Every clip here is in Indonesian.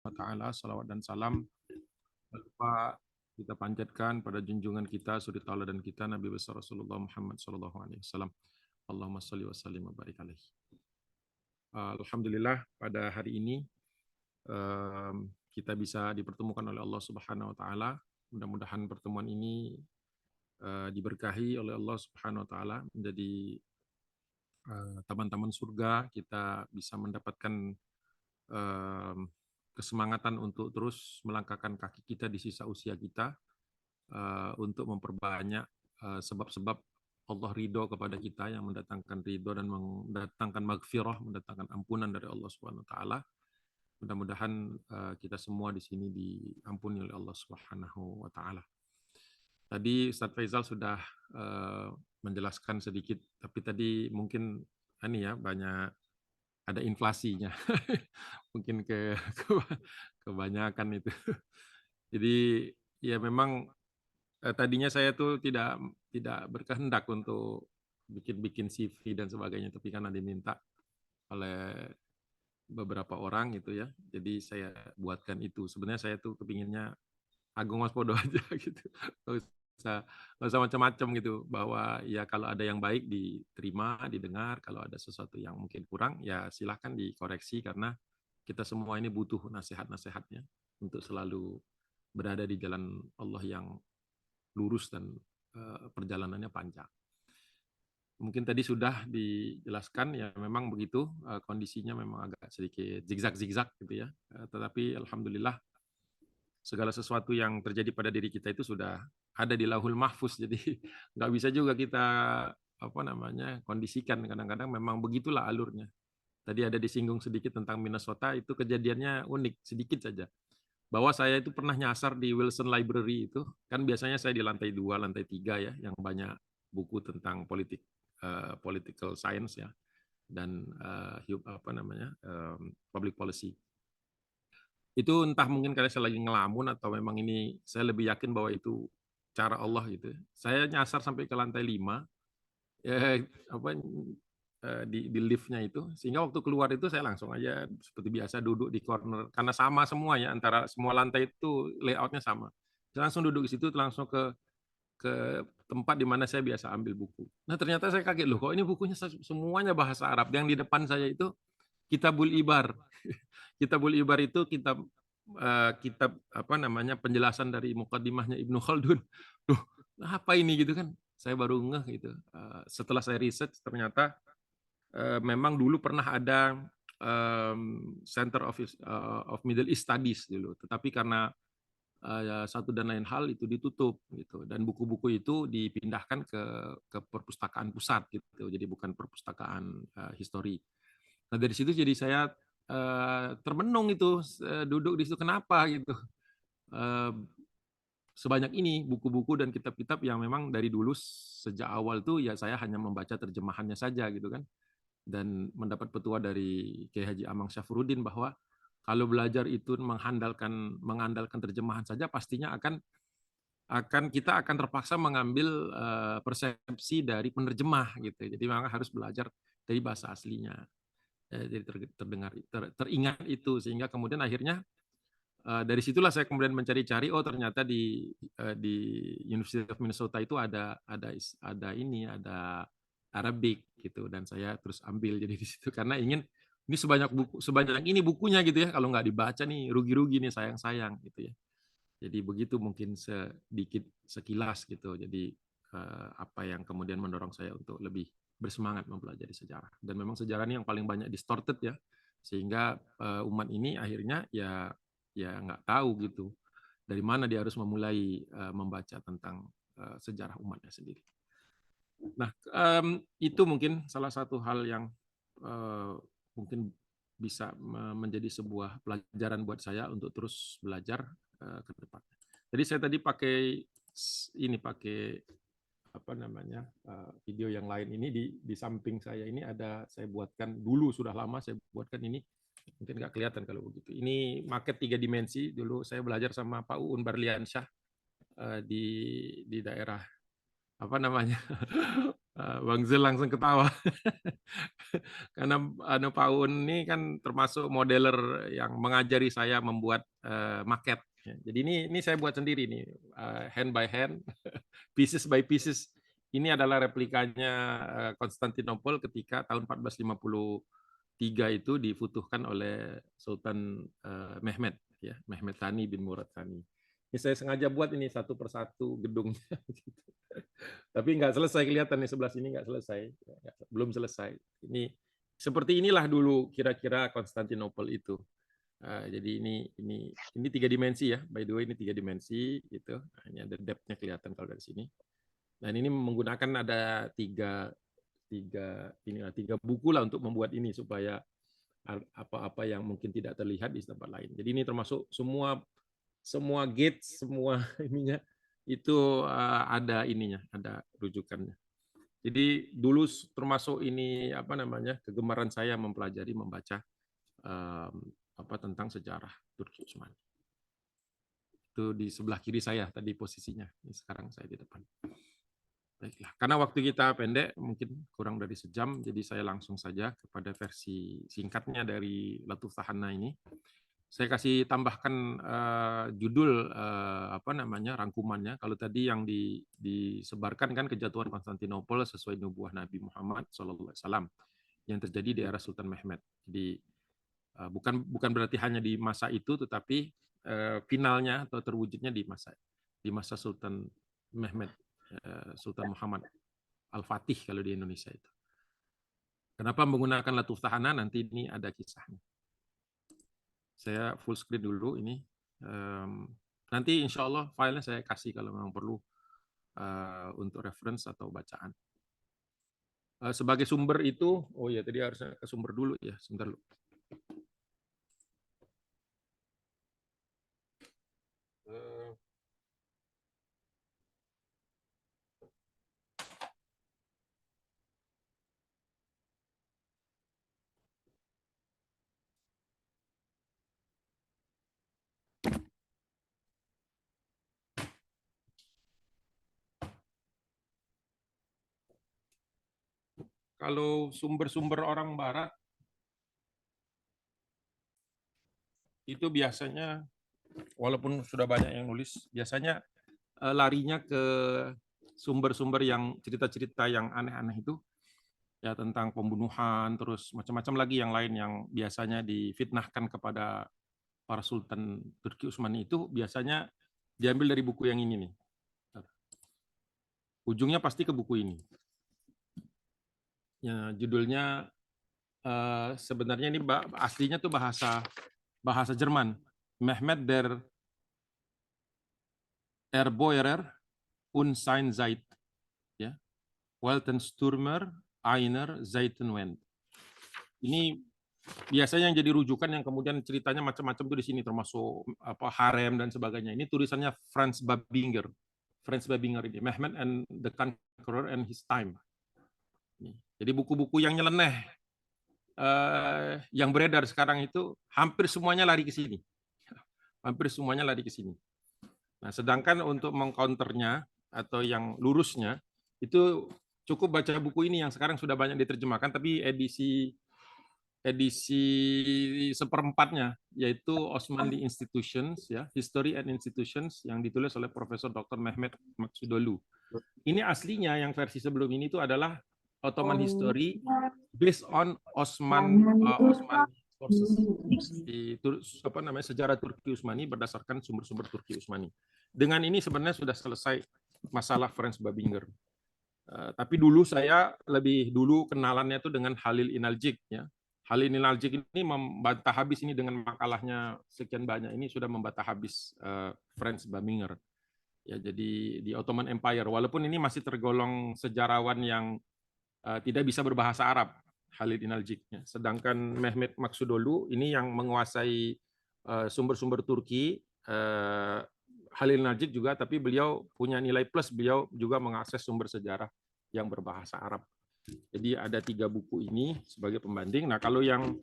wa ta'ala, salawat dan salam lupa kita panjatkan pada junjungan kita, suri tauladan kita, Nabi besar Rasulullah Muhammad sallallahu alaihi wasallam. Allahumma shalli wa sallim wa barik alaihi. Alhamdulillah pada hari ini kita bisa dipertemukan oleh Allah Subhanahu wa taala. Mudah-mudahan pertemuan ini diberkahi oleh Allah Subhanahu wa taala menjadi taman-taman surga, kita bisa mendapatkan kesemangatan untuk terus melangkahkan kaki kita di sisa usia kita, untuk memperbanyak sebab-sebab Allah ridho kepada kita yang mendatangkan ridho dan mendatangkan maghfirah, mendatangkan ampunan dari Allah Subhanahu wa taala. Mudah-mudahan kita semua di sini diampuni oleh Allah Subhanahu wa taala. Tadi Ustaz Faisal sudah menjelaskan sedikit, tapi tadi mungkin ini ya banyak ada inflasinya. Mungkin kebanyakan itu. Jadi ya memang tadinya saya tuh tidak berkehendak untuk bikin CV dan sebagainya, tapi karena diminta oleh beberapa orang gitu ya. Jadi saya buatkan itu. Sebenarnya saya tuh kepinginnya Agung Waspodo aja gitu. Nggak usah macam-macam gitu. Bahwa ya kalau ada yang baik diterima, didengar. Kalau ada sesuatu yang mungkin kurang, ya silahkan dikoreksi karena kita semua ini butuh nasihat-nasihatnya untuk selalu berada di jalan Allah yang lurus dan perjalanannya panjang. Mungkin tadi sudah dijelaskan ya memang begitu kondisinya memang agak sedikit zigzag-zigzag gitu ya. Tetapi alhamdulillah segala sesuatu yang terjadi pada diri kita itu sudah ada di Lauhul Mahfuz. Jadi nggak bisa juga kita kondisikan. Kadang-kadang memang begitulah alurnya. Tadi ada disinggung sedikit tentang Minnesota, itu kejadiannya unik sedikit saja. Bahwa saya itu pernah nyasar di Wilson Library itu, kan biasanya saya di lantai 2, lantai 3 ya, yang banyak buku tentang political science ya, dan public policy. Itu entah mungkin karena saya lagi ngelamun atau memang ini saya lebih yakin bahwa itu cara Allah gitu. Saya nyasar sampai ke lantai 5, ya, di liftnya itu, sehingga waktu keluar itu saya langsung aja seperti biasa duduk di corner karena sama semua ya, antara semua lantai itu layoutnya sama. Saya langsung duduk di situ, langsung ke tempat di mana saya biasa ambil buku. Nah ternyata saya kaget loh, kok ini bukunya semuanya bahasa Arab. Yang di depan saya itu Kitabul Ibar. Kitabul Ibar itu kitab penjelasan dari mukaddimahnya Ibnu Khaldun. Duh, apa ini gitu kan? Saya baru ngeh gitu. Setelah saya riset ternyata memang dulu pernah ada Center of Middle East Studies dulu, tetapi karena satu dan lain hal itu ditutup gitu, dan buku-buku itu dipindahkan ke perpustakaan pusat gitu, jadi bukan perpustakaan histori. Nah dari situ jadi saya termenung itu duduk di situ, kenapa gitu sebanyak ini buku-buku dan kitab-kitab yang memang dari dulu sejak awal tuh ya saya hanya membaca terjemahannya saja gitu kan, dan mendapat petua dari Kiai Haji Amang Syafruddin bahwa kalau belajar itu mengandalkan terjemahan saja, pastinya kita akan terpaksa mengambil persepsi dari penerjemah gitu. Jadi memang harus belajar dari bahasa aslinya. Jadi teringat itu, sehingga kemudian akhirnya dari situlah saya kemudian mencari-cari, oh ternyata di University of Minnesota itu ada Arabic gitu, dan saya terus ambil jadi di situ karena ingin ini sebanyak ini bukunya gitu ya, kalau nggak dibaca nih rugi-rugi nih, sayang-sayang gitu ya. Jadi begitu mungkin sedikit sekilas gitu. Jadi apa yang kemudian mendorong saya untuk lebih bersemangat mempelajari sejarah. Dan memang sejarah ini yang paling banyak distorted ya, sehingga umat ini akhirnya ya nggak tahu gitu dari mana dia harus memulai membaca tentang sejarah umatnya sendiri. Nah, itu mungkin salah satu hal yang mungkin bisa menjadi sebuah pelajaran buat saya untuk terus belajar ke depan. Jadi saya tadi pakai video yang lain ini, di samping saya ini saya buatkan dulu, sudah lama saya buatkan ini, mungkin nggak kelihatan kalau begitu. Ini maket 3 dimensi, dulu saya belajar sama Pak Uun Barliansyah di daerah Bang Zul langsung ketawa. Karena Pak Un ini kan termasuk modeler yang mengajari saya membuat maket. Ya, jadi ini saya buat sendiri nih, hand by hand, pieces by pieces. Ini adalah replikanya Konstantinopel ketika tahun 1453 itu difutuhkan oleh Sultan Mehmed, ya, Mehmed Thani bin Murad Thani. Ini saya sengaja buat ini satu persatu gedungnya. Tapi nggak selesai, kelihatan nih sebelah sini nggak selesai, belum selesai. Ini seperti inilah dulu kira-kira Konstantinopel itu. Jadi ini 3 dimensi ya, by the way ini 3 dimensi gitu. Nah, ini ada depth-nya kelihatan kalau dari sini. Dan ini menggunakan ada tiga buku lah untuk membuat ini supaya apa-apa yang mungkin tidak terlihat di tempat lain. Jadi ini termasuk semua gate, semua ininya itu ada ininya, ada rujukannya. Jadi dulu termasuk ini apa namanya kegemaran saya mempelajari membaca tentang sejarah Turki Utsmani. Itu di sebelah kiri saya tadi posisinya. Ini sekarang saya di depan. Baiklah, karena waktu kita pendek, mungkin kurang dari sejam, jadi saya langsung saja kepada versi singkatnya dari Latuf Thahana ini. Saya kasih tambahkan judul rangkumannya. Kalau tadi yang disebarkan kan kejatuhan Konstantinopel sesuai nubuah Nabi Muhammad SAW yang terjadi di era Sultan Mehmed. Jadi bukan berarti hanya di masa itu, tetapi finalnya atau terwujudnya di masa Sultan Mehmed, Sultan Muhammad Al-Fatih kalau di Indonesia itu. Kenapa menggunakan Latuf Thahana? Nanti ini ada kisahnya. Saya full screen dulu ini. Nanti insya Allah filenya saya kasih kalau memang perlu untuk reference atau bacaan. Sebagai sumber itu, oh ya tadi harusnya ke sumber dulu ya, sebentar dulu. Kalau sumber-sumber orang Barat, itu biasanya, walaupun sudah banyak yang nulis, biasanya larinya ke sumber-sumber yang cerita-cerita yang aneh-aneh itu, ya tentang pembunuhan, terus macam-macam lagi yang lain yang biasanya difitnahkan kepada para Sultan Turki Utsmani itu biasanya diambil dari buku yang ini nih. Ujungnya pasti ke buku ini. Ya, judulnya sebenarnya ini aslinya tuh bahasa Jerman. Mehmed der Erbauerer und sein Zeit, ya, Weltensturmer einer Zeitenwend. Ini biasanya yang jadi rujukan yang kemudian ceritanya macam-macam tuh di sini termasuk harem dan sebagainya. Ini tulisannya Franz Babinger. Franz Babinger ini Mehmed and the Conqueror and His Time. Jadi buku-buku yang nyeleneh yang beredar sekarang itu hampir semuanya lari ke sini. Hampir semuanya lari ke sini. Nah, sedangkan untuk mengcounternya atau yang lurusnya itu cukup baca buku ini yang sekarang sudah banyak diterjemahkan, tapi edisi seperempatnya, yaitu Osmanli Institutions, ya, History and Institutions yang ditulis oleh Profesor Dr. Mehmet Maksudolu. Ini aslinya yang versi sebelum ini itu adalah Ottoman History based on Osman sources. Sejarah Turki Utsmani berdasarkan sumber-sumber Turki Utsmani. Dengan ini sebenarnya sudah selesai masalah Franz Babinger. Tapi dulu saya lebih dulu kenalannya itu dengan Halil Inalcik, ya. Halil Inalcik ini membantah habis ini dengan makalahnya sekian banyak ini sudah membantah habis Franz Babinger. Ya, jadi di Ottoman Empire, walaupun ini masih tergolong sejarawan yang tidak bisa berbahasa Arab, Halil Inalcik. Sedangkan Mehmet Maksudolu ini yang menguasai sumber-sumber Turki. Halil Inalcik juga, tapi beliau punya nilai plus, beliau juga mengakses sumber sejarah yang berbahasa Arab. Jadi ada 3 buku ini sebagai pembanding. Nah, kalau yang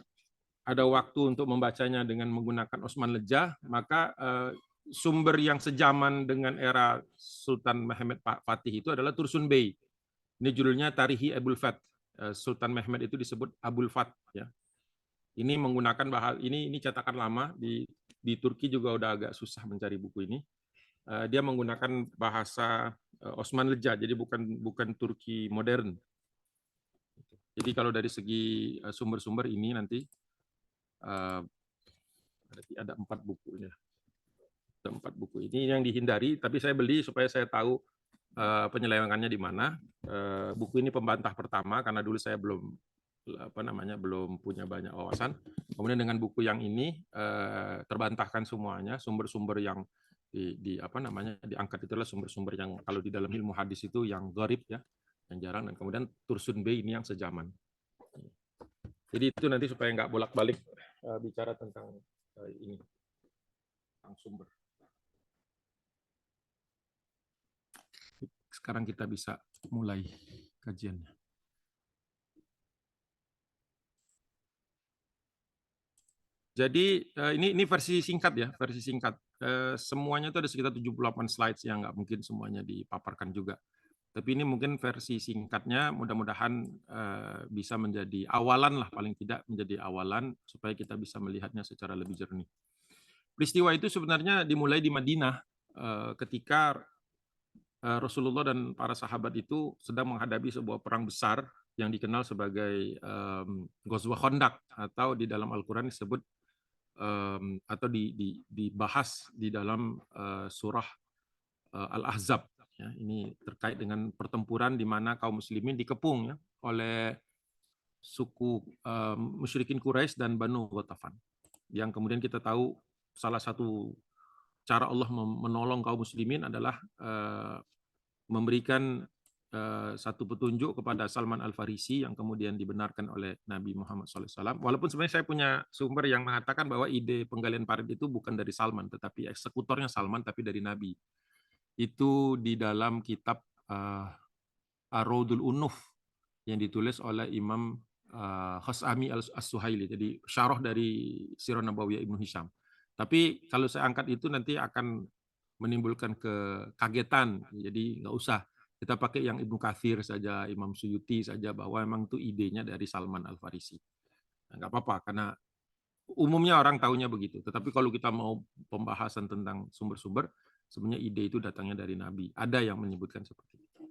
ada waktu untuk membacanya dengan menggunakan Osman Lejah, maka sumber yang sejaman dengan era Sultan Mehmed Fatih itu adalah Tursun Bey. Ini judulnya Tarihi Abul Fath. Sultan Mehmed itu disebut Abul Fath ya. Ini menggunakan ini cetakan lama di Turki juga udah agak susah mencari buku ini. Dia menggunakan bahasa Osman Leja, jadi bukan Turki modern. Jadi kalau dari segi sumber-sumber ini nanti ada 4 buku ini. Ada 4 buku ini yang dihindari, tapi saya beli supaya saya tahu penyelewengannya di mana. Buku ini pembantah pertama karena dulu saya belum punya banyak wawasan. Kemudian dengan buku yang ini terbantahkan semuanya, sumber-sumber yang diangkat itu adalah sumber-sumber yang kalau di dalam ilmu hadis itu yang gharib ya, yang jarang, dan kemudian Tursun Bey ini yang sejaman. Jadi itu nanti supaya nggak bolak-balik bicara tentang ini, tentang sumber. Sekarang kita bisa mulai kajiannya. Jadi ini versi singkat ya, versi singkat. Semuanya itu ada sekitar 78 slides yang nggak mungkin semuanya dipaparkan juga. Tapi ini mungkin versi singkatnya, mudah-mudahan bisa menjadi awalan lah, paling tidak menjadi awalan supaya kita bisa melihatnya secara lebih jernih. Peristiwa itu sebenarnya dimulai di Madinah ketika Rasulullah dan para sahabat itu sedang menghadapi sebuah perang besar yang dikenal sebagai Ghazwah Khandaq, atau di dalam Al-Quran disebut atau dibahas di dalam surah Al-Ahzab. Ya, ini terkait dengan pertempuran di mana kaum muslimin dikepung ya, oleh suku musyrikin Quraisy dan Banu Ghatafan. Yang kemudian kita tahu salah satu cara Allah menolong kaum muslimin adalah memberikan satu petunjuk kepada Salman Al-Farisi yang kemudian dibenarkan oleh Nabi Muhammad SAW. Walaupun sebenarnya saya punya sumber yang mengatakan bahwa ide penggalian parit itu bukan dari Salman, tetapi eksekutornya Salman, tapi dari Nabi. Itu di dalam kitab Ar-Raudul Unuf yang ditulis oleh Imam Khas'ami As-Suhaili, jadi syarah dari Sirah Nabawiyah Ibnu Hisham. Tapi kalau saya angkat itu nanti akan menimbulkan kekagetan, jadi nggak usah. Kita pakai yang Ibnu Katsir saja, Imam Suyuti saja, bahwa memang itu idenya dari Salman Al-Farisi. Nah, nggak apa-apa, karena umumnya orang tahunya begitu. Tetapi kalau kita mau pembahasan tentang sumber-sumber, sebenarnya ide itu datangnya dari Nabi. Ada yang menyebutkan seperti itu.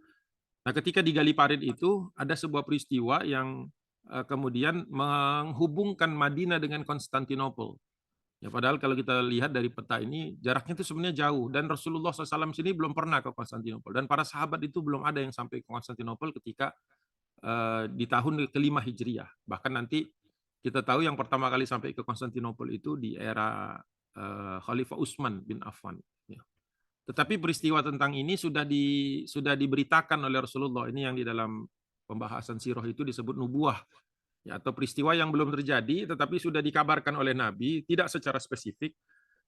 Nah, ketika di Galiparit itu, ada sebuah peristiwa yang kemudian menghubungkan Madinah dengan Konstantinopel. Ya, padahal kalau kita lihat dari peta ini, jaraknya itu sebenarnya jauh. Dan Rasulullah SAW sini belum pernah ke Konstantinopel. Dan para sahabat itu belum ada yang sampai ke Konstantinopel ketika di tahun ke-5 Hijriah. Bahkan nanti kita tahu yang pertama kali sampai ke Konstantinopel itu di era Khalifah Utsman bin Affan. Ya. Tetapi peristiwa tentang ini sudah diberitakan oleh Rasulullah. Ini yang di dalam pembahasan sirah itu disebut nubuah. Ya, atau peristiwa yang belum terjadi tetapi sudah dikabarkan oleh Nabi, tidak secara spesifik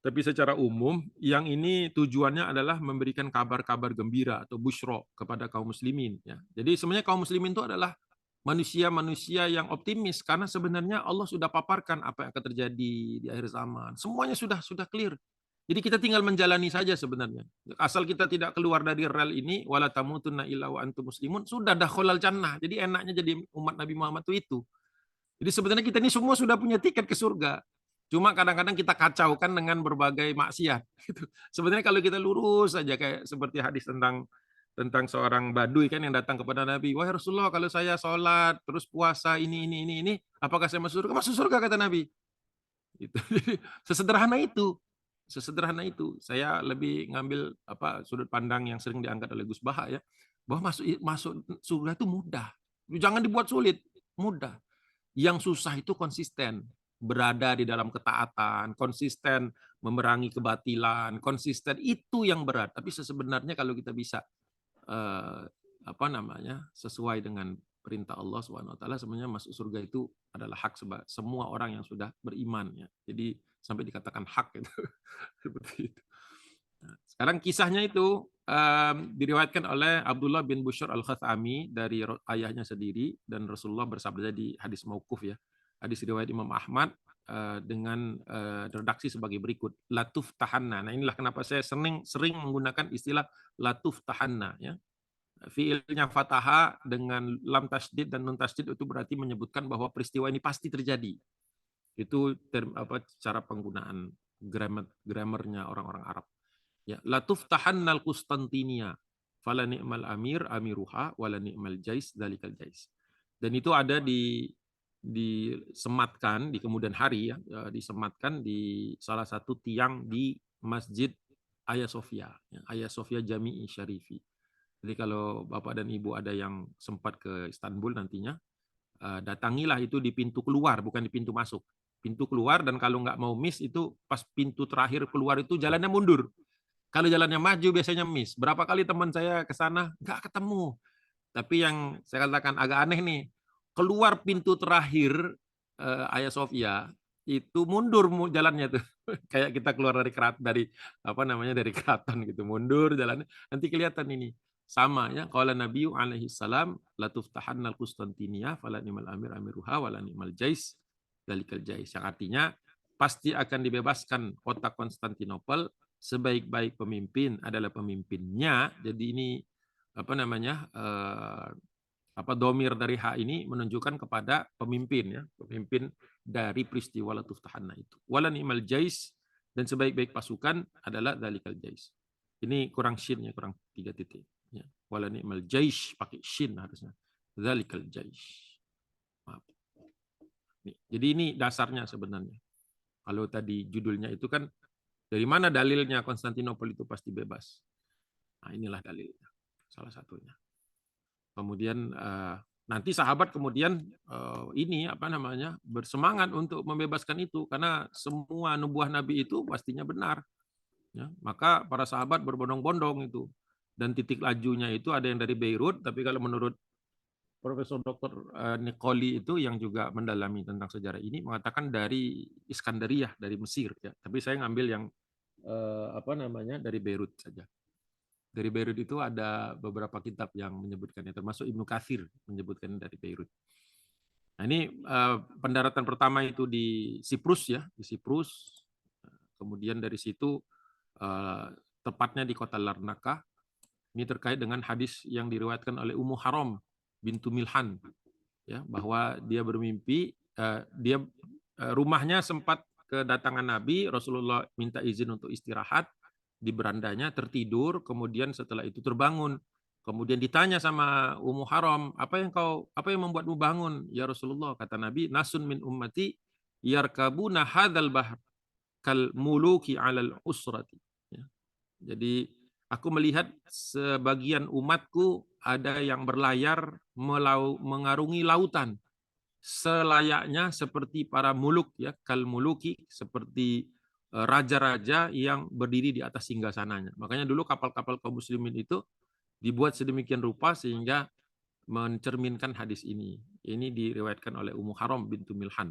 tapi secara umum, yang ini tujuannya adalah memberikan kabar-kabar gembira atau busyra kepada kaum muslimin ya. Jadi sebenarnya kaum muslimin itu adalah manusia-manusia yang optimis karena sebenarnya Allah sudah paparkan apa yang akan terjadi di akhir zaman. Semuanya sudah clear. Jadi kita tinggal menjalani saja sebenarnya. Asal kita tidak keluar dari rel ini, wala tamutunna illa wa antum muslimun, sudah dakhalal jannah. Jadi enaknya jadi umat Nabi Muhammad itu. Jadi sebenarnya kita ini semua sudah punya tiket ke surga. Cuma kadang-kadang kita kacaukan dengan berbagai maksiat. Gitu. Sebenarnya kalau kita lurus saja, kayak seperti hadis tentang seorang badui kan yang datang kepada Nabi, wahai Rasulullah, kalau saya sholat terus puasa ini, apakah saya masuk surga? Masuk surga, kata Nabi. Gitu. Sesederhana itu. Sesederhana itu. Saya lebih ngambil sudut pandang yang sering diangkat oleh Gus Baha ya, bahwa masuk surga itu mudah. Jangan dibuat sulit, mudah. Yang susah itu konsisten, berada di dalam ketaatan, konsisten memerangi kebatilan, konsisten, itu yang berat. Tapi sebenarnya kalau kita bisa sesuai dengan perintah Allah SWT, sebenarnya masuk surga itu adalah hak semua orang yang sudah beriman ya. Jadi sampai dikatakan hak itu. Seperti itu. Nah, sekarang kisahnya itu diriwayatkan oleh Abdullah bin Bushr Al-Khathami dari ayahnya sendiri, dan Rasulullah bersabda di hadis mauquf ya. Hadis riwayat Imam Ahmad dengan redaksi sebagai berikut. Latuf tahanna. Nah, inilah kenapa saya sering menggunakan istilah latuf tahanna ya. Fiilnya fataha dengan lam tasdid dan nun tasdid itu berarti menyebutkan bahwa peristiwa ini pasti terjadi. Itu cara penggunaan grammarnya orang-orang Arab. Ya, la tuftahannal Qustantinia fala ni'mal amir amiruha wala ni'mal jais dalikal jais. Dan itu ada disematkan di kemudian hari, ya, disematkan di salah satu tiang di Masjid Hagia Sophia, ya, Hagia Sophia Jami'i Syarifi. Jadi kalau Bapak dan Ibu ada yang sempat ke Istanbul nantinya, datangilah itu di pintu keluar, bukan di pintu masuk. Pintu keluar, dan kalau nggak mau miss itu pas pintu terakhir keluar itu jalannya mundur. Kalau jalannya maju biasanya miss. Berapa kali teman saya ke sana nggak ketemu. Tapi yang saya katakan agak aneh nih, keluar pintu terakhir Hagia Sophia itu mundur jalannya tuh. Kayak kita keluar dari apa namanya, dari keraton gitu, mundur jalannya. Nanti kelihatan ini sama, ya. Qala Nabi alaihi salam la tuftahannal Qustantinia fala ni'mal amir amiruha wala ni'mal jais dalikal jais, yang artinya pasti akan dibebaskan kota Konstantinopel, sebaik-baik pemimpin adalah pemimpinnya. Jadi ini apa namanya, domir dari H ini menunjukkan kepada pemimpin, ya, pemimpin dari peristiwa Latuftahanna itu. Wala ni'mal jais, dan sebaik-baik pasukan adalah dalikal jais. Ini kurang shin, ya, kurang 3 titik. Ya. Wala ni'mal jais pakai shin harusnya. Dalikal jais. Maaf. Nih, jadi ini dasarnya sebenarnya. Kalau tadi judulnya itu kan dari mana dalilnya Konstantinopel itu pasti bebas. Nah, inilah dalilnya, salah satunya. Kemudian nanti sahabat kemudian ini apa namanya, bersemangat untuk membebaskan itu karena semua nubuah Nabi itu pastinya benar. Ya, maka para sahabat berbondong-bondong itu, dan titik lajunya itu ada yang dari Beirut, tapi kalau menurut Profesor Dr. Nicoli itu yang juga mendalami tentang sejarah ini mengatakan dari Iskandariyah, dari Mesir, ya. Tapi saya ngambil yang apa namanya, dari Beirut saja. Dari Beirut itu ada beberapa kitab yang menyebutkannya, termasuk Ibnu Katsir menyebutkan dari Beirut. Nah, ini pendaratan pertama itu di Siprus, ya, di Siprus. Kemudian dari situ tepatnya di kota Larnaca. Ini terkait dengan hadis yang diriwayatkan oleh Ummu Haram bintu Milhan, ya, bahwa dia bermimpi, dia rumahnya sempat kedatangan Nabi, Rasulullah minta izin untuk istirahat di berandanya, tertidur, kemudian setelah itu terbangun. Kemudian ditanya sama Ummu Haram, apa yang membuatmu bangun ya Rasulullah? Kata Nabi, nasun min ummati yarkabuna hadzal bahr kal muluki 'alal usrati. Ya. Jadi aku melihat sebagian umatku ada yang berlayar mengarungi lautan selayaknya seperti para muluk, ya, kal muluki, seperti raja-raja yang berdiri di atas singgasananya. Makanya dulu kapal-kapal kaum muslimin itu dibuat sedemikian rupa sehingga mencerminkan hadis ini. Ini diriwayatkan oleh Ummu Haram bintu Milhan.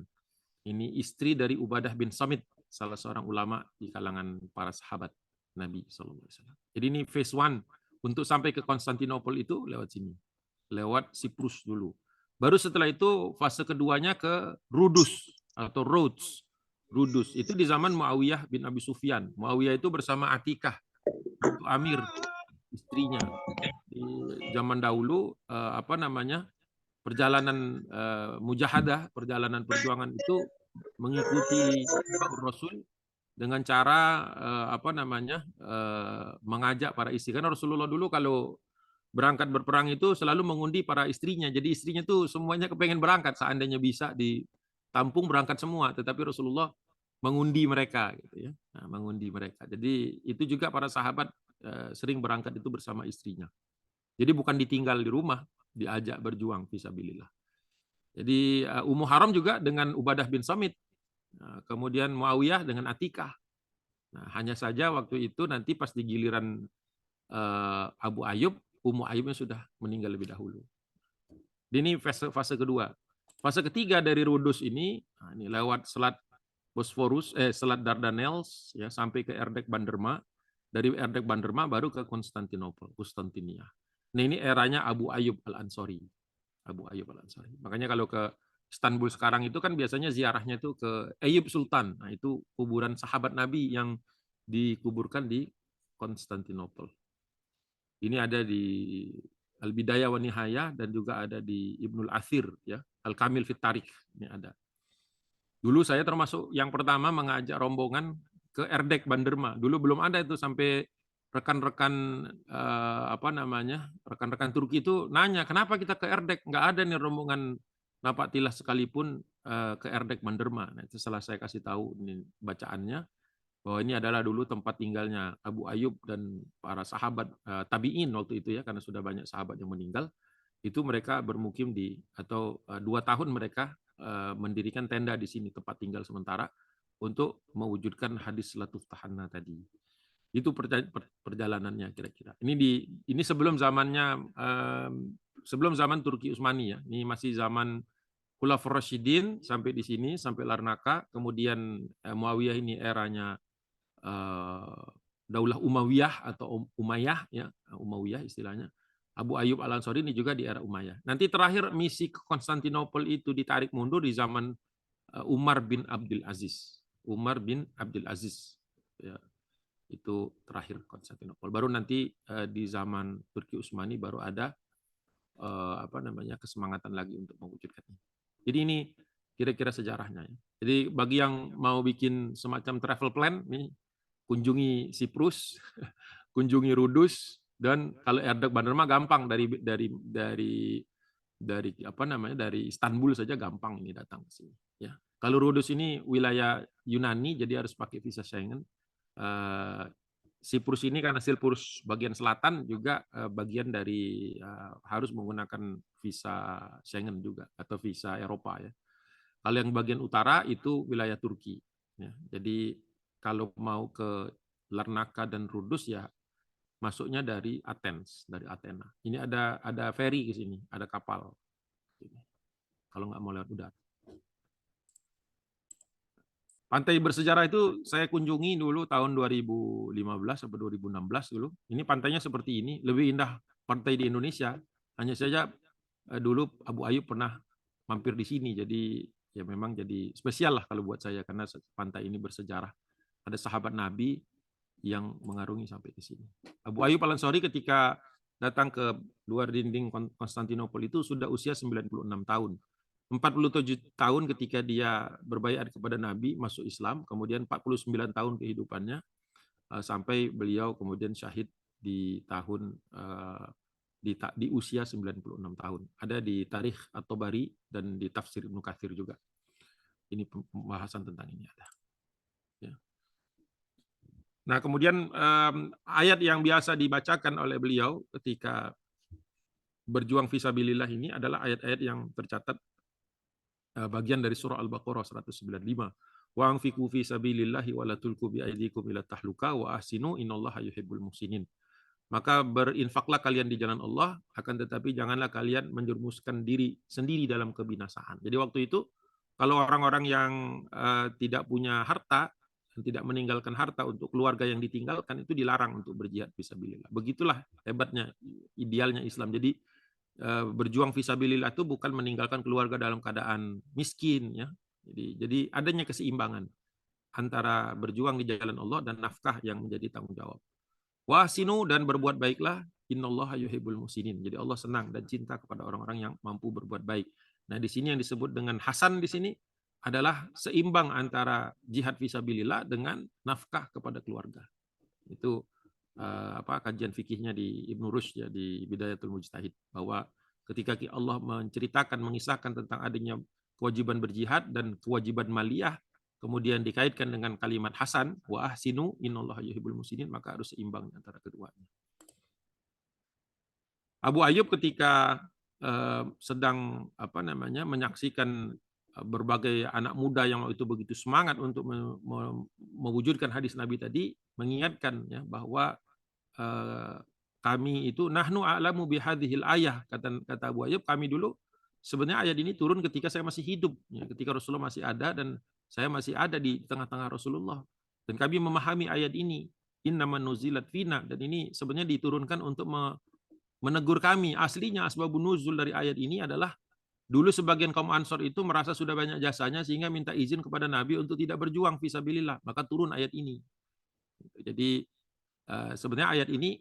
Ini istri dari Ubadah bin Samit, salah seorang ulama di kalangan para sahabat Nabi SAW. Jadi ini phase one untuk sampai ke Konstantinopel itu lewat sini, lewat Siprus dulu. Baru setelah itu fase keduanya ke Rudus atau Rhodes. Rudus itu di zaman Muawiyah bin Abi Sufyan. Muawiyah itu bersama Atikah, itu Amir, istrinya. Di zaman dahulu apa namanya, perjalanan mujahadah, perjalanan perjuangan itu mengikuti Rasul dengan cara apa namanya, mengajak para istri. Karena Rasulullah dulu kalau berangkat berperang itu selalu mengundi para istrinya. Jadi istrinya tuh semuanya kepengen berangkat, seandainya bisa ditampung berangkat semua. Tetapi Rasulullah mengundi mereka, gitu ya. Nah, mengundi mereka. Jadi itu juga para sahabat sering berangkat itu bersama istrinya. Jadi bukan ditinggal di rumah, diajak berjuang fisabilillah. Jadi Ummu Haram juga dengan Ubadah bin Samit. Nah, kemudian Muawiyah dengan Atikah. Nah, hanya saja waktu itu nanti pas di giliran Abu Ayyub, Ummu Ayyubnya sudah meninggal lebih dahulu. Ini fase kedua. Fase ketiga dari Rudus ini, nah, ini lewat Selat Bosforus, Selat Dardanelles, ya, sampai ke Erdek Banderma. Dari Erdek Banderma baru ke Konstantinopel, Konstantinia. Nah, ini eranya Abu Ayyub Al-Ansari. Abu Ayyub Al-Ansari. Makanya kalau ke Istanbul sekarang itu kan biasanya ziarahnya itu ke Ayyub Sultan. Nah, itu kuburan sahabat Nabi yang dikuburkan di Konstantinopel. Ini ada di Al-Bidayah wa Nihayah, dan juga ada di Ibnul Athir, ya, Al-Kamil fit Tarikh, ini ada. Dulu saya termasuk yang pertama mengajak rombongan ke Erdek Banderma. Dulu belum ada itu, sampai rekan-rekan apa namanya, rekan-rekan Turki itu nanya, kenapa kita ke Erdek? Nggak ada nih rombongan Napaktilah sekalipun ke Erdek Banderma. Nah, itu setelah saya kasih tahu ini bacaannya, bahwa ini adalah dulu tempat tinggalnya Abu Ayyub dan para sahabat tabi'in waktu itu, ya, karena sudah banyak sahabat yang meninggal. Itu mereka bermukim di, atau 2 tahun mereka mendirikan tenda di sini, tempat tinggal sementara, untuk mewujudkan hadis latuf tahanna tadi. Itu perjalanannya kira-kira. Ini sebelum zamannya, sebelum zaman Turki Utsmani, ya. Ini masih zaman Khulafaur Rasyidin sampai di sini, sampai Larnaca. Kemudian Muawiyah ini eranya Daulah Umayyah atau Umayyah, ya, Umayyah istilahnya. Abu Ayyub Al-Ansari ini juga di era Umayyah. Nanti terakhir misi ke Konstantinopel itu ditarik mundur di zaman Umar bin Abdul Aziz. Umar bin Abdul Aziz, ya, itu terakhir Konstantinopel. Baru nanti di zaman Turki Utsmani baru ada apa namanya, kesemangatan lagi untuk mewujudkannya. Jadi ini kira-kira sejarahnya, ya. Jadi bagi yang mau bikin semacam travel plan nih, kunjungi Siprus, kunjungi Rudus, dan kalau Erdek Banderma gampang, dari apa namanya, dari Istanbul saja gampang ini datang ke sini, ya. Kalau Rudus ini wilayah Yunani, jadi harus pakai visa Schengen. Siprus ini karena Siprus bagian selatan juga bagian dari harus menggunakan visa Schengen juga, atau visa Eropa, ya. Kalau yang bagian utara itu wilayah Turki, ya. Jadi kalau mau ke Larnaca dan Rudus, ya masuknya dari Athens, dari Athena. Ini ada ferry ke sini, ada kapal. Kalau nggak mau lewat udara. Pantai bersejarah itu saya kunjungi dulu tahun 2015 atau 2016 dulu. Ini pantainya seperti ini, lebih indah pantai di Indonesia. Hanya saja dulu Abu Ayyub pernah mampir di sini, jadi ya memang jadi spesial lah kalau buat saya, karena pantai ini bersejarah. Ada sahabat Nabi yang mengarungi sampai ke sini. Abu Ayyub Al-Ansari ketika datang ke luar dinding Konstantinopel itu sudah usia 96 tahun. 47 tahun ketika dia berbaiat kepada Nabi, masuk Islam, kemudian 49 tahun kehidupannya, sampai beliau kemudian syahid di tahun di usia 96 tahun. Ada di Tarikh At-Tabari dan di Tafsir Ibnu Katsir juga. Ini pembahasan tentang ini ada. Ya. Nah, kemudian ayat yang biasa dibacakan oleh beliau ketika berjuang fisabilillah ini adalah ayat-ayat yang tercatat bagian dari surah Al-Baqarah 195. Wa anfiqu fi sabilillahi wa la tulqu bi aydikum ila tahluka wa ahsinu innallaha yuhibbul muhsinin. Maka berinfaklah kalian di jalan Allah, akan tetapi janganlah kalian menjerumuskan diri sendiri dalam kebinasaan. Jadi waktu itu kalau orang-orang yang tidak punya harta, tidak meninggalkan harta untuk keluarga yang ditinggalkan, itu dilarang untuk berjihad fisabilillah. Begitulah hebatnya, idealnya Islam. Jadi berjuang fisabilillah itu bukan meninggalkan keluarga dalam keadaan miskin, ya. Jadi adanya keseimbangan antara berjuang di jalan Allah dan nafkah yang menjadi tanggung jawab. Wahsinu, dan berbuat baiklah, innallaha yuhibbul muhsinin. Jadi Allah senang dan cinta kepada orang-orang yang mampu berbuat baik. Nah, di sini yang disebut dengan hasan di sini adalah seimbang antara jihad fisabilillah dengan nafkah kepada keluarga. Itu kajian fikihnya di Ibnu Rushd, ya, di Bidayatul Mujtahid, bahwa ketika Allah menceritakan, mengisahkan tentang adanya kewajiban berjihad dan kewajiban maliyah, kemudian dikaitkan dengan kalimat hasan, wa ahsinu innallaha yuhibbul muhsinin, maka harus seimbang antara keduanya. Abu Ayyub ketika sedang menyaksikan berbagai anak muda yang itu begitu semangat untuk mewujudkan hadis Nabi tadi, mengingatkan, ya, bahwa kami itu nahnu a'lamu bihadhil ayah, kata Abu Ayyub, kami dulu sebenarnya ayat ini turun ketika saya masih hidup, ya, ketika Rasulullah masih ada dan saya masih ada di tengah-tengah Rasulullah, dan kami memahami ayat ini, innaman nuzilat fina, dan ini sebenarnya diturunkan untuk menegur kami. Aslinya asbabun nuzul dari ayat ini adalah dulu sebagian kaum Ansor itu merasa sudah banyak jasanya sehingga minta izin kepada Nabi untuk tidak berjuang fisabilillah, maka turun ayat ini. Jadi sebenarnya ayat ini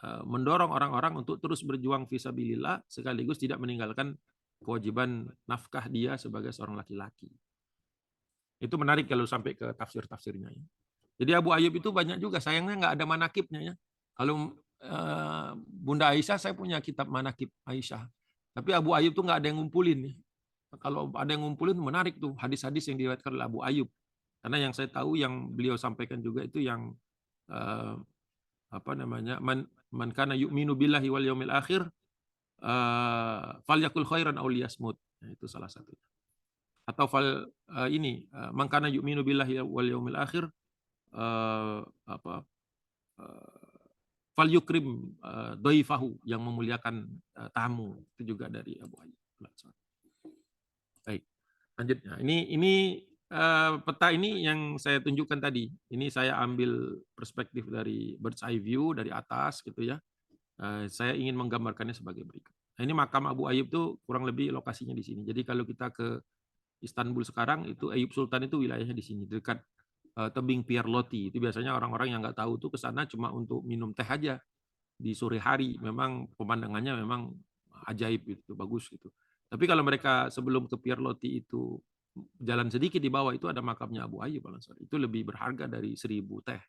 mendorong orang-orang untuk terus berjuang fisabilillah sekaligus tidak meninggalkan kewajiban nafkah dia sebagai seorang laki-laki. Itu menarik kalau sampai ke tafsir-tafsirnya ya. Jadi Abu Ayyub itu banyak juga, sayangnya nggak ada manakibnya ya. Kalau Bunda Aisyah, saya punya kitab manakib Aisyah. Tapi Abu Ayyub tuh nggak ada yang ngumpulin ya. Kalau ada yang ngumpulin menarik tuh hadis-hadis yang diriwayatkan oleh Abu Ayyub. Karena yang saya tahu yang beliau sampaikan juga itu yang apa namanya, man kana yu'minu billahi wal yaumil akhir falyakul khairan aw liyasmut. Nah, itu salah satu. Atau ini man kana yu'minu billahi wal yaumil akhir apa fal yukrim dhaifahu, yang memuliakan tamu. Itu juga dari Abu Ayyub. Baik, lanjutnya. Ini peta ini yang saya tunjukkan tadi. Ini saya ambil perspektif dari bird's eye view dari atas gitu ya. Saya ingin menggambarkannya sebagai berikut. Nah, ini makam Abu Ayyub tuh kurang lebih lokasinya di sini. Jadi kalau kita ke Istanbul sekarang, itu Ayyub Sultan itu wilayahnya di sini, dekat tebing Pierloti. Itu biasanya orang-orang yang nggak tahu tuh ke sana cuma untuk minum teh aja di sore hari. Memang pemandangannya memang ajaib gitu, bagus gitu. Tapi kalau mereka sebelum ke Pierloti itu jalan sedikit di bawah, itu ada makamnya Abu Ayyub Al-Ansari. Itu lebih berharga dari 1000 teh.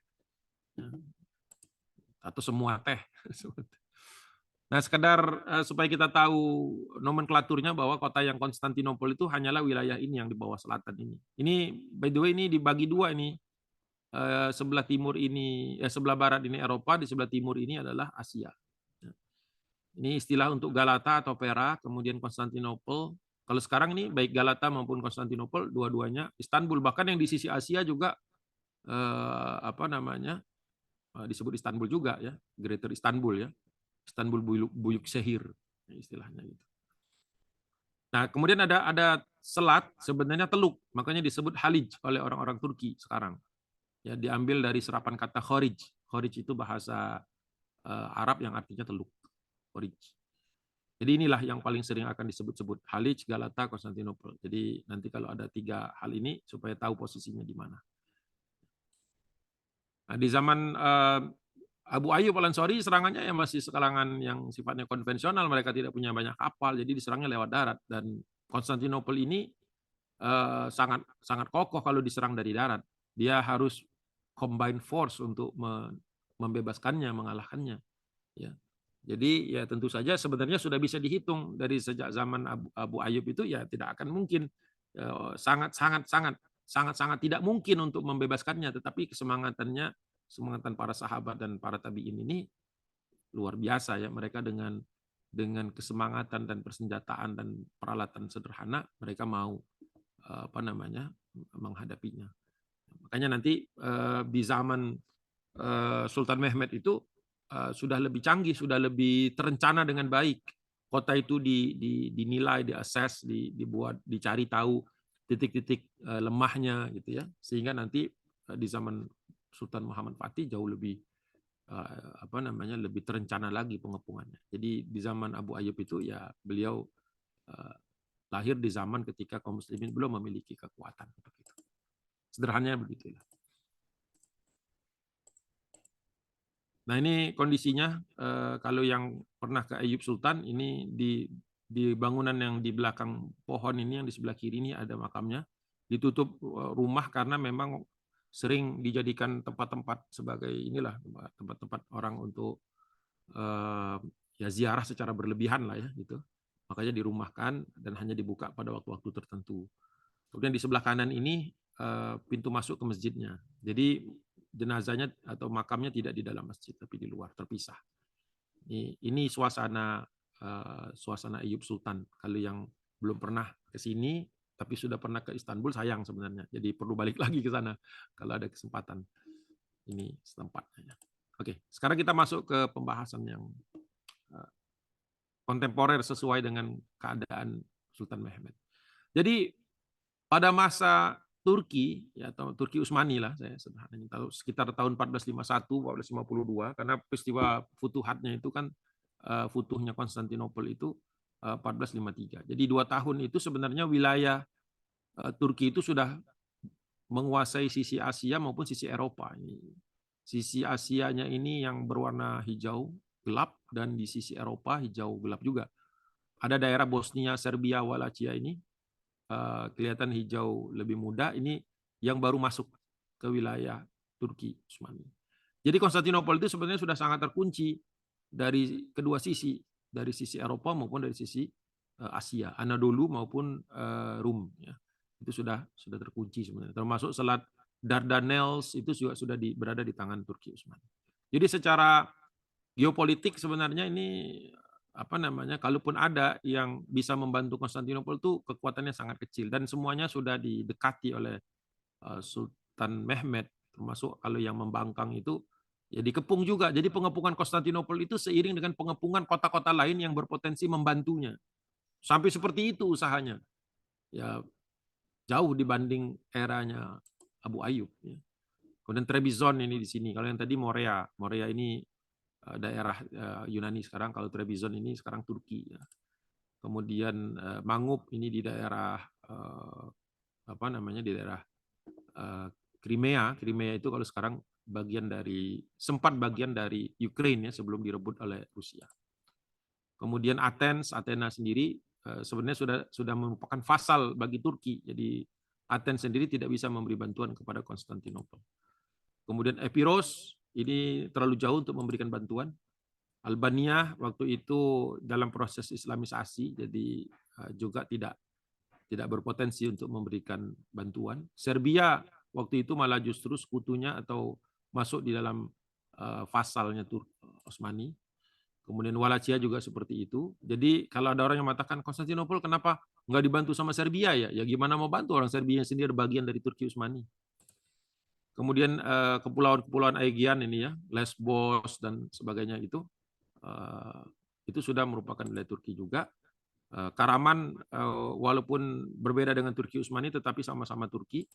Atau semua teh. Nah, sekedar supaya kita tahu nomenklaturnya, bahwa kota yang Konstantinopel itu hanyalah wilayah ini yang di bawah selatan ini. Ini by the way ini dibagi dua ini. Sebelah timur ini, sebelah barat ini Eropa, di sebelah timur ini adalah Asia. Ini istilah untuk Galata atau Perak, kemudian Konstantinopel. Kalau sekarang ini baik Galata maupun Konstantinopel, dua-duanya Istanbul. Bahkan yang di sisi Asia juga apa namanya, disebut Istanbul juga ya, Greater Istanbul ya. Istanbul Buyuk Şehir istilahnya gitu. Nah, kemudian ada selat, sebenarnya teluk, makanya disebut Halij oleh orang-orang Turki sekarang. Ya, diambil dari serapan kata Khorij. Khorij itu bahasa Arab yang artinya teluk. Khorij. Jadi inilah yang paling sering akan disebut-sebut, Halij, Galata, Konstantinopel. Jadi nanti kalau ada 3 hal ini supaya tahu posisinya di mana. Nah, di zaman Abu Ayyub Al-Ansari serangannya ya masih serangan yang sifatnya konvensional, mereka tidak punya banyak kapal, jadi diserangnya lewat darat. Dan Konstantinopel ini sangat sangat kokoh kalau diserang dari darat. Dia harus combine force untuk membebaskannya, mengalahkannya. Ya. Jadi ya tentu saja sebenarnya sudah bisa dihitung dari sejak zaman Abu Ayyub itu, ya tidak akan mungkin, sangat tidak mungkin untuk membebaskannya, tetapi semangatan para sahabat dan para tabi'in ini luar biasa ya. Mereka dengan kesemangatan dan persenjataan dan peralatan sederhana, mereka mau menghadapinya. Makanya nanti di zaman Sultan Mehmed itu sudah lebih canggih, sudah lebih terencana dengan baik. Kota itu dinilai, diakses, dibuat, dicari tahu titik-titik lemahnya gitu ya. Sehingga nanti di zaman Sultan Muhammad Fatih jauh lebih lebih terencana lagi pengepungannya. Jadi di zaman Abu Ayyub itu ya beliau lahir di zaman ketika kaum muslimin belum memiliki kekuatan. Sederhananya begitulah. Nah, ini kondisinya kalau yang pernah ke Ayyub Sultan, ini di bangunan yang di belakang pohon ini, yang di sebelah kiri ini ada makamnya. Ditutup rumah karena memang sering dijadikan tempat-tempat sebagai inilah, tempat-tempat orang untuk ya ziarah secara berlebihan lah ya gitu. Makanya dirumahkan dan hanya dibuka pada waktu-waktu tertentu. Kemudian di sebelah kanan ini pintu masuk ke masjidnya. Jadi jenazahnya atau makamnya tidak di dalam masjid tapi di luar, terpisah. Ini suasana Ayyub Sultan. Kalau yang belum pernah ke sini tapi sudah pernah ke Istanbul, sayang sebenarnya. Jadi perlu balik lagi ke sana kalau ada kesempatan. Ini tempatnya. Oke, sekarang kita masuk ke pembahasan yang kontemporer sesuai dengan keadaan Sultan Mehmed. Jadi pada masa Turki, ya, atau Turki Utsmani lah, saya sederhananya tahu, sekitar tahun 1451, 1452, karena peristiwa futuhatnya itu kan futuhnya Konstantinopel itu 1453. Jadi 2 tahun itu sebenarnya wilayah Turki itu sudah menguasai sisi Asia maupun sisi Eropa. Sisi Asianya ini yang berwarna hijau, gelap, dan di sisi Eropa hijau gelap juga. Ada daerah Bosnia, Serbia, Wallachia ini kelihatan hijau lebih muda, ini yang baru masuk ke wilayah Turki Utsmani. Jadi Konstantinopel itu sebenarnya sudah sangat terkunci dari kedua sisi, dari sisi Eropa maupun dari sisi Asia, Anadolu maupun Rum. Ya. Itu sudah terkunci sebenarnya. Termasuk Selat Dardanelles itu juga sudah berada di tangan Turki Utsmani. Jadi secara geopolitik sebenarnya ini apa namanya, kalaupun ada yang bisa membantu Konstantinopel itu kekuatannya sangat kecil, dan semuanya sudah didekati oleh Sultan Mehmed, termasuk kalau yang membangkang itu ya dikepung juga. Jadi pengepungan Konstantinopel itu seiring dengan pengepungan kota-kota lain yang berpotensi membantunya. Sampai seperti itu usahanya. Ya jauh dibanding eranya Abu Ayyub. Ya. Kemudian Trebizond ini di sini. Kalau yang tadi Morea, Morea ini daerah Yunani sekarang. Kalau Trebizond ini sekarang Turki. Ya. Kemudian Mangup ini di daerah apa namanya, di daerah Crimea. Crimea itu kalau sekarang sempat bagian dari Ukraina ya, sebelum direbut oleh Rusia. Kemudian Athena sendiri sebenarnya sudah merupakan vasal bagi Turki. Jadi Athens sendiri tidak bisa memberi bantuan kepada Konstantinopel. Kemudian Epirus ini terlalu jauh untuk memberikan bantuan. Albania waktu itu dalam proses Islamisasi, jadi juga tidak berpotensi untuk memberikan bantuan. Serbia waktu itu malah justru sekutunya atau masuk di dalam vasalnya Utsmani. Kemudian Wallachia juga seperti itu. Jadi kalau ada orang yang mengatakan Konstantinopel kenapa nggak dibantu sama Serbia ya? Ya gimana mau bantu, orang Serbia sendiri bagian dari Turki Utsmani. Kemudian kepulauan-kepulauan Aegean ini ya, Lesbos dan sebagainya itu sudah merupakan wilayah Turki juga. Karaman walaupun berbeda dengan Turki Utsmani tetapi sama-sama Turki.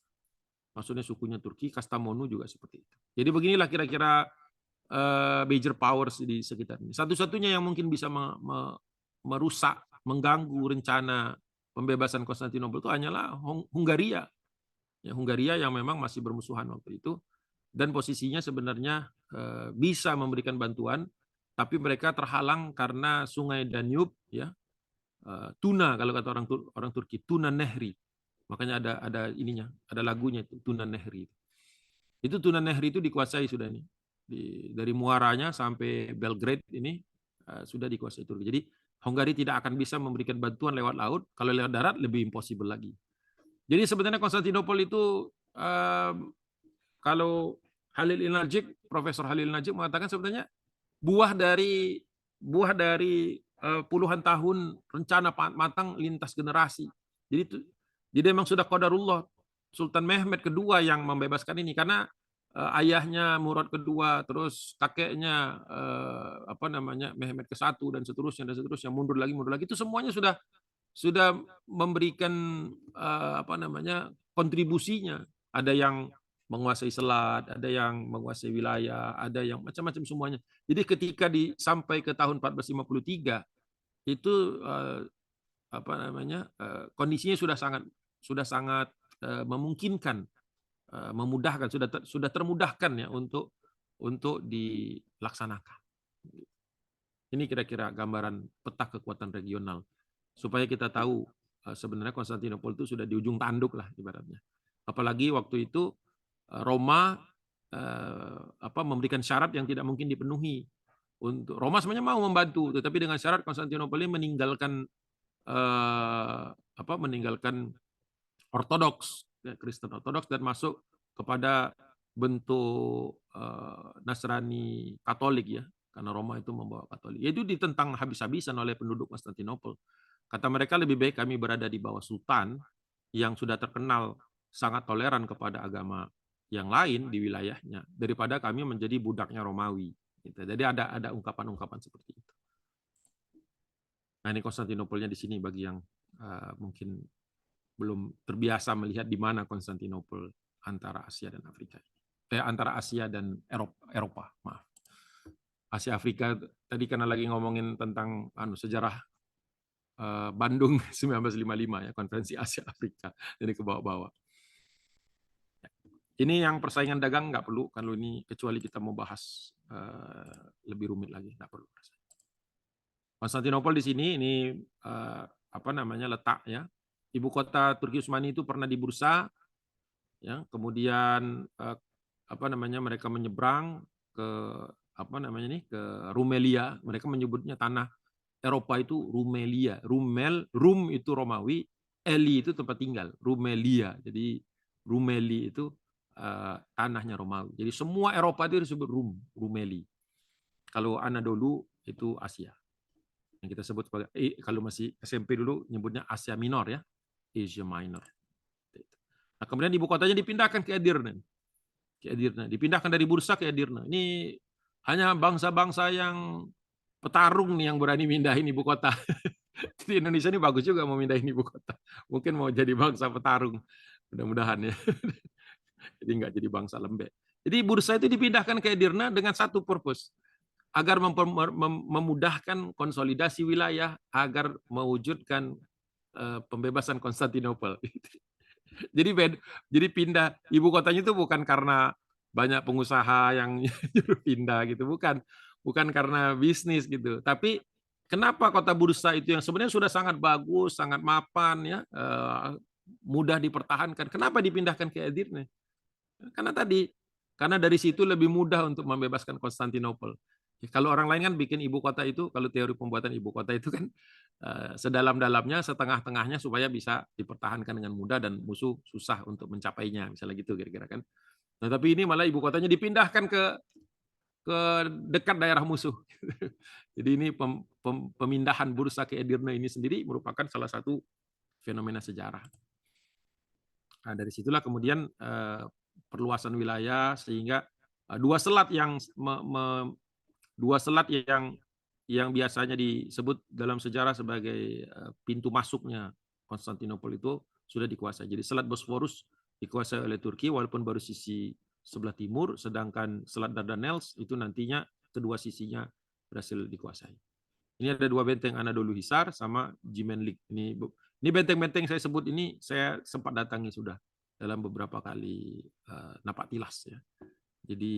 Maksudnya sukunya Turki. Kastamonu juga seperti itu. Jadi beginilah kira-kira major powers di sekitar ini. Satu-satunya yang mungkin bisa merusak, mengganggu rencana pembebasan Konstantinopel itu hanyalah Hungaria. Ya, Hungaria yang memang masih bermusuhan waktu itu, dan posisinya sebenarnya bisa memberikan bantuan, tapi mereka terhalang karena Sungai Danube, ya, Tuna kalau kata orang Turki, Tuna Nehri. Makanya ada ininya, ada lagunya itu, Tuna Nehri. Itu Tuna Nehri itu dikuasai sudah nih. Dari muaranya sampai Belgrade ini sudah dikuasai Turki. Jadi Hungaria tidak akan bisa memberikan bantuan lewat laut, kalau lewat darat lebih impossible lagi. Jadi sebenarnya Konstantinopel itu kalau Profesor Halil Najik mengatakan sebenarnya buah dari puluhan tahun rencana matang lintas generasi. Jadi memang sudah qadarullah Sultan Mehmed kedua yang membebaskan ini, karena ayahnya Murad kedua, terus kakeknya Mehmed ke-1 dan seterusnya mundur lagi itu semuanya sudah memberikan kontribusinya. Ada yang menguasai selat, ada yang menguasai wilayah, ada yang macam-macam semuanya. Jadi ketika sampai ke tahun 1453 itu kondisinya sudah sangat memungkinkan, memudahkan, sudah termudahkan ya untuk dilaksanakan. Ini kira-kira gambaran peta kekuatan regional supaya kita tahu sebenarnya Konstantinopel itu sudah di ujung tanduk lah ibaratnya. Apalagi waktu itu Roma memberikan syarat yang tidak mungkin dipenuhi. Untuk Roma sebenarnya mau membantu, tetapi dengan syarat Konstantinopel ini meninggalkan Ortodoks, ya, Kristen Ortodoks, dan masuk kepada bentuk Nasrani Katolik ya, karena Roma itu membawa Katolik. Itu ditentang habis-habisan oleh penduduk Konstantinopel. Kata mereka lebih baik kami berada di bawah sultan yang sudah terkenal sangat toleran kepada agama yang lain di wilayahnya daripada kami menjadi budaknya Romawi. Gitu. Jadi ada ungkapan-ungkapan seperti itu. Nah ini Konstantinopelnya di sini bagi yang mungkin belum terbiasa melihat di mana Konstantinopel antara Asia dan Afrika. Antara Asia dan Eropa, maaf. Asia Afrika tadi karena lagi ngomongin tentang sejarah Bandung 1955 ya, konferensi Asia Afrika, jadi ke bawah-bawah. Ini yang persaingan dagang nggak perlu kalau ini, kecuali kita mau bahas lebih rumit lagi, nggak perlu. Konstantinopel di sini ini apa namanya letak ya. Ibu kota Turki Utsmani itu pernah di bursa, ya. Kemudian apa namanya mereka menyeberang ke apa namanya nih ke Rumelia. Mereka menyebutnya tanah Eropa itu Rumelia. Rum itu Romawi, Eli itu tempat tinggal, Rumelia. Jadi Rumeli itu tanahnya Romawi. Jadi semua Eropa itu disebut Rumeli. Kalau Anadolu itu Asia. Yang kita sebut sebagai kalau masih SMP dulu nyebutnya Asia Minor ya, Asia Minor. Nah, kemudian ibu kotanya dipindahkan ke Edirne. Dipindahkan dari Bursa ke Edirne. Ini hanya bangsa-bangsa yang petarung nih yang berani mindahin ibu kota. Di Indonesia ini bagus juga mau mindahin ibu kota. Mungkin mau jadi bangsa petarung. Mudah-mudahan ya. Jadi nggak jadi bangsa lembek. Jadi Bursa itu dipindahkan ke Edirne dengan satu purpose. Agar memudahkan konsolidasi wilayah, agar mewujudkan pembebasan Konstantinopel. Jadi pindah ibu kotanya itu bukan karena banyak pengusaha yang nyuruh pindah gitu, bukan karena bisnis gitu. Tapi kenapa kota Bursa itu yang sebenarnya sudah sangat bagus, sangat mapan ya, mudah dipertahankan. Kenapa dipindahkan ke Edirne? Karena dari situ lebih mudah untuk membebaskan Konstantinopel. Kalau orang lain kan bikin ibu kota itu, kalau teori pembuatan ibu kota itu kan sedalam-dalamnya, setengah-tengahnya supaya bisa dipertahankan dengan mudah dan musuh susah untuk mencapainya, misalnya gitu kira-kira kan. Nah, tapi ini malah ibu kotanya dipindahkan ke dekat daerah musuh. Jadi ini pemindahan Bursa ke Edirne ini sendiri merupakan salah satu fenomena sejarah. Nah, dari situlah kemudian perluasan wilayah sehingga dua selat yang biasanya disebut dalam sejarah sebagai pintu masuknya Konstantinopel itu sudah dikuasai. Jadi Selat Bosforus dikuasai oleh Turki walaupun baru sisi sebelah timur, sedangkan Selat Dardanelles itu nantinya kedua sisinya berhasil dikuasai. Ini ada dua benteng Anadolu Hisar sama Jimenlik. Ini benteng-benteng saya sebut ini saya sempat datangi sudah dalam beberapa kali napak tilas ya. Jadi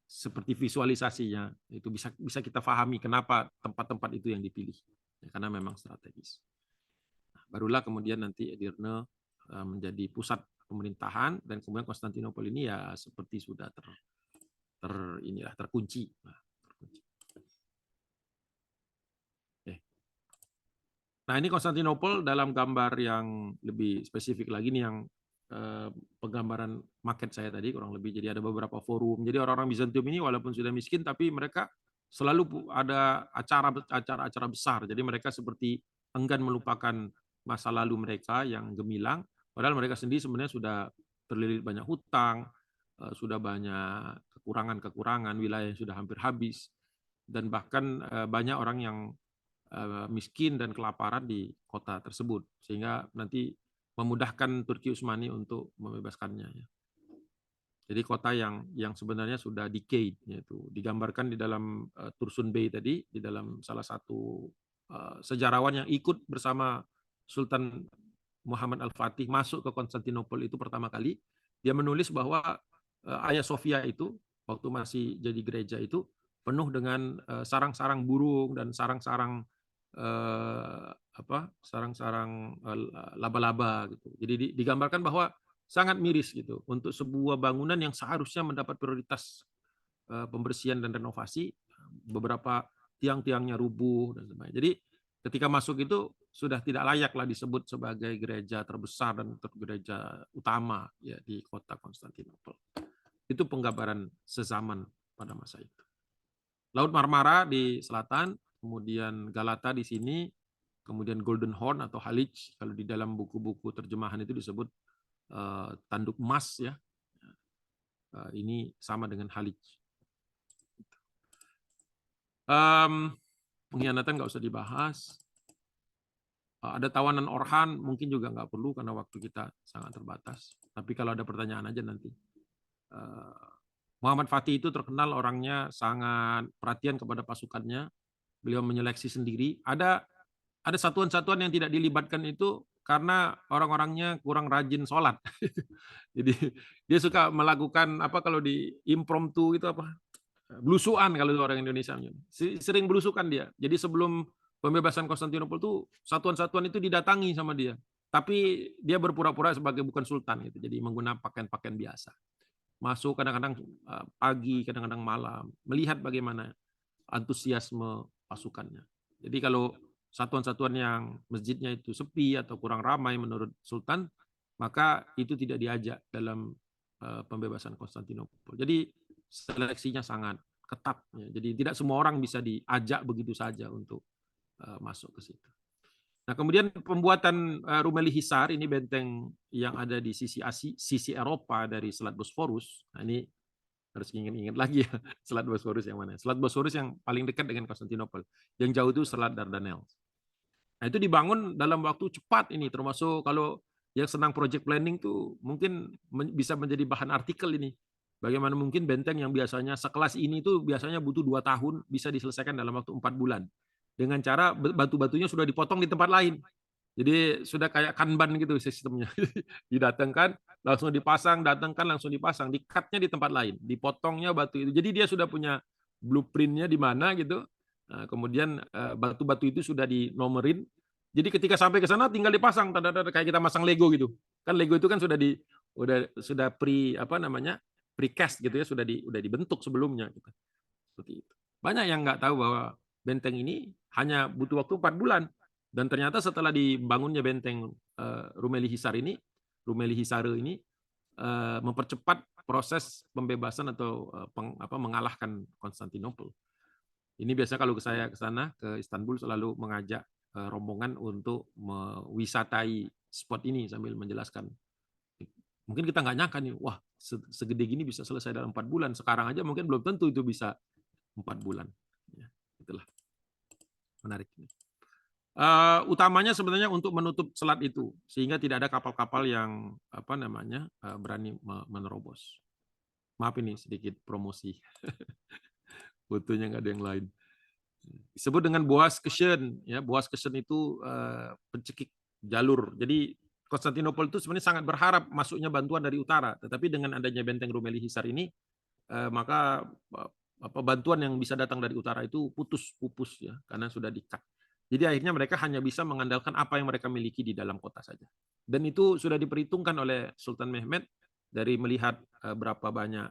seperti visualisasinya itu bisa kita pahami kenapa tempat-tempat itu yang dipilih ya, karena memang strategis. Nah, barulah kemudian nanti Edirne menjadi pusat pemerintahan dan kemudian Konstantinopel ini ya seperti sudah terkunci. Nah, ini Konstantinopel dalam gambar yang lebih spesifik lagi nih yang penggambaran market saya tadi kurang lebih. Jadi ada beberapa forum. Jadi orang-orang Bizantium ini walaupun sudah miskin tapi mereka selalu ada acara-acara besar. Jadi mereka seperti enggan melupakan masa lalu mereka yang gemilang. Padahal mereka sendiri sebenarnya sudah terlilit banyak hutang, sudah banyak kekurangan-kekurangan, wilayah yang sudah hampir habis. Dan bahkan banyak orang yang miskin dan kelaparan di kota tersebut. Sehingga nanti memudahkan Turki Utsmani untuk membebaskannya. Jadi kota yang sebenarnya sudah decayed, yaitu digambarkan di dalam Tursun Bey tadi, di dalam salah satu sejarawan yang ikut bersama Sultan Muhammad Al-Fatih masuk ke Konstantinopel itu pertama kali, dia menulis bahwa Hagia Sophia itu waktu masih jadi gereja itu penuh dengan sarang-sarang burung dan sarang-sarang laba-laba gitu. Jadi digambarkan bahwa sangat miris gitu untuk sebuah bangunan yang seharusnya mendapat prioritas pembersihan dan renovasi, beberapa tiang-tiangnya rubuh dan sebagainya. Jadi ketika masuk itu sudah tidak layaklah disebut sebagai gereja terbesar dan gereja utama ya di kota Konstantinopel. Itu penggambaran sezaman pada masa itu. Laut Marmara di selatan, kemudian Galata di sini, kemudian Golden Horn atau Halij, kalau di dalam buku-buku terjemahan itu disebut tanduk emas ya. Ini sama dengan Halij. Pengkhianatan nggak usah dibahas. Ada tawanan Orhan mungkin juga nggak perlu karena waktu kita sangat terbatas. Tapi kalau ada pertanyaan aja nanti. Muhammad Fatih itu terkenal orangnya sangat perhatian kepada pasukannya. Beliau menyeleksi sendiri. Ada satuan-satuan yang tidak dilibatkan itu karena orang-orangnya kurang rajin sholat. Jadi dia suka melakukan apa kalau di impromptu itu apa, belusuan kalau orang Indonesia. Sering belusukan dia. Jadi sebelum pembebasan Konstantinopel tuh satuan-satuan itu didatangi sama dia. Tapi dia berpura-pura sebagai bukan sultan gitu. Jadi menggunakan pakaian-pakaian biasa. Masuk kadang-kadang pagi, kadang-kadang malam, melihat bagaimana antusiasme pasukannya. Jadi kalau satuan-satuan yang masjidnya itu sepi atau kurang ramai menurut sultan, maka itu tidak diajak dalam pembebasan Konstantinopel. Jadi seleksinya sangat ketat. Ya. Jadi tidak semua orang bisa diajak begitu saja untuk masuk ke situ. Nah, kemudian pembuatan Rumeli Hisar, ini benteng yang ada di sisi Eropa dari Selat Bosforus. Nah, ini harus ingat-ingat lagi ya, Selat Bosforus yang mana. Selat Bosforus yang paling dekat dengan Konstantinopel. Yang jauh itu Selat Dardanelles. Nah, itu dibangun dalam waktu cepat ini, termasuk kalau yang senang project planning tuh mungkin bisa menjadi bahan artikel ini. Bagaimana mungkin benteng yang biasanya sekelas ini tuh biasanya butuh 2 tahun bisa diselesaikan dalam waktu 4 bulan. Dengan cara batu-batunya sudah dipotong di tempat lain. Jadi sudah kayak kanban gitu sistemnya. Didatangkan, langsung dipasang, datangkan, langsung dipasang. Di-cut-nya di tempat lain. Dipotongnya batu itu. Jadi dia sudah punya blueprint-nya di mana gitu. Nah, kemudian batu-batu itu sudah dinomerin. Jadi ketika sampai ke sana tinggal dipasang, kayak kita masang Lego gitu. Kan Lego itu kan sudah precast gitu ya, sudah dibentuk sebelumnya gitu. Seperti itu. Banyak yang nggak tahu bahwa benteng ini hanya butuh waktu 4 bulan. Dan ternyata setelah dibangunnya benteng Rumeli Hisar ini, Rumeli Hisare ini mempercepat proses pembebasan atau mengalahkan Konstantinopel. Ini biasa kalau saya ke sana ke Istanbul selalu mengajak rombongan untuk mewisatai spot ini sambil menjelaskan. Mungkin kita nggak nyangka nih, wah segede gini bisa selesai dalam 4 bulan. Sekarang aja mungkin belum tentu itu bisa 4 bulan. Ya, itulah menarik. Utamanya sebenarnya untuk menutup selat itu sehingga tidak ada kapal-kapal yang berani menerobos. Maaf ini sedikit promosi. Fotonya nggak ada yang lain. Disebut dengan Boas Keshen, ya Boas Keshen itu pencekik jalur. Jadi Konstantinopel itu sebenarnya sangat berharap masuknya bantuan dari utara, tetapi dengan adanya benteng Rumeli Hisar ini maka bantuan yang bisa datang dari utara itu pupus ya karena sudah di-cut. Jadi akhirnya mereka hanya bisa mengandalkan apa yang mereka miliki di dalam kota saja. Dan itu sudah diperhitungkan oleh Sultan Mehmed dari melihat berapa banyak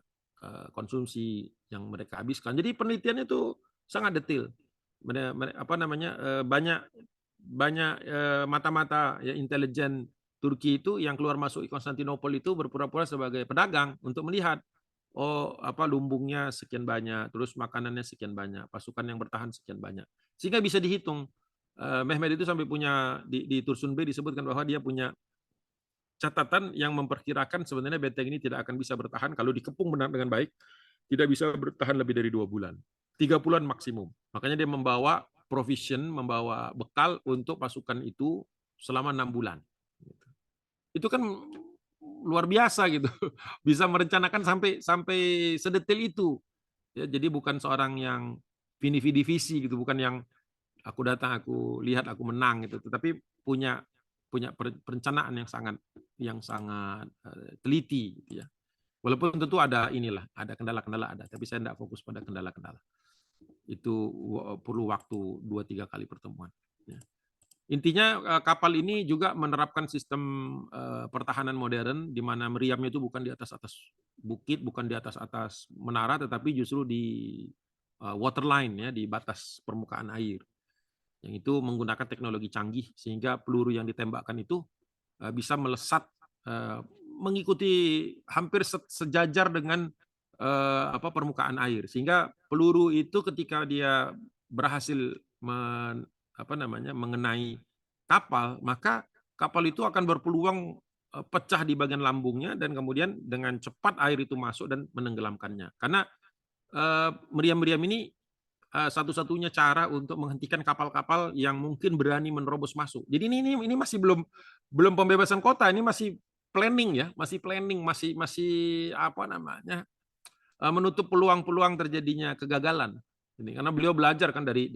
konsumsi yang mereka habiskan. Jadi penelitiannya itu sangat detail. Banyak mata-mata ya intelijen Turki itu yang keluar masuk di Konstantinopel itu berpura-pura sebagai pedagang untuk melihat lumbungnya sekian banyak, terus makanannya sekian banyak, pasukan yang bertahan sekian banyak. Sehingga bisa dihitung. Mehmed itu sampai punya di Tursun B disebutkan bahwa dia punya catatan yang memperkirakan sebenarnya benteng ini tidak akan bisa bertahan kalau dikepung benar dengan baik, tidak bisa bertahan lebih dari 2 bulan. 3 bulan maksimum. Makanya dia membawa provision, membawa bekal untuk pasukan itu selama 6 bulan. Itu kan luar biasa gitu. Bisa merencanakan sampai sedetail itu. Ya, jadi bukan seorang yang visi gitu, bukan yang aku datang, aku lihat, aku menang gitu, tetapi punya perencanaan yang sangat teliti gitu ya. Walaupun tentu ada kendala-kendala ada, tapi saya tidak fokus pada kendala-kendala. Itu perlu waktu 2-3 kali pertemuan. Ya. Intinya kapal ini juga menerapkan sistem pertahanan modern di mana meriamnya itu bukan di atas bukit, bukan di atas menara, tetapi justru di waterline ya, di batas permukaan air. Yang itu menggunakan teknologi canggih sehingga peluru yang ditembakkan itu bisa melesat mengikuti hampir sejajar dengan permukaan air, sehingga peluru itu ketika dia berhasil mengenai kapal, maka kapal itu akan berpeluang pecah di bagian lambungnya dan kemudian dengan cepat air itu masuk dan menenggelamkannya. Karena meriam-meriam ini satu-satunya cara untuk menghentikan kapal-kapal yang mungkin berani menerobos masuk. Jadi ini masih belum pembebasan kota, ini masih planning ya, masih menutup peluang-peluang terjadinya kegagalan. Ini karena beliau belajar kan dari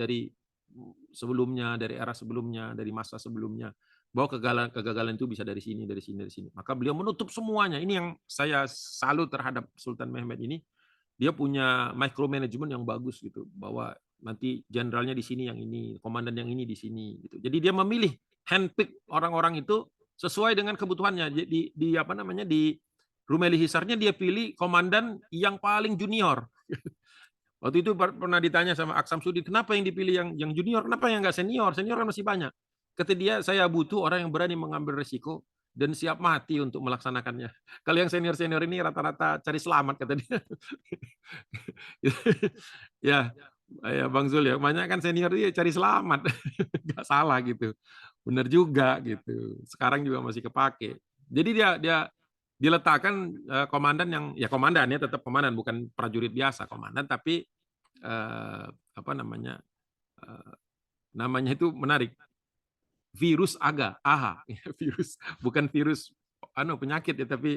sebelumnya, dari era sebelumnya, dari masa sebelumnya. bahwa kegagalan itu bisa dari sini, dari sini, dari sini. Maka beliau menutup semuanya. Ini yang saya salut terhadap Sultan Mehmed ini. Dia punya micromanagement yang bagus gitu, bahwa nanti jenderalnya di sini yang ini, komandan yang ini di sini gitu. Jadi dia memilih handpick orang-orang itu sesuai dengan kebutuhannya. Jadi di apa namanya di Rumeli Hisarnya dia pilih komandan yang paling junior. Waktu itu pernah ditanya sama Aksam Sudi, kenapa yang dipilih yang junior, kenapa yang nggak senior? Senior kan masih banyak. Kata dia, saya butuh orang yang berani mengambil resiko dan siap mati untuk melaksanakannya. Kalau yang senior-senior ini rata-rata cari selamat, kata dia. Ya, ya Bang Zul ya, banyak kan senior dia cari selamat. Nggak salah gitu. Benar juga gitu. Sekarang juga masih kepake. Jadi dia dia diletakkan komandan yang ya komandan ya tetap komandan, bukan prajurit biasa, komandan tapi apa namanya namanya itu menarik, virus aga AHA virus, bukan virus penyakit ya, tapi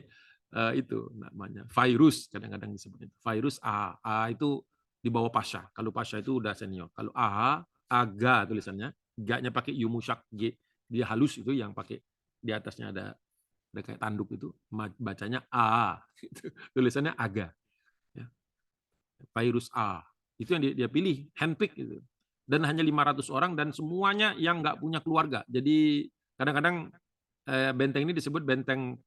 itu namanya virus, kadang-kadang disebut itu virus AHA. AHA itu di bawah Pasha, kalau Pasha itu udah senior, kalau AHA aga tulisannya, G-nya pakai Yumusyak G, dia halus, itu yang pakai di atasnya ada kayak tanduk, itu bacanya A gitu. Tulisannya aga ya. Virus A itu yang dia pilih handpick gitu, dan hanya 500 orang dan semuanya yang nggak punya keluarga. Jadi kadang-kadang benteng ini disebut benteng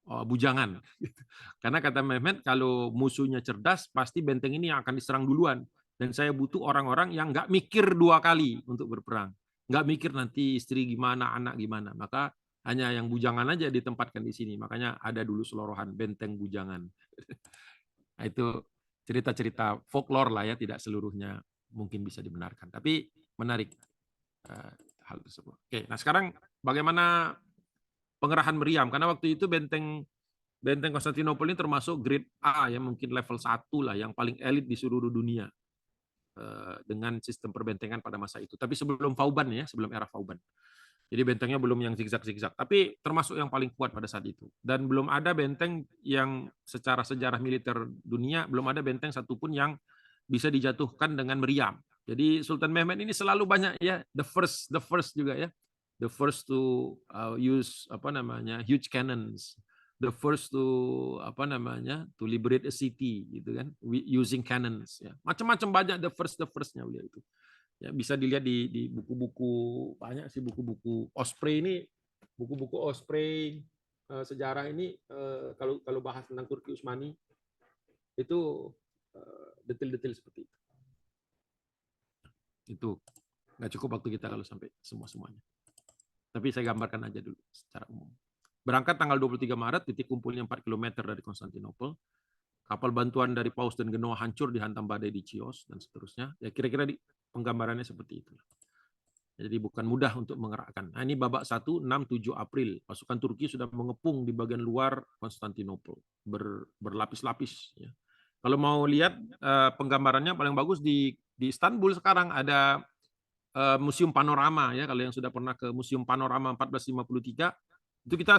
bujangan gitu. Karena kata Mehmet, kalau musuhnya cerdas pasti benteng ini yang akan diserang duluan, dan saya butuh orang-orang yang nggak mikir dua kali untuk berperang, nggak mikir nanti istri gimana, anak gimana, maka hanya yang bujangan aja ditempatkan di sini. Makanya ada dulu selorohan benteng bujangan. Nah, itu cerita-cerita folklore lah ya, tidak seluruhnya mungkin bisa dibenarkan. Tapi menarik hal tersebut. Oke, nah sekarang bagaimana pengerahan meriam? Karena waktu itu benteng Konstantinopel ini termasuk grade A ya, mungkin level 1 lah, yang paling elit di seluruh dunia dengan sistem perbentengan pada masa itu. Tapi sebelum Vauban ya, sebelum era Vauban. Jadi bentengnya belum yang zigzag-zigzag, tapi termasuk yang paling kuat pada saat itu. Dan belum ada benteng yang secara sejarah militer dunia, belum ada benteng satupun yang bisa dijatuhkan dengan meriam. Jadi Sultan Mehmed ini selalu banyak ya, the first juga ya, the first to use apa namanya huge cannons, the first to apa namanya to liberate a city gitu kan, using cannons ya, macam-macam banyak the firstnya beliau itu. Ya, bisa dilihat di buku-buku, banyak sih buku-buku Osprey ini, buku-buku Osprey sejarah ini, kalau bahas tentang Turki Utsmani itu detail-detail seperti itu. Itu nggak cukup waktu kita kalau sampai semuanya. Tapi saya gambarkan aja dulu secara umum. Berangkat tanggal 23 Maret, titik kumpulnya 4 km dari Konstantinopel. Kapal bantuan dari Paus dan Genoa hancur dihantam badai di Chios dan seterusnya. Ya kira-kira penggambarannya seperti itu. Jadi bukan mudah untuk mengerahkan. Nah, ini babak 1, 6, 7 April. Pasukan Turki sudah mengepung di bagian luar Konstantinopel. Berlapis-lapis. Ya. Kalau mau lihat penggambarannya paling bagus di Istanbul sekarang ada Museum Panorama. Ya. Kalau yang sudah pernah ke Museum Panorama 1453, itu kita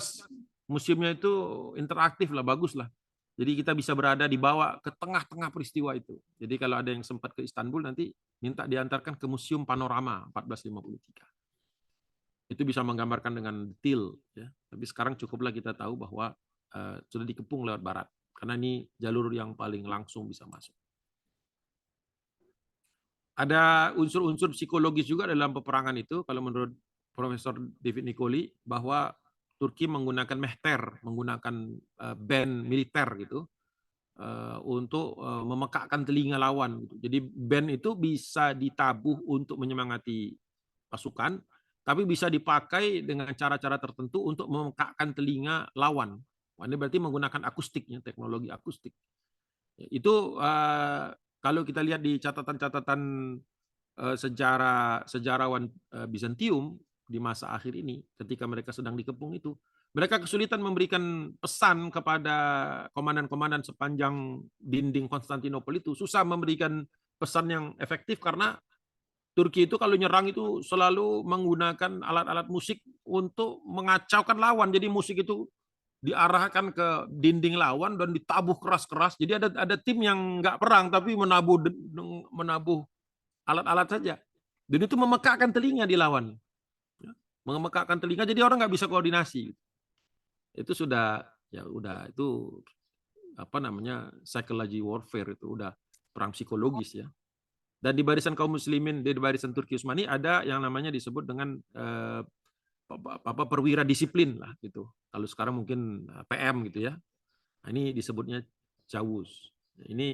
museumnya itu interaktif lah, bagus lah. Jadi kita bisa berada di bawah ke tengah-tengah peristiwa itu. Jadi kalau ada yang sempat ke Istanbul nanti minta diantarkan ke Museum Panorama 1453. Itu bisa menggambarkan dengan detail ya. Tapi sekarang cukuplah kita tahu bahwa sudah dikepung lewat barat. Karena ini jalur yang paling langsung bisa masuk. Ada unsur-unsur psikologis juga dalam peperangan itu, kalau menurut Profesor David Nicoli, bahwa Turki menggunakan mehter, menggunakan band militer gitu, untuk memekakkan telinga lawan. Jadi band itu bisa ditabuh untuk menyemangati pasukan, tapi bisa dipakai dengan cara-cara tertentu untuk memekakkan telinga lawan. Ini berarti menggunakan akustiknya, teknologi akustik. Itu kalau kita lihat di catatan-catatan sejarawan Bizantium di masa akhir ini, ketika mereka sedang dikepung itu, mereka kesulitan memberikan pesan kepada komandan-komandan sepanjang dinding Konstantinopel itu, susah memberikan pesan yang efektif karena Turki itu kalau nyerang itu selalu menggunakan alat-alat musik untuk mengacaukan lawan. Jadi musik itu diarahkan ke dinding lawan dan ditabuh keras-keras. Jadi ada tim yang nggak perang tapi menabuh alat-alat saja. Dan itu memekakkan telinga di lawan. Memekakkan telinga jadi orang nggak bisa koordinasi. Itu sudah ya udah itu apa namanya psychology warfare, itu udah perang psikologis ya. Dan di barisan kaum muslimin, di barisan Turki Utsmani ada yang namanya disebut dengan perwira disiplin lah gitu. Kalau sekarang mungkin PM gitu ya. Nah, ini disebutnya Cawus. Ini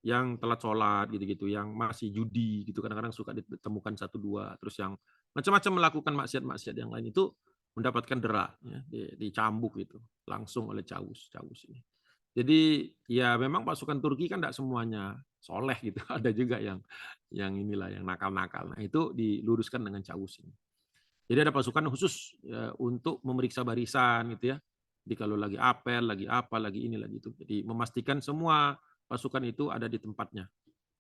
yang telat sholat gitu-gitu, yang masih judi gitu, kadang-kadang suka ditemukan satu dua, terus yang macam-macam melakukan maksiat-maksiat yang lain itu mendapatkan derak, ya, dicambuk gitu langsung oleh Cawus ini. Jadi ya memang pasukan Turki kan tidak semuanya soleh gitu, ada juga yang inilah yang nakal-nakal. Nah itu diluruskan dengan Cawus ini. Jadi ada pasukan khusus ya, untuk memeriksa barisan gitu ya. Jadi kalau lagi apel, lagi apa, lagi ini, lagi itu. Jadi memastikan semua pasukan itu ada di tempatnya.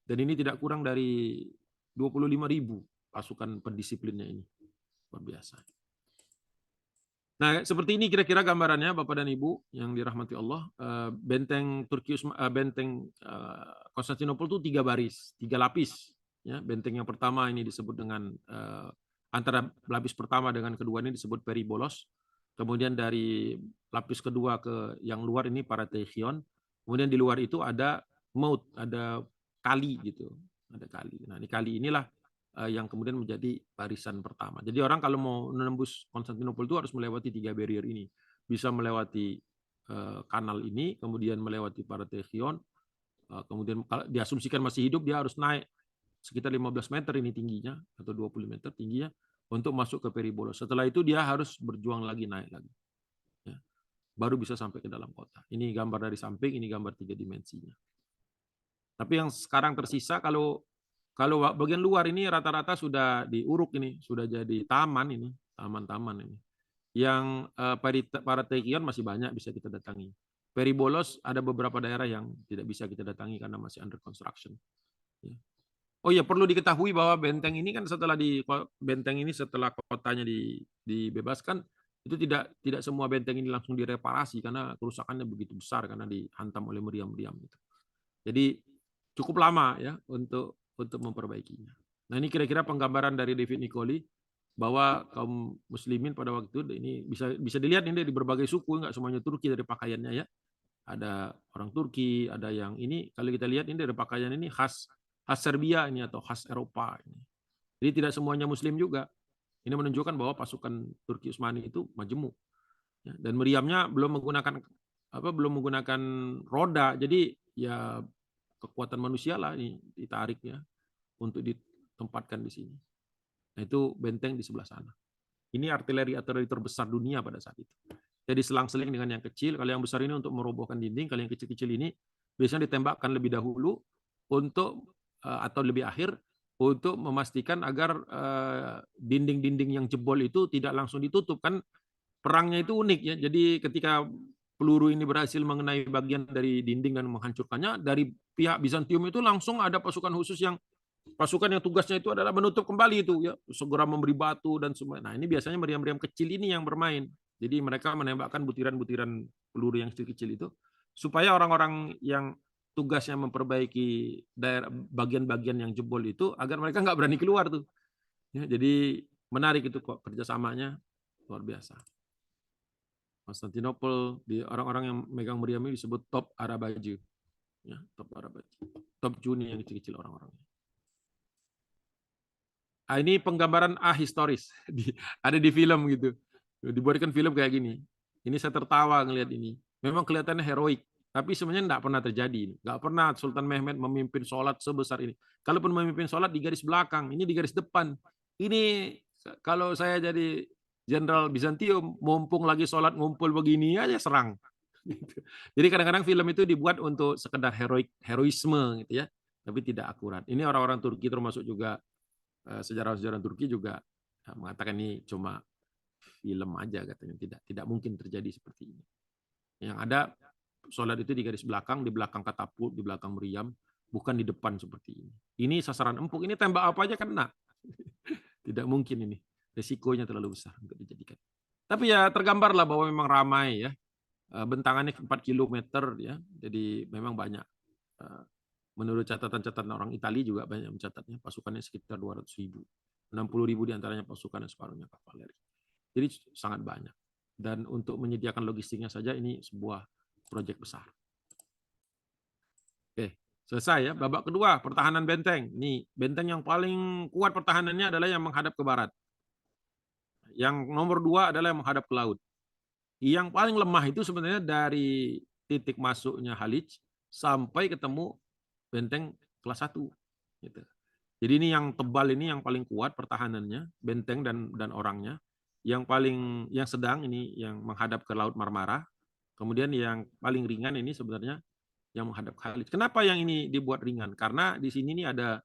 Dan ini tidak kurang dari 25.000 pasukan pendisiplinnya ini. Luar biasa. Nah, seperti ini kira-kira gambarannya Bapak dan Ibu yang dirahmati Allah. Benteng Turki, benteng Konstantinopel itu 3 baris, 3 lapis. Ya, benteng yang pertama ini disebut dengan antara lapis pertama dengan kedua ini disebut peribolos. Kemudian dari lapis kedua ke yang luar ini Parathekion. Kemudian di luar itu ada Maut, ada kali gitu, ada kali. Nah, ini kali inilah yang kemudian menjadi barisan pertama. Jadi orang kalau mau menembus Konstantinopel itu harus melewati 3 barrier ini. Bisa melewati kanal ini, kemudian melewati Parathekion, kemudian kalau diasumsikan masih hidup dia harus naik sekitar 15 meter ini tingginya atau 20 meter tingginya untuk masuk ke Peribolos. Setelah itu dia harus berjuang lagi naik lagi. Ya. Baru bisa sampai ke dalam kota. Ini gambar dari samping, ini gambar 3 dimensinya. Tapi yang sekarang tersisa kalau bagian luar ini rata-rata sudah diuruk ini, sudah jadi taman ini, taman-taman ini. Yang Parathekion masih banyak bisa kita datangi. Peribolos ada beberapa daerah yang tidak bisa kita datangi karena masih under construction. Oh ya, perlu diketahui bahwa benteng ini kan setelah kotanya dibebaskan, itu tidak semua benteng ini langsung direparasi karena kerusakannya begitu besar karena dihantam oleh meriam-meriam itu. Jadi cukup lama ya untuk memperbaikinya. Nah, ini kira-kira penggambaran dari David Nicoli bahwa kaum muslimin pada waktu itu ini bisa dilihat ini di berbagai suku, nggak semuanya Turki dari pakaiannya ya. Ada orang Turki, ada yang ini kalau kita lihat ini dari pakaian ini khas Serbia ini atau khas Eropa ini. Jadi tidak semuanya muslim juga. Ini menunjukkan bahwa pasukan Turki Utsmani itu majemuk. Ya, dan meriamnya belum menggunakan roda. Jadi ya kekuatan manusia lah ini ditarik ya untuk ditempatkan di sini. Nah, itu benteng di sebelah sana. Ini artileri terbesar dunia pada saat itu. Jadi selang-seling dengan yang kecil. Kalau yang besar ini untuk merobohkan dinding, kalau yang kecil-kecil ini biasanya ditembakkan lebih dahulu untuk atau lebih akhir untuk memastikan agar dinding-dinding yang jebol itu tidak langsung ditutup. Kan perangnya itu unik ya. Jadi ketika peluru ini berhasil mengenai bagian dari dinding dan menghancurkannya, dari pihak Bizantium itu langsung ada pasukan khusus yang tugasnya itu adalah menutup kembali itu ya, segera memberi batu dan semua. Nah, ini biasanya meriam-meriam kecil ini yang bermain. Jadi mereka menembakkan butiran-butiran peluru yang kecil-kecil itu supaya orang-orang yang tugasnya memperbaiki daerah bagian-bagian yang jebol itu agar mereka nggak berani keluar tuh. Ya, jadi menarik itu kok kerjasamanya luar biasa. Konstantinopel di orang-orang yang megang meriam ini disebut top Arabaju. Ya, top Arabaju. Top Juni yang kecil-kecil orang-orangnya. Ah, ini penggambaran historis. Ada di film gitu. Dibuatkan film kayak gini. Ini saya tertawa ngelihat ini. Memang kelihatannya heroik. Tapi sebenarnya tidak pernah terjadi. Nggak pernah Sultan Mehmed memimpin sholat sebesar ini. Kalaupun memimpin sholat di garis belakang, ini di garis depan. Ini kalau saya jadi Jenderal Bizantium, mumpung lagi sholat ngumpul begini aja serang. Jadi kadang-kadang film itu dibuat untuk sekedar heroisme gitu ya, tapi tidak akurat. Ini orang-orang Turki termasuk juga sejarawan-sejarawan Turki juga mengatakan ini cuma film aja katanya, tidak mungkin terjadi seperti ini. Yang ada sholat itu di garis belakang, di belakang katapult, di belakang meriam, bukan di depan seperti ini. Ini sasaran empuk, ini tembak apa aja kena. Tidak mungkin ini, resikonya terlalu besar untuk dijadikan. Tapi ya tergambarlah bahwa memang ramai ya, bentangannya 4 kilometer ya, jadi memang banyak. Menurut catatan-catatan orang Italia juga banyak mencatatnya pasukannya sekitar 200.000. 60.000 diantaranya pasukan dan separuhnya kavaleri. Jadi sangat banyak. Dan untuk menyediakan logistiknya saja ini sebuah proyek besar. Oke, selesai ya. Babak kedua, pertahanan benteng. Ini benteng yang paling kuat pertahanannya adalah yang menghadap ke barat. Yang nomor 2 adalah yang menghadap ke laut. Yang paling lemah itu sebenarnya dari titik masuknya Halij sampai ketemu benteng kelas 1. Gitu. Jadi ini yang tebal ini yang paling kuat pertahanannya, benteng dan orangnya. Yang sedang ini yang menghadap ke Laut Marmara. Kemudian yang paling ringan ini sebenarnya yang menghadap ke Halij. Kenapa yang ini dibuat ringan? Karena di sini nih ada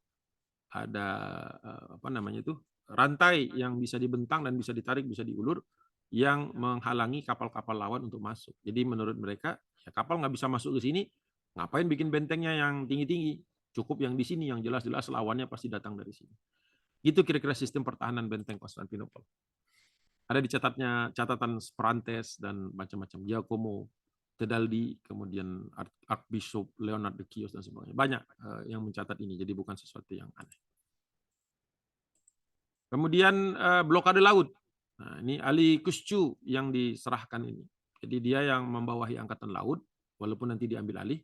apa namanya itu rantai yang bisa dibentang dan bisa ditarik, bisa diulur yang menghalangi kapal-kapal lawan untuk masuk. Jadi menurut mereka ya kapal nggak bisa masuk ke sini, ngapain bikin bentengnya yang tinggi-tinggi? Cukup yang di sini yang jelas-jelas lawannya pasti datang dari sini. Itu kira-kira sistem pertahanan benteng Konstantinopel. Ada di catatan Sprantes dan macam-macam. Giacomo Tedaldi, kemudian Archbishop Leonard de Chios dan sebagainya. Banyak yang mencatat ini, jadi bukan sesuatu yang aneh. Kemudian blokade laut. Nah, ini Ali Kuscu yang diserahkan ini. Jadi dia yang membawahi angkatan laut, walaupun nanti diambil alih.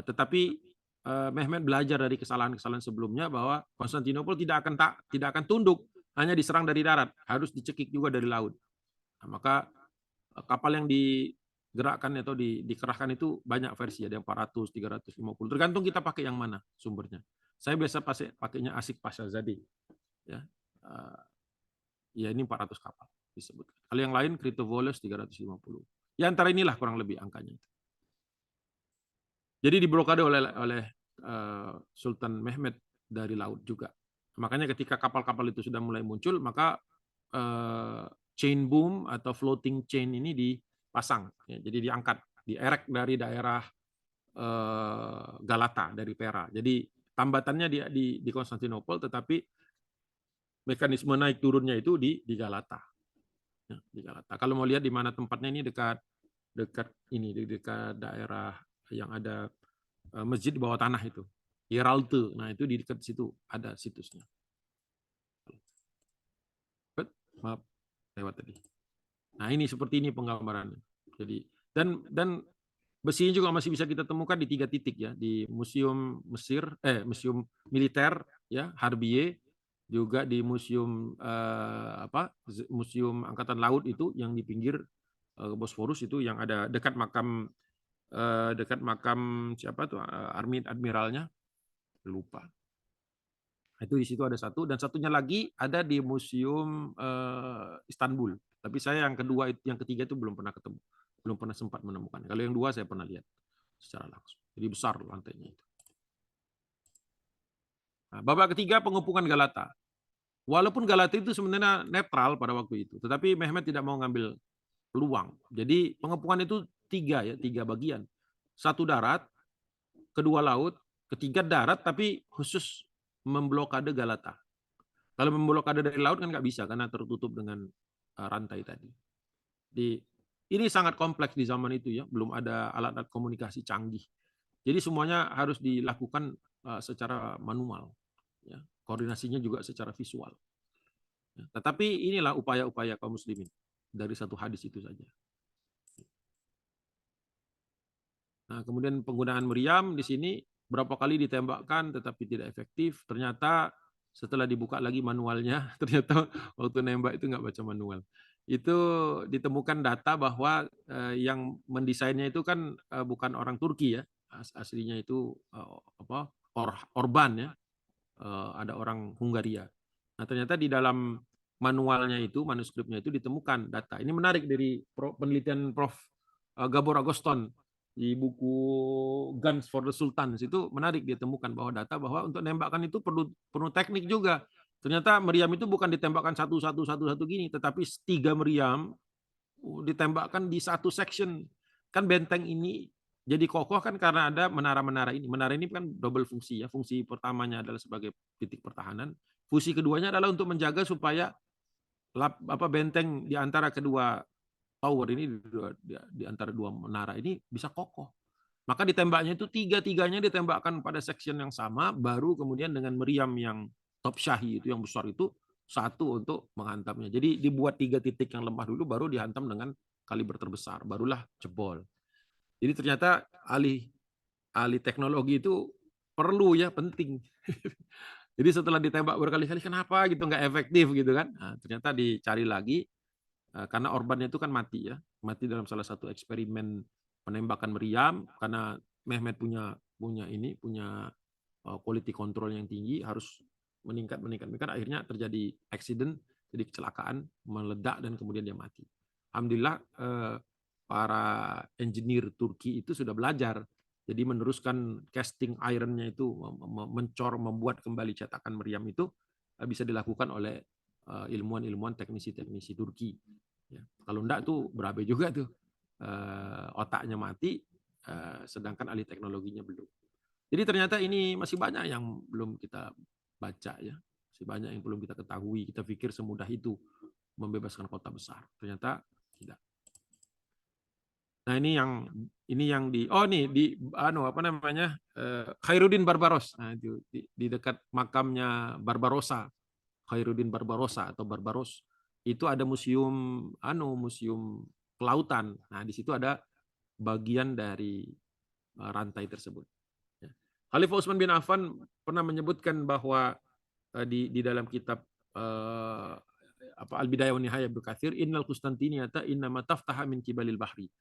Tetapi Mehmed belajar dari kesalahan-kesalahan sebelumnya bahwa Konstantinopel tidak akan tunduk hanya diserang dari darat, harus dicekik juga dari laut. Nah, maka kapal yang digerakkan atau dikerahkan itu banyak versi, ada yang 400, 350, tergantung kita pakai yang mana sumbernya. Saya biasa pakainya Asik Pasha Zade. Ya, ya ini 400 kapal disebut. Kalau yang lain Kritovolos 350. Ya antara inilah kurang lebih angkanya. Jadi diblokade oleh Sultan Mehmed dari laut juga. Makanya ketika kapal-kapal itu sudah mulai muncul, maka chain boom atau floating chain ini dipasang. Ya, jadi diangkat, dierek dari daerah Galata, dari Pera. Jadi tambatannya di Konstantinopel, tetapi mekanisme naik turunnya itu di Galata. Ya, di Galata. Kalau mau lihat di mana tempatnya ini dekat daerah yang ada masjid di bawah tanah itu, Yeralte. Nah itu di dekat situ ada situsnya. Maaf, lewat tadi. Nah ini seperti ini penggambarannya. Jadi dan besinya juga masih bisa kita temukan di 3 titik ya, di Museum Museum Militer ya Harbiye, juga di Museum Museum Angkatan Laut itu yang di pinggir Bosforus itu yang ada dekat makam siapa tuh admiralnya, lupa. Itu di situ ada satu, dan satunya lagi ada di Museum Istanbul. Tapi saya yang ketiga itu belum pernah ketemu, belum pernah sempat menemukan. Kalau yang 2 saya pernah lihat secara langsung. Jadi besar lantainya itu. Nah, babak ketiga pengepungan Galata. Walaupun Galata itu sebenarnya netral pada waktu itu, tetapi Mehmed tidak mau ngambil peluang. Jadi pengepungan itu 3 bagian. 1 darat, 2 laut, 3 darat tapi khusus memblokade Galata. Kalau memblokade dari laut kan nggak bisa karena tertutup dengan rantai tadi. Ini sangat kompleks di zaman itu ya, belum ada alat-alat komunikasi canggih. Jadi semuanya harus dilakukan secara manual. Ya. Koordinasinya juga secara visual. Ya. Tetapi inilah upaya-upaya kaum muslimin dari satu hadis itu saja. Nah, kemudian penggunaan meriam di sini berapa kali ditembakkan tetapi tidak efektif. Ternyata setelah dibuka lagi manualnya, ternyata waktu nembak itu nggak baca manual. Itu ditemukan data bahwa yang mendesainnya itu kan bukan orang Turki ya, aslinya itu Orban ya, ada orang Hungaria. Nah ternyata di dalam manualnya itu, manuskripnya itu ditemukan data. Ini menarik dari penelitian Prof. Gabor Agoston di buku Guns for the Sultans, itu menarik ditemukan bahwa data bahwa untuk nembakkan itu perlu teknik juga. Ternyata meriam itu bukan ditembakkan satu gini, tetapi 3 meriam ditembakkan di satu section. Kan benteng ini jadi kokoh kan karena ada menara-menara ini. Menara ini kan double fungsi ya. Fungsi pertamanya adalah sebagai titik pertahanan. Fungsi keduanya adalah untuk menjaga supaya benteng di antara kedua tower ini, di antara 2 menara ini bisa kokoh. Maka ditembaknya itu 3-3-nya ditembakkan pada section yang sama, baru kemudian dengan meriam yang top Shahi itu yang besar itu satu untuk menghantamnya. Jadi dibuat 3 titik yang lemah dulu, baru dihantam dengan kaliber terbesar, barulah jebol. Jadi ternyata alih alih teknologi itu perlu ya, penting. Jadi setelah ditembak berkali-kali, kenapa gitu nggak efektif gitu kan? Nah, ternyata dicari lagi, karena Orbannya itu kan mati ya, mati dalam salah satu eksperimen penembakan meriam, karena Mehmet punya punya ini punya quality control yang tinggi, harus meningkat meningkat meningkat, akhirnya terjadi accident, jadi kecelakaan, meledak dan kemudian dia mati. Alhamdulillah para engineer Turki itu sudah belajar, jadi meneruskan casting iron-nya itu, membuat kembali cetakan meriam itu bisa dilakukan oleh ilmuwan-ilmuwan teknisi-teknisi Turki. Ya. Kalau enggak tuh berabe juga tuh, otaknya mati, sedangkan ahli teknologinya belum. Jadi ternyata ini masih banyak yang belum kita baca ya, masih banyak yang belum kita ketahui. Kita pikir semudah itu membebaskan kota besar, ternyata tidak. Nah ini yang di nih di apa namanya Khairuddin Barbaros. Nah itu di dekat makamnya Barbarossa, Khairuddin Barbarossa atau Barbaros, itu ada museum museum kelautan. Nah di situ ada bagian dari rantai tersebut. Ya. Khalifah Utsman bin Affan pernah menyebutkan bahwa di dalam kitab Al-Bidayah wa Nihayah Ibnu Katsir, innal Qustantiniyata innama taftaha min kibalil bahri.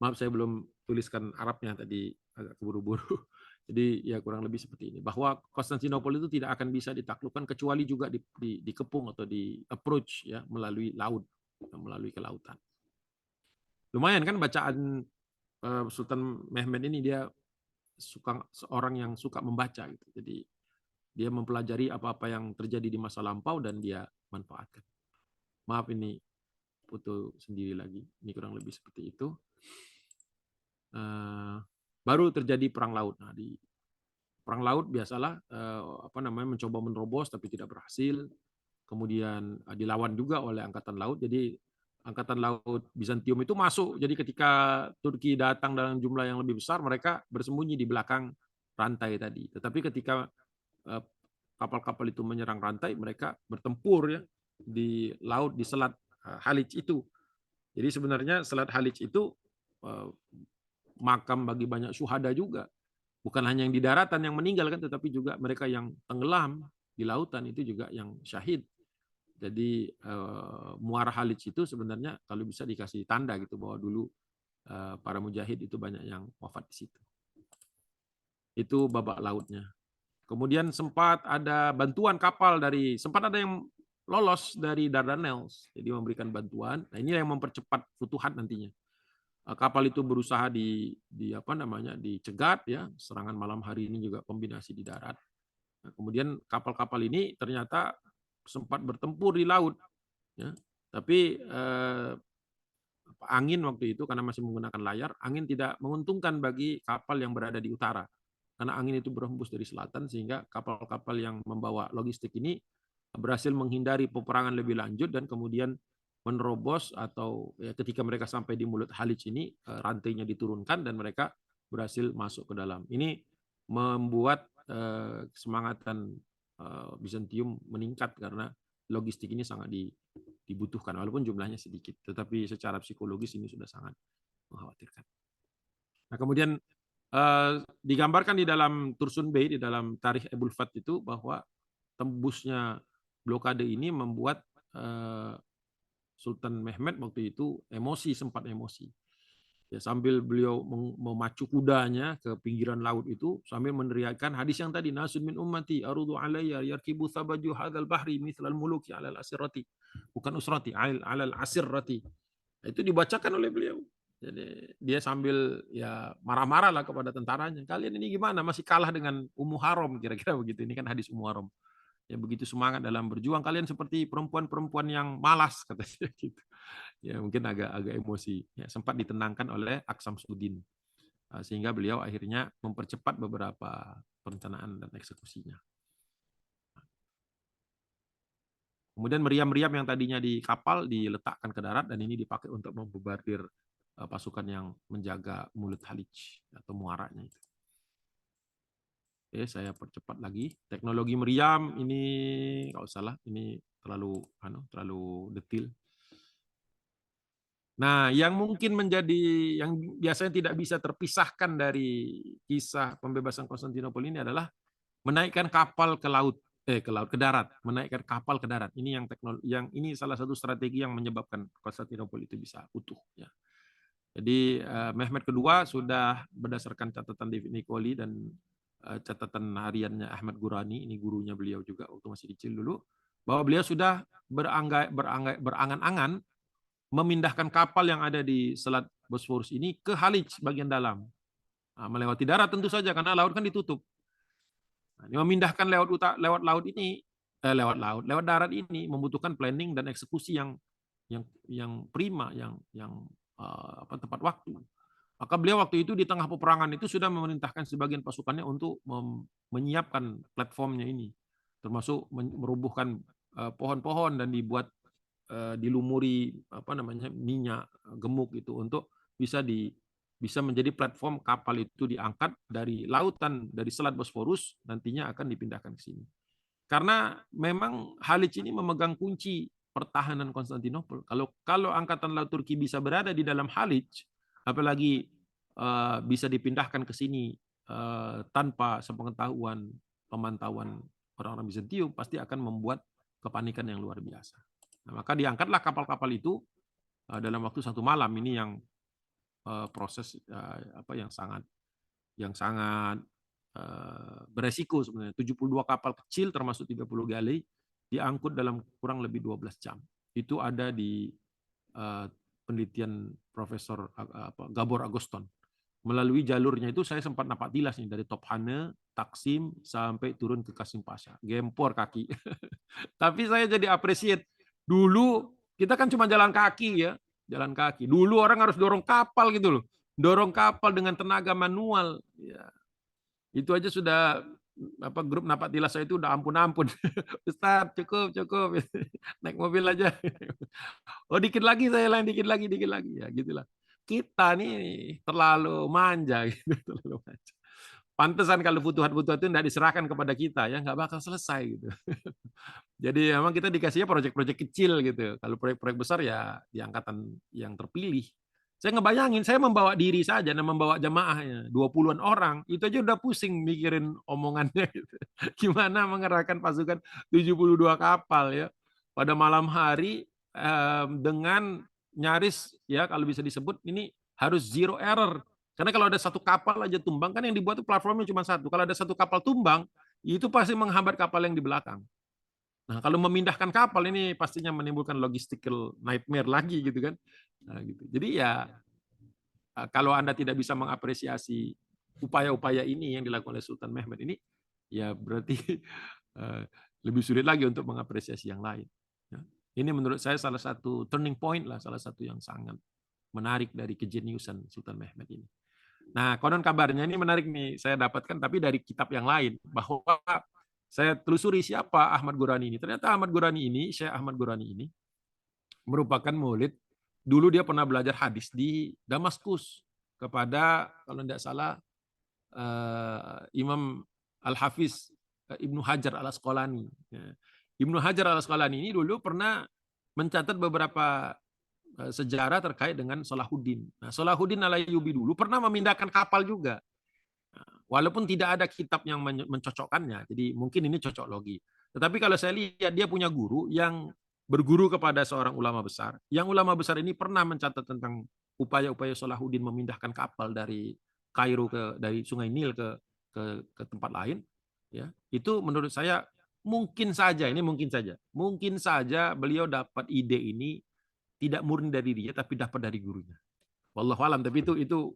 Maaf saya belum tuliskan Arabnya tadi, agak keburu-buru. Jadi ya kurang lebih seperti ini, bahwa Konstantinopel itu tidak akan bisa ditaklukkan kecuali juga dikepung atau di approach ya melalui laut, melalui kelautan. Lumayan kan bacaan Sultan Mehmed ini, dia seorang yang suka membaca gitu. Jadi dia mempelajari apa-apa yang terjadi di masa lampau dan dia manfaatkan. Maaf ini foto sendiri lagi. Ini kurang lebih seperti itu. Baru terjadi perang laut. Nah, di perang laut biasalah mencoba menerobos tapi tidak berhasil. Kemudian dilawan juga oleh angkatan laut. Jadi angkatan laut Bizantium itu masuk. Jadi ketika Turki datang dalam jumlah yang lebih besar, mereka bersembunyi di belakang rantai tadi. Tetapi ketika kapal-kapal itu menyerang rantai, mereka bertempur ya di laut, di Selat Haliç itu. Jadi sebenarnya Selat Haliç itu makam bagi banyak syuhada juga. Bukan hanya yang di daratan yang meninggal kan, tetapi juga mereka yang tenggelam di lautan itu juga yang syahid. Jadi Muara Haliç itu sebenarnya kalau bisa dikasih tanda gitu bahwa dulu para mujahid itu banyak yang wafat di situ. Itu babak lautnya. Kemudian sempat ada bantuan kapal sempat ada yang lolos dari Dardanelles, jadi memberikan bantuan. Nah ini yang mempercepat Futuhat nantinya. Kapal itu berusaha dicegat ya, serangan malam hari ini juga kombinasi di darat. Nah, kemudian kapal-kapal ini ternyata sempat bertempur di laut, ya. Tapi angin waktu itu karena masih menggunakan layar, angin tidak menguntungkan bagi kapal yang berada di utara. Karena angin itu berhembus dari selatan sehingga kapal-kapal yang membawa logistik ini berhasil menghindari peperangan lebih lanjut dan kemudian menerobos atau ya, ketika mereka sampai di mulut Haliç ini rantainya diturunkan dan mereka berhasil masuk ke dalam. Ini membuat kesemangatan Bizantium meningkat karena logistik ini sangat dibutuhkan walaupun jumlahnya sedikit, tetapi secara psikologis ini sudah sangat mengkhawatirkan. Nah, kemudian digambarkan di dalam Tursun Bey, di dalam Tarikh Ebul Fat itu bahwa tembusnya blokade ini membuat Sultan Mehmed waktu itu sempat emosi. Ya, sambil beliau memacu kudanya ke pinggiran laut itu sambil meneriakkan hadis yang tadi, nasun min ummati arudu alayya yarkibu sabaju hadzal bahri mithlal muluki alal asirati. Bukan usrati, alal asirati. Itu dibacakan oleh beliau. Jadi dia sambil ya marah-marah lah kepada tentaranya. Kalian ini gimana? Masih kalah dengan Ummu Haram, kira-kira begitu. Ini kan hadis Ummu Haram. Ya begitu semangat dalam berjuang, kalian seperti perempuan-perempuan yang malas, katanya gitu. Ya mungkin agak emosi. Ya, sempat ditenangkan oleh Aksamsuddin. Sehingga beliau akhirnya mempercepat beberapa perencanaan dan eksekusinya. Kemudian meriam-meriam yang tadinya di kapal diletakkan ke darat dan ini dipakai untuk membobardir pasukan yang menjaga mulut Haliç atau muaranya itu. Oke, saya percepat lagi. Teknologi meriam ini kalau salah ini terlalu detil. Nah, yang mungkin yang biasanya tidak bisa terpisahkan dari kisah pembebasan Konstantinopel ini adalah menaikkan kapal ke darat, menaikkan kapal ke darat. Ini ini salah satu strategi yang menyebabkan Konstantinopel itu bisa utuh. Ya. Jadi Mehmed kedua sudah berdasarkan catatan David Nicoli dan catatan hariannya Ahmad Gurani, ini gurunya beliau juga waktu masih kecil dulu, bahwa beliau sudah berangan-angan memindahkan kapal yang ada di Selat Bosphorus ini ke Halij bagian dalam. Nah, melewati darat tentu saja karena laut kan ditutup. Nah, memindahkan lewat laut ini lewat darat ini membutuhkan planning dan eksekusi yang prima, yang tepat waktu. Maka beliau waktu itu di tengah peperangan itu sudah memerintahkan sebagian pasukannya untuk menyiapkan platformnya ini, termasuk merubuhkan pohon-pohon dan dibuat dilumuri minyak gemuk itu untuk bisa menjadi platform kapal itu diangkat dari lautan dari Selat Bosphorus nantinya akan dipindahkan ke sini. Karena memang Halij ini memegang kunci pertahanan Konstantinopel. Kalau angkatan laut Turki bisa berada di dalam Halij, apalagi bisa dipindahkan ke sini tanpa sepengetahuan pemantauan orang-orang Bizantium, pasti akan membuat kepanikan yang luar biasa. Nah, maka diangkatlah kapal-kapal itu dalam waktu 1 malam. Ini yang proses yang sangat beresiko sebenarnya. 72 kapal kecil termasuk 30 galei diangkut dalam kurang lebih 12 jam. Itu ada di penelitian Profesor Gabor Agoston. Melalui jalurnya itu saya sempat napak tilas nih dari Tophane, Taksim sampai turun ke Kasim Pasha. Gempor kaki. Tapi saya jadi appreciate. Dulu kita kan cuma jalan kaki ya, jalan kaki. Dulu orang harus dorong kapal gitu loh. Dorong kapal dengan tenaga manual. Ya. Itu aja sudah grup napak tilas saya itu udah ampun-ampun. Ustaz, cukup. Naik mobil aja. Oh, dikit lagi saya lain, dikit lagi. Ya, gitulah. Kita nih terlalu manja gitu, terlalu manja. Pantesan kalau butuhan-butuhan itu tidak diserahkan kepada kita ya nggak bakal selesai gitu. Jadi memang kita dikasihnya proyek-proyek kecil gitu. Kalau proyek-proyek besar ya di angkatan yang terpilih. Saya ngebayangin, saya membawa diri saja dan membawa jamaahnya, 20-an orang, itu aja udah pusing mikirin omongannya gitu. Gimana mengerahkan pasukan 72 kapal ya pada malam hari dengan nyaris ya kalau bisa disebut ini harus zero error. Karena kalau ada satu kapal aja tumbang kan yang dibuat itu platformnya cuma satu. Kalau ada satu kapal tumbang, itu pasti menghambat kapal yang di belakang. Nah, kalau memindahkan kapal ini pastinya menimbulkan logistical nightmare lagi gitu kan. Nah, gitu. Jadi ya kalau Anda tidak bisa mengapresiasi upaya-upaya ini yang dilakukan oleh Sultan Mehmed ini, ya berarti lebih sulit lagi untuk mengapresiasi yang lain. Ya. Ini menurut saya salah satu turning point lah, salah satu yang sangat menarik dari kejeniusan Sultan Mehmed ini. Nah, konon kabarnya ini menarik nih, saya dapatkan tapi dari kitab yang lain, bahwa saya telusuri siapa Ahmad Gurani ini. Ternyata Ahmad Gurani ini, Syekh Ahmad Gurani ini, merupakan murid. Dulu dia pernah belajar hadis di Damaskus kepada, kalau tidak salah, Imam Al-Hafiz Ibnu Hajar Al-Asqalani. Ibnu Hajar Al-Asqalani ini dulu pernah mencatat beberapa sejarah terkait dengan Salahuddin. Nah, Salahuddin Al-Ayyubi dulu pernah memindahkan kapal juga. Walaupun tidak ada kitab yang mencocokkannya, jadi mungkin ini cocok logi. Tetapi kalau saya lihat dia punya guru yang berguru kepada seorang ulama besar. Yang ulama besar ini pernah mencatat tentang upaya-upaya Salahuddin memindahkan kapal dari Kairo dari Sungai Nil ke tempat lain. Ya, itu menurut saya mungkin saja beliau dapat ide ini tidak murni dari dia, tapi dapat dari gurunya. Wallahu alam. Tapi itu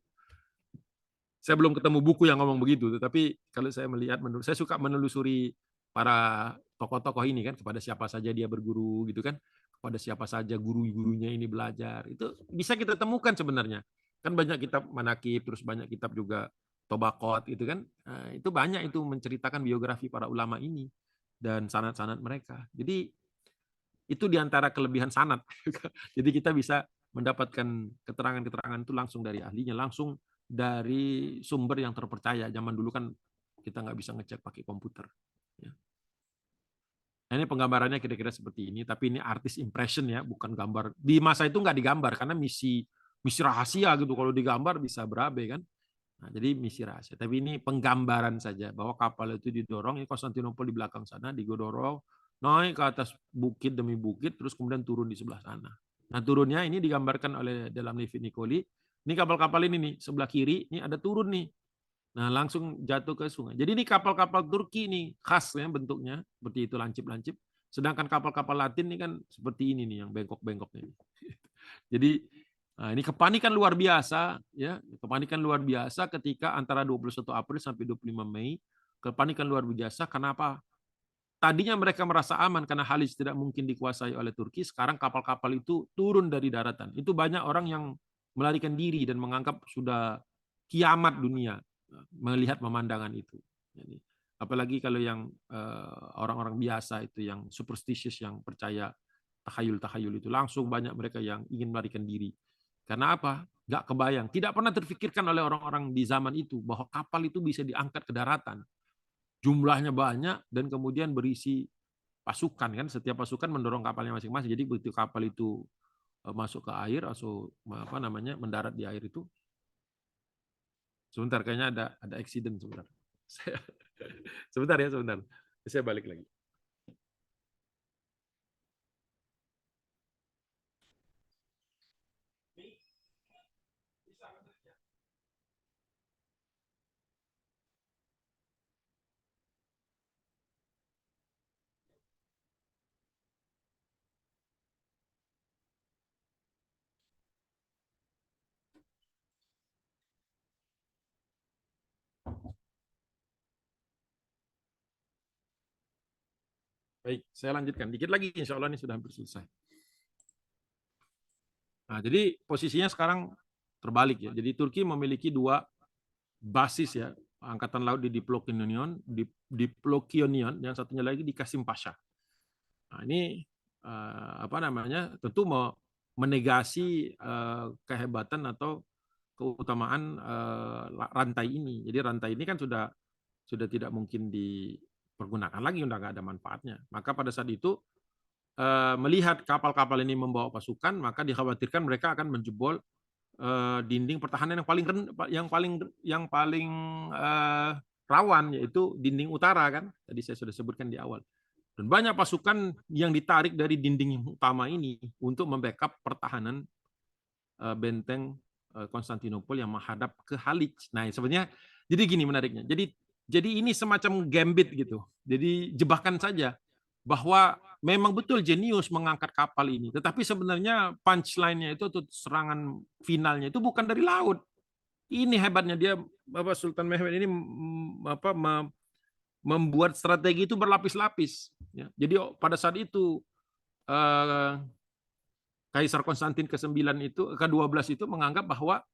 saya belum ketemu buku yang ngomong begitu, tetapi kalau saya melihat, saya suka menelusuri para tokoh-tokoh ini kan, kepada siapa saja dia berguru gitu kan, kepada siapa saja guru-gurunya ini belajar, itu bisa kita temukan sebenarnya. Kan banyak kitab manakib, terus banyak kitab juga tobakot gitu kan, nah, itu banyak itu menceritakan biografi para ulama ini dan sanad-sanad mereka. Jadi itu diantara kelebihan sanad. Jadi kita bisa mendapatkan keterangan-keterangan itu langsung dari ahlinya, langsung dari sumber yang terpercaya. Zaman dulu kan kita nggak bisa ngecek pakai komputer. Ya. Nah, ini penggambarannya kira-kira seperti ini, tapi ini artis impression ya, bukan gambar. Di masa itu nggak digambar karena misi misi rahasia gitu. Kalau digambar bisa berabe kan. Nah, jadi misi rahasia. Tapi ini penggambaran saja bahwa kapal itu didorong, ini Konstantinopel di belakang sana, didorong naik ke atas bukit demi bukit, terus kemudian turun di sebelah sana. Nah, turunnya ini digambarkan oleh dalam Livy Nicoli. Ini kapal-kapal ini nih, sebelah kiri, ini ada turun nih. Nah, langsung jatuh ke sungai. Jadi ini kapal-kapal Turki nih, khas ya bentuknya, seperti itu lancip-lancip. Sedangkan kapal-kapal Latin ini kan seperti ini nih, yang bengkok-bengkok ini. Jadi nah ini kepanikan luar biasa, ya, kepanikan luar biasa ketika antara 21 April sampai 25 Mei, kepanikan luar biasa. Kenapa? Tadinya mereka merasa aman karena Halis tidak mungkin dikuasai oleh Turki. Sekarang kapal-kapal itu turun dari daratan. Itu banyak orang yang melarikan diri dan menganggap sudah kiamat dunia melihat pemandangan itu. Jadi, apalagi kalau yang orang-orang biasa itu yang superstitious, yang percaya tahayul-tahayul itu, langsung banyak mereka yang ingin melarikan diri. Karena apa? Nggak kebayang. Tidak pernah terfikirkan oleh orang-orang di zaman itu bahwa kapal itu bisa diangkat ke daratan. Jumlahnya banyak dan kemudian berisi pasukan kan. Setiap pasukan mendorong kapalnya masing-masing. Jadi begitu kapal itu masuk ke air atau apa namanya mendarat di air itu, sebentar kayaknya ada accident sebentar. Sebentar ya, sebentar. Saya balik lagi. Baik, saya lanjutkan. Dikit lagi, insya Allah ini sudah hampir selesai. Nah, jadi posisinya sekarang terbalik ya. Jadi Turki memiliki dua basis ya, angkatan laut di Diplokionion, yang satunya lagi di Kasim Pasha. Nah, ini apa namanya? Tentu mau menegasi kehebatan atau keutamaan rantai ini. Jadi rantai ini kan sudah tidak mungkin dipergunakan lagi, udah nggak ada manfaatnya. Maka pada saat itu melihat kapal-kapal ini membawa pasukan, maka dikhawatirkan mereka akan menjebol dinding pertahanan yang paling rawan, yaitu dinding utara kan. Tadi saya sudah sebutkan di awal. Dan banyak pasukan yang ditarik dari dinding utama ini untuk membackup pertahanan benteng Konstantinopel yang menghadap ke Haliç. Nah, sebenarnya jadi gini menariknya. Jadi ini semacam gambit gitu. Jadi jebakan saja bahwa memang betul jenius mengangkat kapal ini, tetapi sebenarnya punchline-nya itu, serangan finalnya itu bukan dari laut. Ini hebatnya dia, Bapak Sultan Mehmed ini membuat strategi itu berlapis-lapis. Ya. Jadi pada saat itu eh, Kaisar Konstantin ke-9 itu, ke-12 itu menganggap bahwa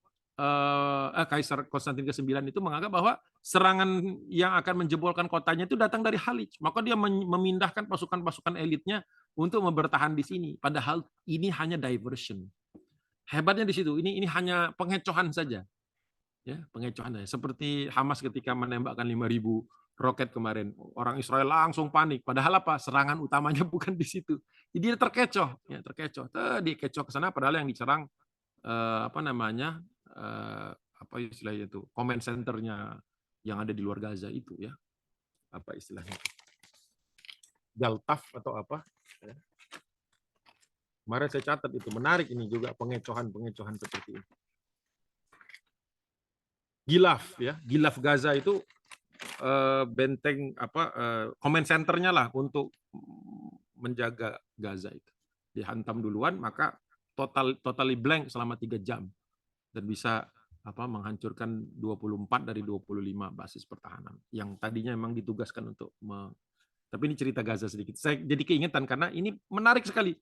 Kaisar Konstantin ke-9 itu menganggap bahwa serangan yang akan menjebolkan kotanya itu datang dari Haliç. Maka dia memindahkan pasukan-pasukan elitnya untuk bertahan di sini. Padahal ini hanya diversion. Hebatnya di situ. Ini hanya pengecohan saja. Ya, pengecohan saja. Seperti Hamas ketika menembakkan 5.000 roket kemarin. Orang Israel langsung panik. Padahal apa? Serangan utamanya bukan di situ. Jadi dia terkecoh, ya, terkecoh. Dia kecoh ke sana padahal yang diserang apa namanya? Apa istilahnya itu? Command centernya yang ada di luar Gaza itu ya. Apa istilahnya? Galtaf atau apa? Ya. Kemarin saya catat itu, menarik ini juga pengecohan-pengecohan seperti ini. Gilaf ya, Gilaf Gaza itu benteng apa command centernya lah untuk menjaga Gaza itu. Dihantam duluan maka totally blank selama 3 jam dan bisa apa menghancurkan 24 dari 25 basis pertahanan yang tadinya memang ditugaskan untuk tapi ini cerita Gaza sedikit. Saya jadi keingetan karena ini menarik sekali.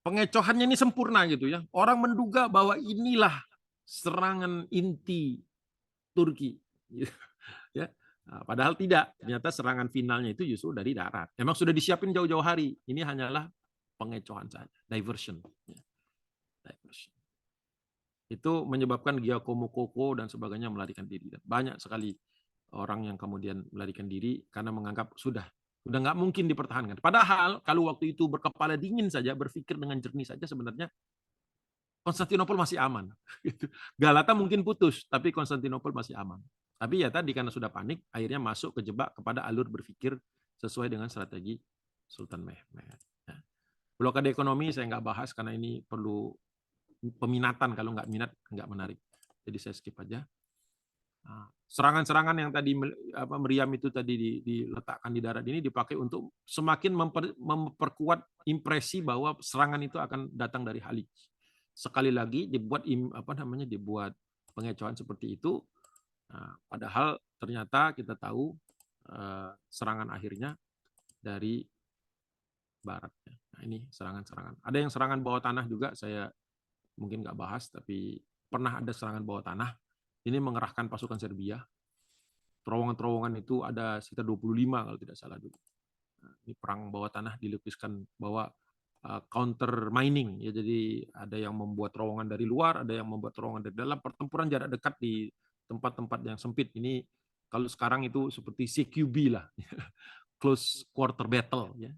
Pengecohannya ini sempurna gitu ya. Orang menduga bahwa inilah serangan inti Turki. Ya. Nah, padahal tidak. Ternyata serangan finalnya itu justru dari darat. Memang sudah disiapin jauh-jauh hari. Ini hanyalah pengecohan saja, diversion. Ya. Diversion. Itu menyebabkan Giacomo Coco dan sebagainya melarikan diri. Banyak sekali orang yang kemudian melarikan diri karena menganggap sudah Udah nggak mungkin dipertahankan. Padahal kalau waktu itu berkepala dingin saja, berpikir dengan jernih saja, sebenarnya Konstantinopel masih aman. Galata mungkin putus, tapi Konstantinopel masih aman. Tapi ya tadi karena sudah panik, akhirnya masuk kejebak kepada alur berpikir sesuai dengan strategi Sultan Mehmed. Ya. Blokade ekonomi saya nggak bahas karena ini perlu peminatan, kalau nggak minat nggak menarik. Jadi saya skip aja. Serangan-serangan yang tadi meriam itu tadi diletakkan di darat ini dipakai untuk semakin memperkuat impresi bahwa serangan itu akan datang dari Halij. Sekali lagi dibuat dibuat pengecohan seperti itu. Nah, padahal ternyata kita tahu serangan akhirnya dari barat. Nah, ini serangan-serangan. Ada yang serangan bawah tanah juga, saya mungkin nggak bahas, tapi pernah ada serangan bawah tanah. Ini mengerahkan pasukan Serbia. Terowongan-terowongan itu ada sekitar 25 kalau tidak salah dulu. Nah, ini perang bawah tanah dilukiskan bahwa counter mining, ya, jadi ada yang membuat terowongan dari luar, ada yang membuat terowongan dari dalam, pertempuran jarak dekat di tempat-tempat yang sempit. Ini kalau sekarang itu seperti CQB lah, close quarter battle, ya.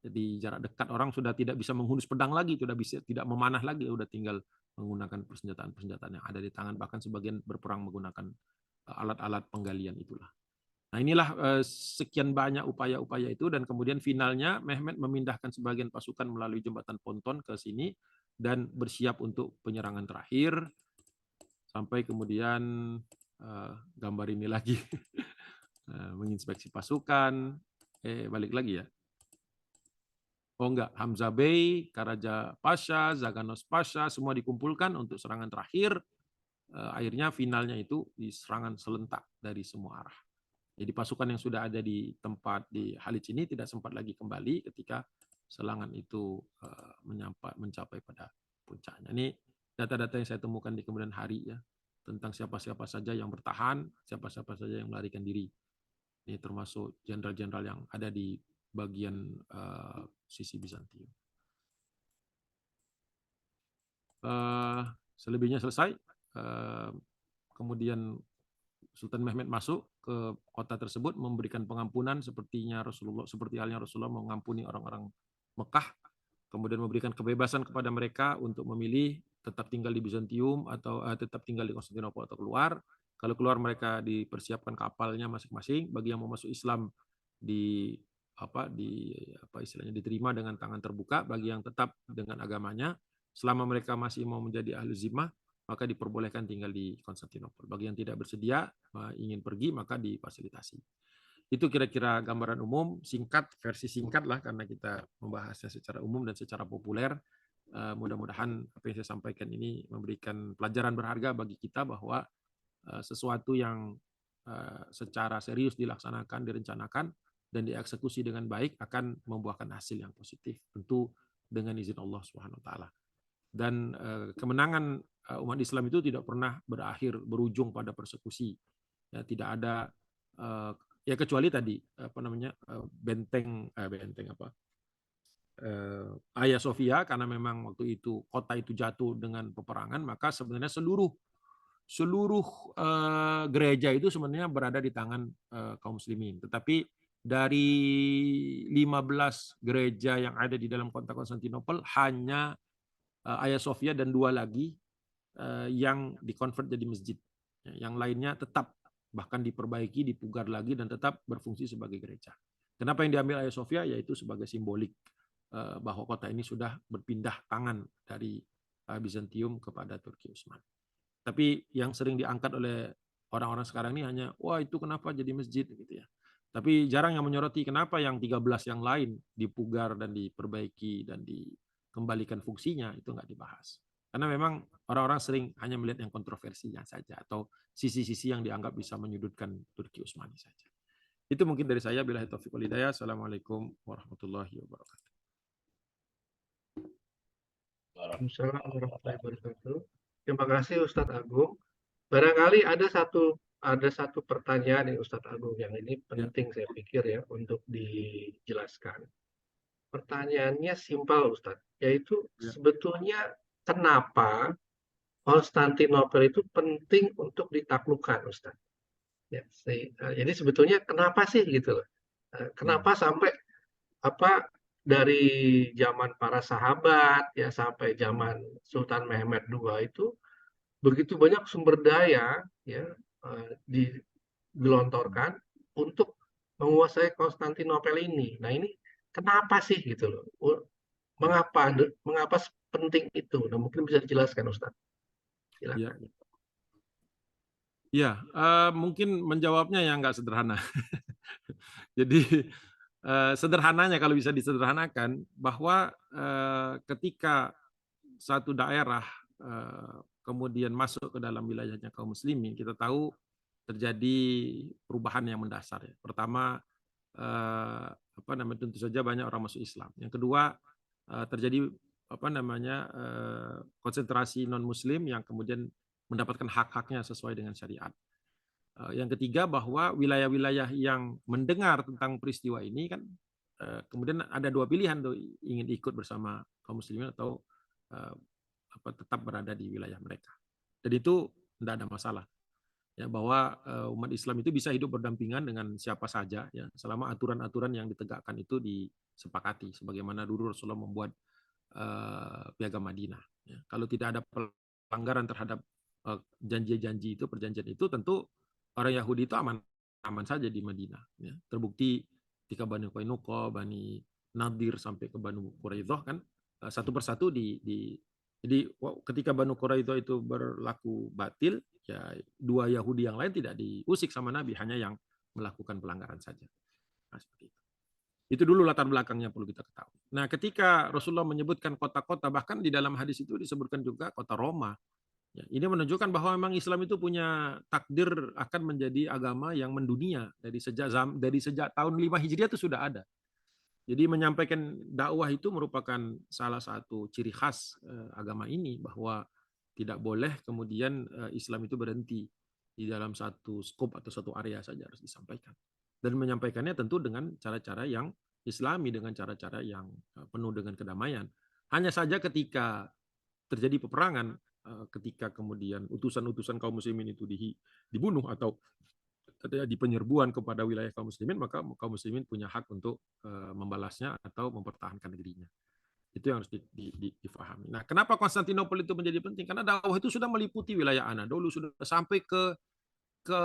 Jadi jarak dekat, orang sudah tidak bisa menghunus pedang lagi, sudah bisa tidak memanah lagi, sudah tinggal menggunakan persenjataan-persenjataan yang ada di tangan, bahkan sebagian berperang menggunakan alat-alat penggalian itulah. Nah, inilah sekian banyak upaya-upaya itu, dan kemudian finalnya Mehmed memindahkan sebagian pasukan melalui jembatan ponton ke sini dan bersiap untuk penyerangan terakhir, sampai kemudian gambar ini lagi menginspeksi pasukan. Balik lagi ya. Oh enggak, Hamzah Bey, Karaja Pasha, Zaganos Pasha, semua dikumpulkan untuk serangan terakhir. Akhirnya finalnya itu di serangan selentak dari semua arah. Jadi pasukan yang sudah ada di tempat di Halij ini tidak sempat lagi kembali ketika serangan itu mencapai pada puncaknya. Ini data-data yang saya temukan di kemudian hari, ya, tentang siapa-siapa saja yang bertahan, siapa-siapa saja yang melarikan diri. Ini termasuk jenderal-jenderal yang ada di bagian sisi Bizantium. Selebihnya selesai. Kemudian Sultan Mehmed masuk ke kota tersebut, memberikan pengampunan seperti halnya Rasulullah mengampuni orang-orang Mekah, kemudian memberikan kebebasan kepada mereka untuk memilih tetap tinggal di Bizantium atau tetap tinggal di Konstantinopel atau keluar. Kalau keluar, mereka dipersiapkan kapalnya masing-masing. Bagi yang mau masuk Islam istilahnya diterima dengan tangan terbuka. Bagi yang tetap dengan agamanya, selama mereka masih mau menjadi ahli zimmah, maka diperbolehkan tinggal di Konstantinopel. Bagi yang tidak bersedia, ingin pergi, maka difasilitasi. Itu kira-kira gambaran umum, singkat, versi singkat lah, karena kita membahasnya secara umum dan secara populer. Mudah-mudahan apa yang saya sampaikan ini memberikan pelajaran berharga bagi kita bahwa sesuatu yang secara serius dilaksanakan, direncanakan, dan dieksekusi dengan baik akan membuahkan hasil yang positif, tentu dengan izin Allah Subhanahu wa taala. Dan kemenangan umat Islam itu tidak pernah berujung pada persekusi. Ya, tidak ada ya kecuali tadi benteng Hagia Sophia, karena memang waktu itu kota itu jatuh dengan peperangan, maka sebenarnya seluruh gereja itu sebenarnya berada di tangan kaum muslimin. Tetapi dari 15 gereja yang ada di dalam kota Konstantinopel, hanya Hagia Sophia dan 2 lagi yang dikonvert jadi masjid. Yang lainnya tetap bahkan diperbaiki, dipugar lagi, dan tetap berfungsi sebagai gereja. Kenapa yang diambil Hagia Sophia? Yaitu sebagai simbolik bahwa kota ini sudah berpindah tangan dari Bizantium kepada Turki Utsman. Tapi yang sering diangkat oleh orang-orang sekarang ini hanya, wah itu kenapa jadi masjid gitu ya. Tapi jarang yang menyoroti kenapa yang 13 yang lain dipugar dan diperbaiki dan dikembalikan fungsinya, itu nggak dibahas. Karena memang orang-orang sering hanya melihat yang kontroversinya saja, atau sisi-sisi yang dianggap bisa menyudutkan Turki Utsmani saja. Itu mungkin dari saya. Billahi taufiq wal hidayah. Assalamualaikum warahmatullahi wabarakatuh. Waalaikumsalam warahmatullahi wabarakatuh. Terima kasih Ustadz Agung. Barangkali ada satu pertanyaan nih Ustadz Agung, yang ini penting saya pikir ya untuk dijelaskan. Pertanyaannya simpel Ustadz, yaitu sebetulnya kenapa Konstantinopel itu penting untuk ditaklukkan Ustadz? Ya, jadi sebetulnya kenapa sih gitu loh? Kenapa sampai apa dari zaman para sahabat ya sampai zaman Sultan Mehmed II itu begitu banyak sumber daya ya digelontorkan untuk menguasai Konstantinopel ini. Nah ini kenapa sih gitu loh? Mengapa mengapa penting itu? Nah mungkin bisa dijelaskan Ustaz. Ya, Silakan. ya, mungkin menjawabnya yang nggak sederhana. Jadi sederhananya kalau bisa disederhanakan bahwa ketika satu daerah kemudian masuk ke dalam wilayahnya kaum muslimin, kita tahu terjadi perubahan yang mendasar. Ya. Pertama, apa namanya, tentu saja banyak orang masuk Islam. Yang kedua, terjadi apa namanya, konsentrasi non Muslim yang kemudian mendapatkan hak-haknya sesuai dengan syariat. Yang ketiga bahwa wilayah-wilayah yang mendengar tentang peristiwa ini kan kemudian ada dua pilihan tuh, ingin ikut bersama kaum muslimin atau tetap berada di wilayah mereka. Dan itu tidak ada masalah ya, bahwa umat Islam itu bisa hidup berdampingan dengan siapa saja ya, selama aturan-aturan yang ditegakkan itu disepakati sebagaimana dulu Rasulullah membuat Piagam Madinah ya. Kalau tidak ada pelanggaran terhadap janji-janji itu, perjanjian itu, tentu orang Yahudi itu aman saja di Madinah ya. Terbukti ketika Bani Qainuqa, Bani Nadir sampai ke Banu Quraidah kan satu persatu jadi ketika Banu Quraidah itu berlaku batil, ya dua Yahudi yang lain tidak diusik sama Nabi, hanya yang melakukan pelanggaran saja. Nah, seperti itu. Itu dulu latar belakangnya perlu kita ketahui. Nah, ketika Rasulullah menyebutkan kota-kota, bahkan di dalam hadis itu disebutkan juga kota Roma. Ya, ini menunjukkan bahwa memang Islam itu punya takdir akan menjadi agama yang mendunia dari sejak tahun 5 Hijriah itu sudah ada. Jadi menyampaikan dakwah itu merupakan salah satu ciri khas agama ini, bahwa tidak boleh kemudian Islam itu berhenti di dalam satu skop atau satu area saja, harus disampaikan. Dan menyampaikannya tentu dengan cara-cara yang Islami, dengan cara-cara yang penuh dengan kedamaian. Hanya saja ketika terjadi peperangan, ketika kemudian utusan-utusan kaum muslimin itu dibunuh atau terjadi penyerbuan kepada wilayah kaum muslimin, maka kaum muslimin punya hak untuk membalasnya atau mempertahankan negerinya. Itu yang harus difahami. Nah, kenapa Konstantinopel itu menjadi penting? Karena dakwah itu sudah meliputi wilayah Anadolu, sudah sampai ke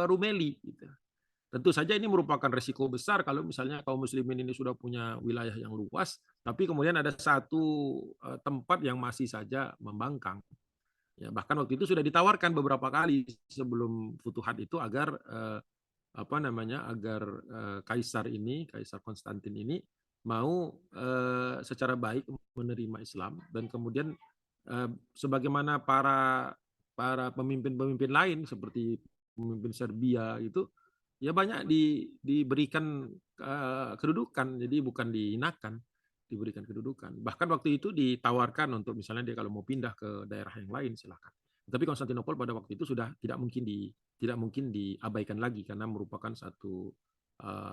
Rumeli. Gitu. Tentu saja ini merupakan risiko besar kalau misalnya kaum muslimin ini sudah punya wilayah yang luas, tapi kemudian ada satu tempat yang masih saja membangkang. Ya, bahkan waktu itu sudah ditawarkan beberapa kali sebelum Futuhat itu agar agar Kaisar Konstantin ini mau secara baik menerima Islam, dan kemudian sebagaimana para pemimpin-pemimpin lain seperti pemimpin Serbia itu ya banyak diberikan kedudukan, jadi bukan dihinakan, diberikan kedudukan. Bahkan waktu itu ditawarkan untuk misalnya dia kalau mau pindah ke daerah yang lain silakan. Tapi Konstantinopel pada waktu itu sudah tidak mungkin diabaikan lagi karena merupakan satu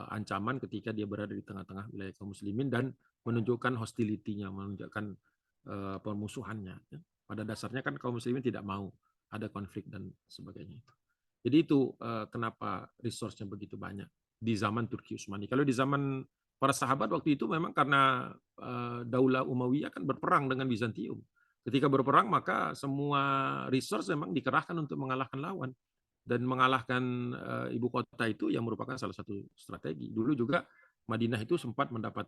ancaman ketika dia berada di tengah-tengah wilayah kaum muslimin dan menunjukkan hostility-nya, menunjukkan permusuhannya. Pada dasarnya kan kaum muslimin tidak mau ada konflik dan sebagainya itu. Jadi itu kenapa resource-nya begitu banyak di zaman Turki Utsmani. Kalau di zaman para sahabat waktu itu memang karena Daulah Umayyah kan berperang dengan Bizantium. Ketika berperang maka semua resource memang dikerahkan untuk mengalahkan lawan, dan mengalahkan ibu kota itu yang merupakan salah satu strategi. Dulu juga Madinah itu sempat mendapat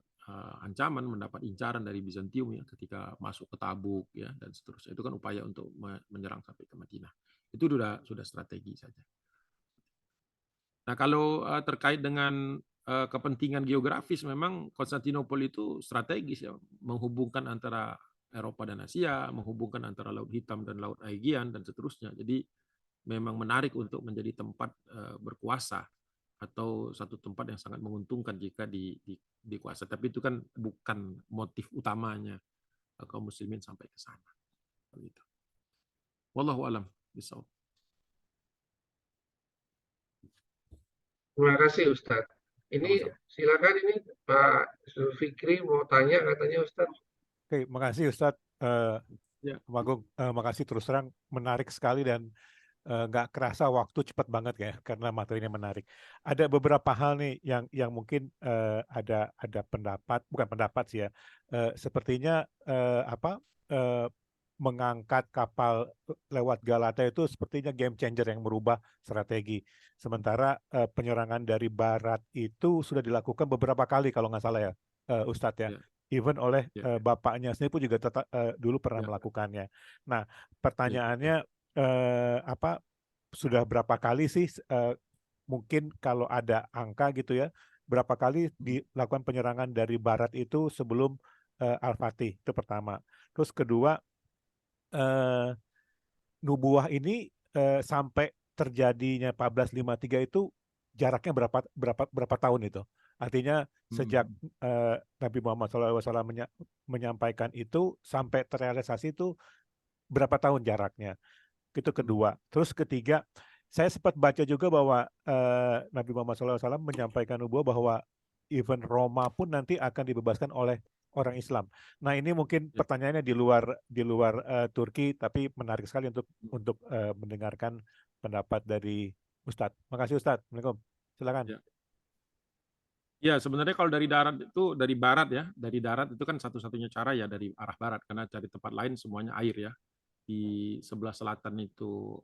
ancaman, mendapat incaran dari Bizantium ya ketika masuk ke Tabuk ya dan seterusnya. Itu kan upaya untuk menyerang sampai ke Madinah. Itu sudah strategi saja. Nah, kalau terkait dengan kepentingan geografis, memang Konstantinopel itu strategis ya, menghubungkan antara Eropa dan Asia, menghubungkan antara Laut Hitam dan Laut Aegean dan seterusnya. Jadi memang menarik untuk menjadi tempat berkuasa atau satu tempat yang sangat menguntungkan jika dikuasai. Tapi itu kan bukan motif utamanya kaum muslimin sampai ke sana. Begitu. Wallahu alam bishawab. Terima kasih Ustadz. Ini Sama-sama. silakan ini Pak Zulfikri mau tanya katanya Ustadz. Oke, makasih Ustadz Ya. Agung. Makasih terus terang menarik sekali dan nggak kerasa waktu cepat banget ya karena materinya menarik. Ada beberapa hal nih yang mungkin ada pendapat, bukan pendapat sih ya, sepertinya eh, mengangkat kapal lewat Galata itu sepertinya game changer yang merubah strategi. Sementara penyerangan dari barat itu sudah dilakukan beberapa kali kalau nggak salah ya, Ustadz ya. Ya, Even oleh ya, bapaknya sendiri pun juga dulu pernah ya, melakukannya. Nah, ya. pertanyaannya sudah berapa kali sih mungkin kalau ada angka gitu ya, berapa kali dilakukan penyerangan dari barat itu sebelum Al-Fatih, itu pertama. Terus kedua, eh, nubuah ini sampai terjadinya 1453 itu jaraknya berapa tahun itu? Artinya sejak Nabi Muhammad SAW menyampaikan itu sampai terrealisasi itu berapa tahun jaraknya? Itu kedua. Terus ketiga, saya sempat baca juga bahwa Nabi Muhammad SAW menyampaikan nubuah bahwa even Roma pun nanti akan dibebaskan oleh orang Islam. Nah, ini mungkin Ya. pertanyaannya di luar Turki, tapi menarik sekali untuk mendengarkan pendapat dari Ustadz. Makasih Ustadz. Assalamualaikum. Silakan. Ya. Ya, sebenarnya kalau dari darat itu dari barat ya, dari darat itu kan satu-satunya cara ya dari arah barat karena dari tempat lain semuanya air ya. Di sebelah selatan itu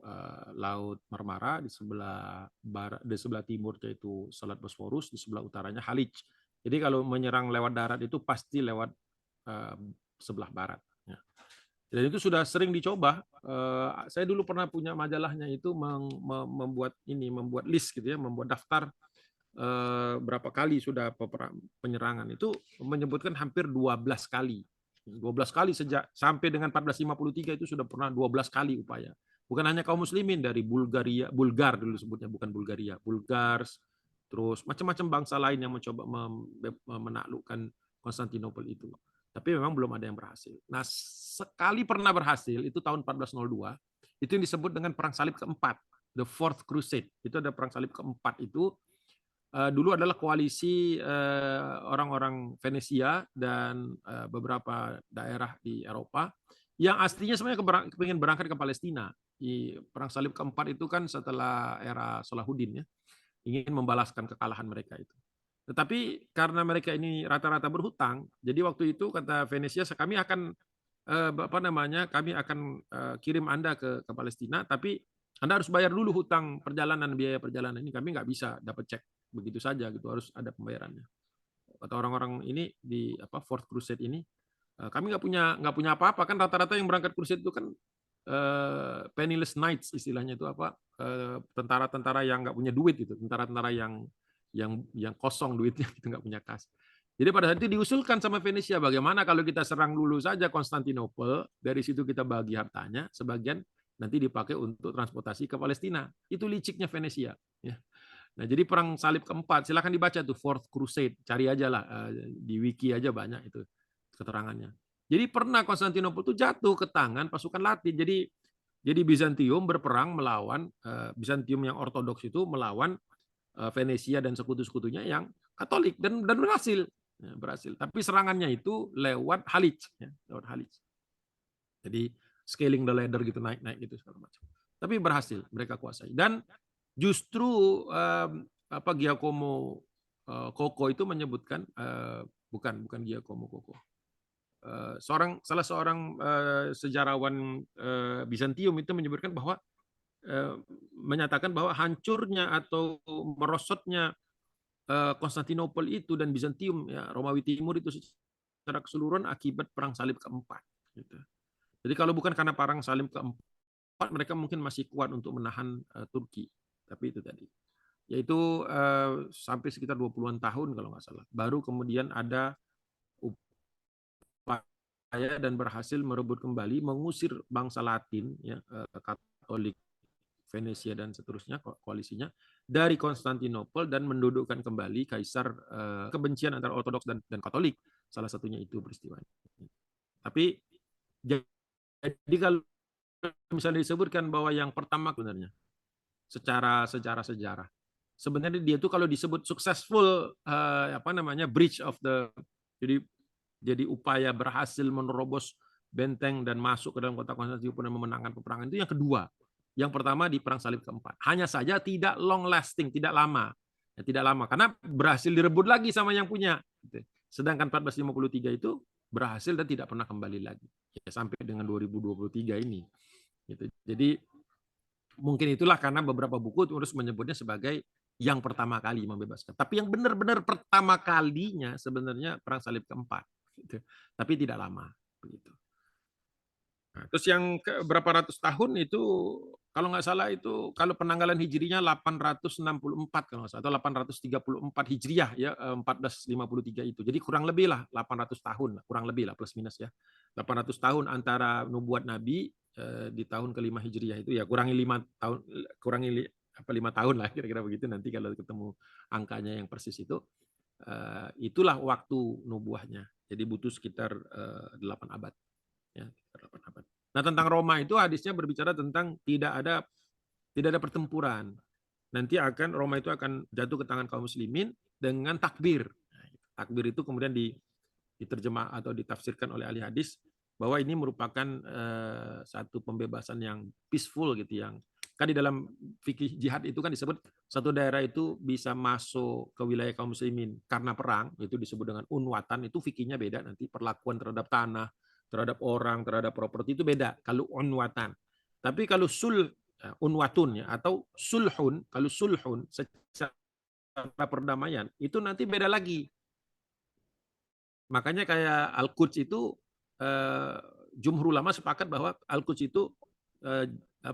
Laut Marmara, di sebelah barat, di sebelah timur yaitu Selat Bosforus, di sebelah utaranya Halij. Jadi kalau menyerang lewat darat itu pasti lewat sebelah barat. Ya. Dan itu sudah sering dicoba. Saya dulu pernah punya majalahnya itu membuat list gitu ya, membuat daftar berapa kali sudah penyerangan itu menyebutkan hampir 12 kali. 12 kali sejak sampai dengan 1453 itu sudah pernah 12 kali upaya. Bukan hanya kaum muslimin dari Bulgar dulu sebutnya, bukan Bulgaria, Bulgars, terus macam-macam bangsa lain yang mencoba menaklukkan Konstantinopel itu. Tapi memang belum ada yang berhasil. Nah, sekali pernah berhasil itu tahun 1402, itu yang disebut dengan perang salib keempat, the Fourth Crusade. Itu ada perang salib keempat itu dulu adalah koalisi orang-orang Venesia dan beberapa daerah di Eropa yang aslinya sebenarnya ingin berangkat ke Palestina. Di perang salib keempat itu kan setelah era Salahuddin ya, ingin membalaskan kekalahan mereka itu. Tetapi karena mereka ini rata-rata berhutang, jadi waktu itu kata Venesia, kami akan kami akan kirim Anda ke Palestina, tapi Anda harus bayar dulu hutang perjalanan, biaya perjalanan ini kami nggak bisa dapat cek begitu saja gitu, harus ada pembayarannya. Kata orang-orang ini di Fourth Crusade ini, kami nggak punya apa-apa kan, rata-rata yang berangkat crusade itu kan penniless knights istilahnya itu tentara-tentara yang nggak punya duit itu, tentara-tentara yang kosong duitnya gitu, nggak punya kas. Jadi pada saat itu diusulkan sama Venesia, bagaimana kalau kita serang dulu saja Konstantinopel, dari situ kita bagi hartanya, sebagian nanti dipakai untuk transportasi ke Palestina. Itu liciknya Venesia. Ya. Nah, jadi perang salib keempat, silakan dibaca tuh Fourth Crusade, cari aja lah di wiki aja banyak itu keterangannya. Jadi pernah Konstantinopel itu jatuh ke tangan pasukan Latin. Jadi Bizantium berperang melawan Bizantium yang ortodoks itu melawan Venesia dan sekutu-sekutunya yang Katolik dan berhasil. Ya, berhasil. Tapi serangannya itu lewat Halij, ya, lewat Halij. Jadi scaling the ladder gitu, naik-naik gitu segala macam. Tapi berhasil mereka kuasai. Dan justru Giacomo Cocco itu menyebutkan bukan Giacomo Cocco. Salah seorang sejarawan Bizantium itu menyebutkan bahwa menyatakan bahwa hancurnya atau merosotnya Konstantinopel itu dan Bizantium ya Romawi Timur itu secara keseluruhan akibat perang salib keempat. Gitu. Jadi kalau bukan karena perang salib keempat, mereka mungkin masih kuat untuk menahan Turki. Tapi itu tadi, yaitu sampai sekitar 20-an tahun kalau nggak salah. Baru kemudian ada upaya dan berhasil merebut kembali, mengusir bangsa Latin, ya, Katolik, Venesia dan seterusnya koalisinya dari Konstantinopel dan mendudukkan kembali kaisar kebencian antara Ortodoks dan Katolik, salah satunya itu peristiwanya. Tapi jadi kalau misalnya disebutkan bahwa yang pertama sebenarnya secara sejarah sebenarnya dia itu kalau disebut successful breach of the jadi upaya berhasil menerobos benteng dan masuk ke dalam kota Konstantinopel dan memenangkan peperangan itu yang kedua. Yang pertama di Perang Salib keempat. Hanya saja tidak long lasting, tidak lama. Ya, tidak lama karena berhasil direbut lagi sama yang punya. Sedangkan 1453 itu berhasil dan tidak pernah kembali lagi. Ya, sampai dengan 2023 ini. Gitu. Jadi mungkin itulah karena beberapa buku terus menyebutnya sebagai yang pertama kali membebaskan. Tapi yang benar-benar pertama kalinya sebenarnya Perang Salib keempat. Gitu. Tapi tidak lama. Begitu. Nah, terus yang berapa ratus tahun itu kalau nggak salah itu kalau penanggalan hijrinya 864 kalau nggak salah, atau 834 hijriah ya 1453 itu. Jadi kurang lebih lah 800 tahun, kurang lebih lah plus minus ya. 800 tahun antara nubuat Nabi di tahun kelima hijriah itu ya kurangi 5 tahun, kurangi 5 tahun lah kira-kira begitu nanti kalau ketemu angkanya yang persis itu. Itulah waktu nubuahnya. Jadi butuh sekitar 8 abad. Ya, 8 abad. Nah, tentang Roma itu hadisnya berbicara tentang tidak ada pertempuran. Nanti Roma itu akan jatuh ke tangan kaum muslimin dengan takbir. Takbir itu kemudian diterjemah atau ditafsirkan oleh ahli hadis bahwa ini merupakan satu pembebasan yang peaceful gitu, yang kan di dalam fikih jihad itu kan disebut satu daerah itu bisa masuk ke wilayah kaum muslimin karena perang, itu disebut dengan unwatan. Itu fikihnya beda, nanti perlakuan terhadap tanah, terhadap orang, terhadap properti itu beda kalau unwatan. Tapi kalau unwatun ya, atau sulhun, kalau sulhun secara perdamaian itu nanti beda lagi. Makanya kayak Al-Quds itu jumhur ulama sepakat bahwa Al-Quds itu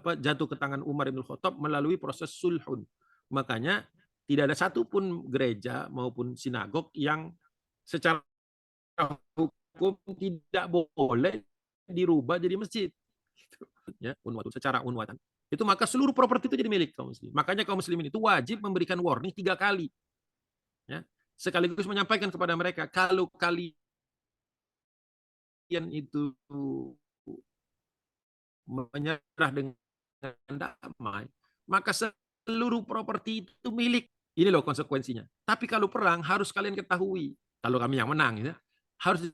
jatuh ke tangan Umar bin Khattab melalui proses sulhun. Makanya tidak ada satupun gereja maupun sinagog yang secara hukum tidak boleh dirubah jadi masjid. Ya, secara unwatan. Itu maka seluruh properti itu jadi milik kaum muslimin. Makanya kaum muslimin itu wajib memberikan warning 3 kali. Ya, sekaligus menyampaikan kepada mereka, kalau kalian itu menyerah dengan damai, maka seluruh properti itu milik. Ini loh konsekuensinya. Tapi kalau perang harus kalian ketahui, kalau kami yang menang ya, harus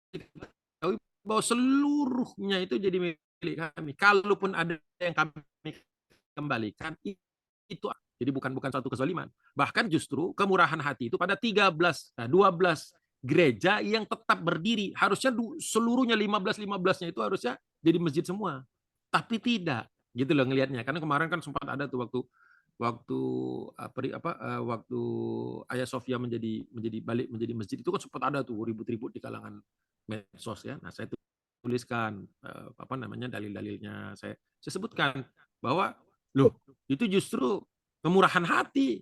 diketahui bahwa seluruhnya itu jadi milik kami. Kalaupun ada yang kami kembalikan, itu jadi bukan satu kezaliman. Bahkan justru kemurahan hati itu pada 12 gereja yang tetap berdiri. Harusnya seluruhnya 15-15-nya itu harusnya jadi masjid semua. Tapi tidak. Gitu loh ngelihatnya. Karena kemarin kan sempat ada tuh waktu Hagia Sophia balik menjadi masjid, itu kan sempat ada tuh ribut-ribut di kalangan medsos ya. Nah, saya tuliskan dalil-dalilnya, saya sebutkan bahwa loh itu justru kemurahan hati.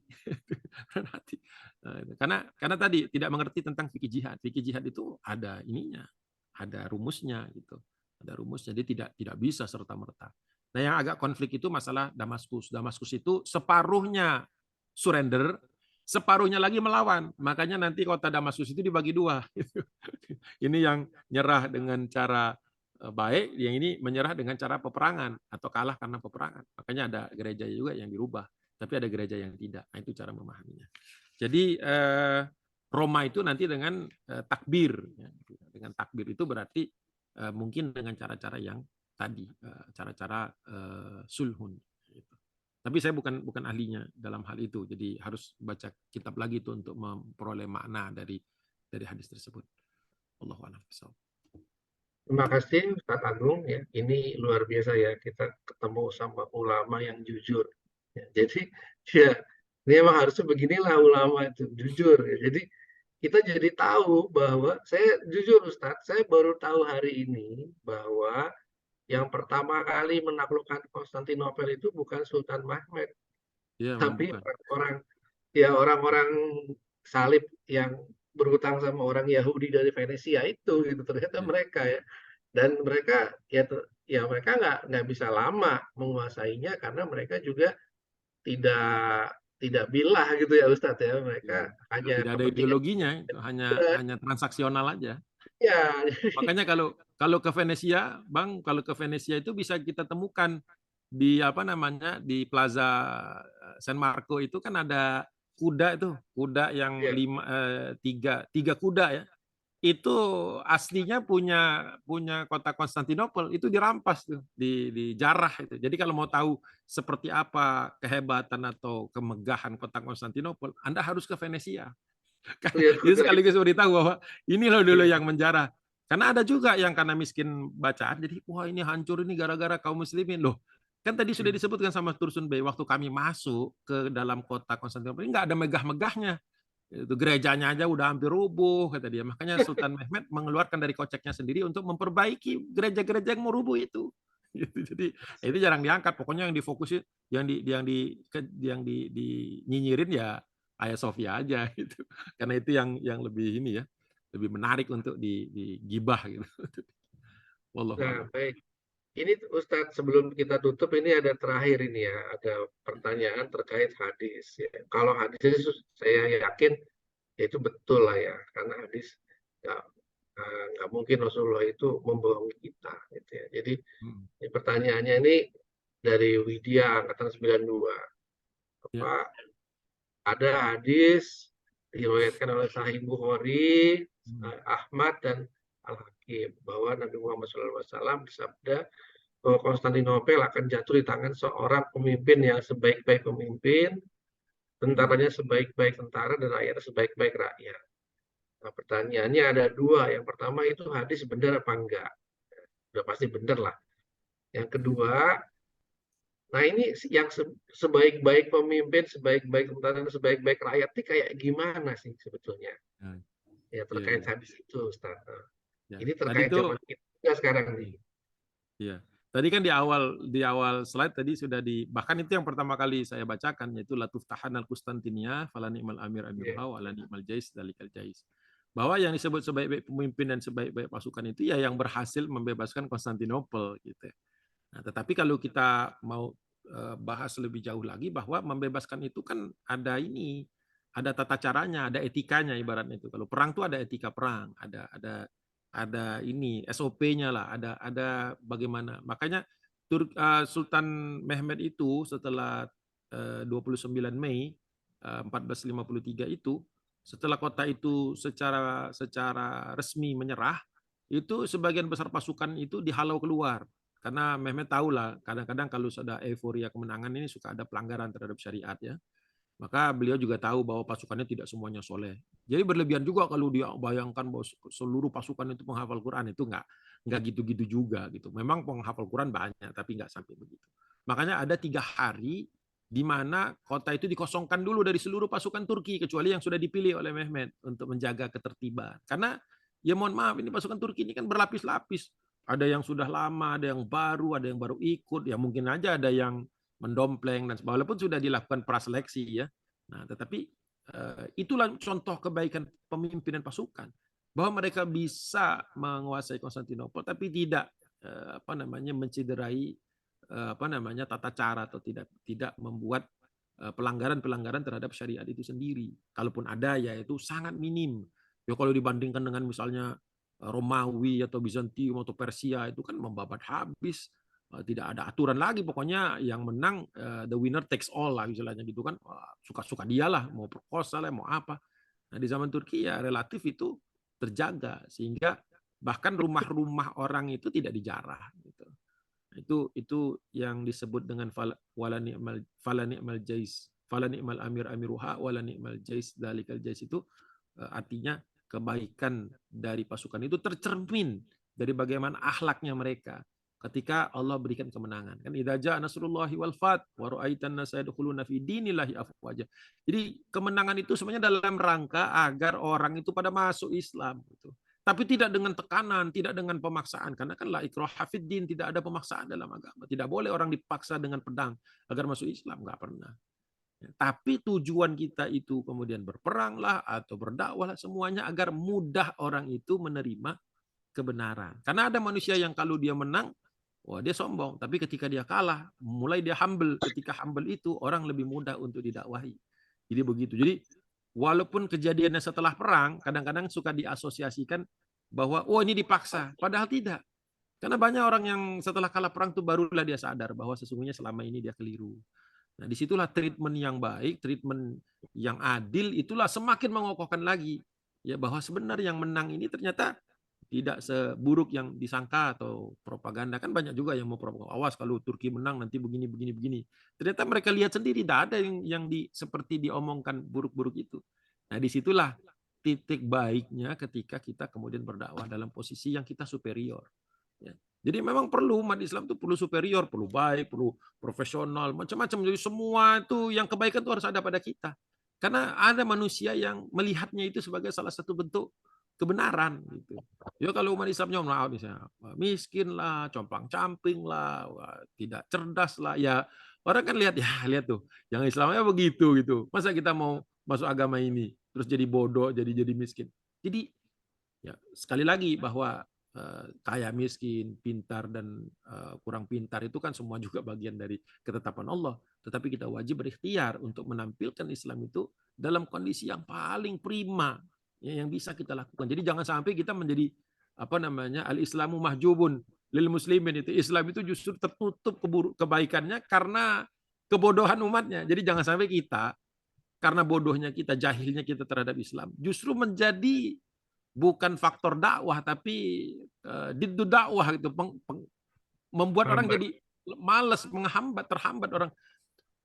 Karena tadi tidak mengerti tentang fikih jihad. Fikih jihad itu ada ininya, ada rumusnya gitu. Ada rumusnya, jadi tidak bisa serta-merta. Nah, yang agak konflik itu masalah Damaskus. Damaskus itu separuhnya surrender, separuhnya lagi melawan. Makanya nanti kota Damaskus itu dibagi 2. Ini yang nyerah dengan cara baik, yang ini menyerah dengan cara peperangan atau kalah karena peperangan. Makanya ada gereja juga yang dirubah, tapi ada gereja yang tidak. Nah, itu cara memahaminya. Jadi Roma itu nanti dengan takbir. Dengan takbir itu berarti mungkin dengan cara-cara yang tadi, cara-cara sulhun. Tapi saya bukan ahlinya dalam hal itu, jadi harus baca kitab lagi itu untuk memperoleh makna dari hadis tersebut. Allahu a'lam. Terima kasih Ustadz Agung ya. Ini luar biasa ya, kita ketemu sama ulama yang jujur. Ya, jadi ya ini emang harusnya beginilah ulama itu jujur ya. Jadi kita jadi tahu bahwa, saya jujur Ustadz, saya baru tahu hari ini bahwa yang pertama kali menaklukkan Konstantinopel itu bukan Sultan Mahmud, Ya, tapi bukan. orang-orang salib yang berhutang sama orang Yahudi dari Venesia itu gitu, ternyata mereka ya, dan mereka mereka nggak bisa lama menguasainya karena mereka juga tidak bilah gitu ya Ustadz ya, mereka hanya tidak ada kepentingan ideologinya, itu hanya transaksional aja. ya. Makanya kalau ke Venesia, Bang, kalau ke Venesia itu bisa kita temukan di di Plaza San Marco itu kan ada kuda yang tiga kuda ya. itu aslinya punya kota Konstantinopel, itu dirampas tuh, dijarah itu. Jadi kalau mau tahu seperti apa kehebatan atau kemegahan kota Konstantinopel, Anda harus ke Venesia. Lihat Itu juga itu. sekaligus memberitahu bahwa ini loh dulu Iya. yang menjarah. Karena ada juga yang karena miskin bacaan, jadi wah ini hancur ini gara-gara kaum muslimin loh. Kan tadi sudah disebutkan sama Tursun Bey, waktu kami masuk ke dalam kota Konstantinopel, nggak ada megah-megahnya. Itu gerejanya aja udah hampir rubuh kata dia. Makanya Sultan Mehmed mengeluarkan dari koceknya sendiri untuk memperbaiki gereja-gereja yang mau rubuh itu. Gitu. Jadi itu jarang diangkat. Pokoknya yang difokusin, yang dinyinyirin ya Hagia Sophia aja gitu. Karena itu yang lebih ini ya, lebih menarik untuk digibah gitu. Wallahu Nah, a'lam. baik. Ini Ustadz, sebelum kita tutup ini ada terakhir ini ya, ada pertanyaan terkait hadis ya. Kalau hadis itu saya yakin ya itu betul lah ya, karena hadis nggak nggak mungkin Rasulullah itu membohongi kita gitu ya. Jadi Hmm. pertanyaannya ini dari Widya angkatan 92. Ya. Apa ada hadis diriwayatkan oleh Sahih Bukhari, Ahmad dan Al-Hakim bahwa Nabi Muhammad SAW bersabda bahwa Konstantinopel akan jatuh di tangan seorang pemimpin yang sebaik-baik pemimpin, tentaranya sebaik-baik tentara, dan rakyatnya sebaik-baik rakyat. Nah, pertanyaannya ada dua. Yang pertama itu hadis benar apa enggak? Udah pasti benar lah. Yang kedua, nah ini yang sebaik-baik pemimpin, sebaik-baik tentara, dan sebaik-baik rakyat ini kayak gimana sih sebetulnya? Ya, Ya ya, terkait ya. hadis itu, Ustaz. Ya. Ini Tadi terkait tuh zaman kita sekarang nih. iya. Tadi kan di awal slide tadi sudah bahkan itu yang pertama kali saya bacakan yaitu latuf tahan al Kustantinia fala ni'mal amir amiruha wa la ni'mal jais dalikal jais. Bahwa yang disebut sebaik-baik pemimpin dan sebaik-baik pasukan itu ya yang berhasil membebaskan Konstantinopel gitu. Nah, tetapi kalau kita mau bahas lebih jauh lagi bahwa membebaskan itu kan ada tata caranya, ada etikanya ibaratnya itu. Kalau perang itu ada etika perang, ada ini SOP-nya lah, ada bagaimana. Makanya Sultan Mehmed itu setelah 29 Mei 1453 itu, setelah kota itu secara resmi menyerah, itu sebagian besar pasukan itu dihalau keluar. Karena Mehmed tahu lah, kadang-kadang kalau sudah euforia kemenangan ini suka ada pelanggaran terhadap syariat ya. Maka beliau juga tahu bahwa pasukannya tidak semuanya soleh. Jadi berlebihan juga kalau dia bayangkan bahwa seluruh pasukan itu penghafal Quran, itu nggak gitu-gitu juga gitu. Memang penghafal Quran banyak, tapi nggak sampai begitu. Makanya ada 3 hari di mana kota itu dikosongkan dulu dari seluruh pasukan Turki kecuali yang sudah dipilih oleh Mehmed untuk menjaga ketertiban. Karena ya mohon maaf ini pasukan Turki ini kan berlapis-lapis. Ada yang sudah lama, ada yang baru ikut. Ya mungkin aja ada yang mendompleng dan walaupun sudah dilakukan praseleksi ya. Nah, tetapi itulah contoh kebaikan pemimpin dan pasukan bahwa mereka bisa menguasai Konstantinopel tapi tidak mencederai tata cara atau tidak membuat pelanggaran-pelanggaran terhadap syariat itu sendiri. Kalaupun ada ya itu sangat minim. Ya kalau dibandingkan dengan misalnya Romawi atau Bizantium atau Persia itu kan membabat habis, tidak ada aturan lagi, pokoknya yang menang the winner takes all lah istilahnya gitu kan, suka-suka dia lah, mau perkosa lah, mau apa. Nah di zaman Turki ya relatif itu terjaga sehingga bahkan rumah-rumah orang itu tidak dijarah gitu. Itu yang disebut dengan fala ni'mal jais, fala ni'mal amir amiruha wala ni'mal jais dalikal jais itu artinya kebaikan dari pasukan itu tercermin dari bagaimana akhlaknya mereka ketika Allah berikan kemenangan. Kan idza jaa nasrullahi wal fath wa ra'aitan nasa yadkhuluna fi dinillahi afwaja. Jadi kemenangan itu sebenarnya dalam rangka agar orang itu pada masuk Islam gitu. Tapi tidak dengan tekanan, tidak dengan pemaksaan. Karena kan la ikraha fid din, tidak ada pemaksaan dalam agama. Tidak boleh orang dipaksa dengan pedang agar masuk Islam, nggak pernah. Tapi tujuan kita itu kemudian berperanglah atau berdakwahlah semuanya agar mudah orang itu menerima kebenaran. Karena ada manusia yang kalau dia menang, wah dia sombong. Tapi ketika dia kalah, mulai dia humble. Ketika humble itu orang lebih mudah untuk didakwahi. Jadi begitu. Jadi walaupun kejadiannya setelah perang, kadang-kadang suka diasosiasikan bahwa oh ini dipaksa. Padahal tidak. Karena banyak orang yang setelah kalah perang itu barulah dia sadar bahwa sesungguhnya selama ini dia keliru. Nah disitulah treatment yang baik, treatment yang adil itulah semakin mengokohkan lagi ya bahwa sebenarnya yang menang ini ternyata tidak seburuk yang disangka atau propaganda. Kan banyak juga yang mau propaganda, awas kalau Turki menang nanti begini begini begini. Ternyata mereka lihat sendiri tidak ada yang seperti diomongkan buruk-buruk itu. Nah, disitulah titik baiknya ketika kita kemudian berdakwah dalam posisi yang kita superior. Ya. Jadi memang perlu umat Islam itu perlu superior, perlu baik, perlu profesional, macam-macam. Jadi semua itu yang kebaikan itu harus ada pada kita. Karena ada manusia yang melihatnya itu sebagai salah satu bentuk kebenaran gitu. Ya kalau umat Islamnya misalnya miskin lah, compang-camping lah, tidak cerdas lah, ya orang kan lihat ya lihat tuh, yang Islamnya begitu gitu. Masa kita mau masuk agama ini terus jadi bodoh, jadi miskin. Jadi ya sekali lagi bahwa kaya miskin, pintar dan kurang pintar itu kan semua juga bagian dari ketetapan Allah. Tetapi kita wajib berikhtiar untuk menampilkan Islam itu dalam kondisi yang paling prima ya, yang bisa kita lakukan. Jadi jangan sampai kita menjadi apa namanya al-Islamu mahjubun lil muslimin, itu Islam itu justru tertutup kebaikannya karena kebodohan umatnya. Jadi jangan sampai kita karena bodohnya kita, jahilnya kita terhadap Islam, justru menjadi bukan faktor dakwah tapi diddu dakwah gitu, membuat orang Hambat. jadi malas, terhambat orang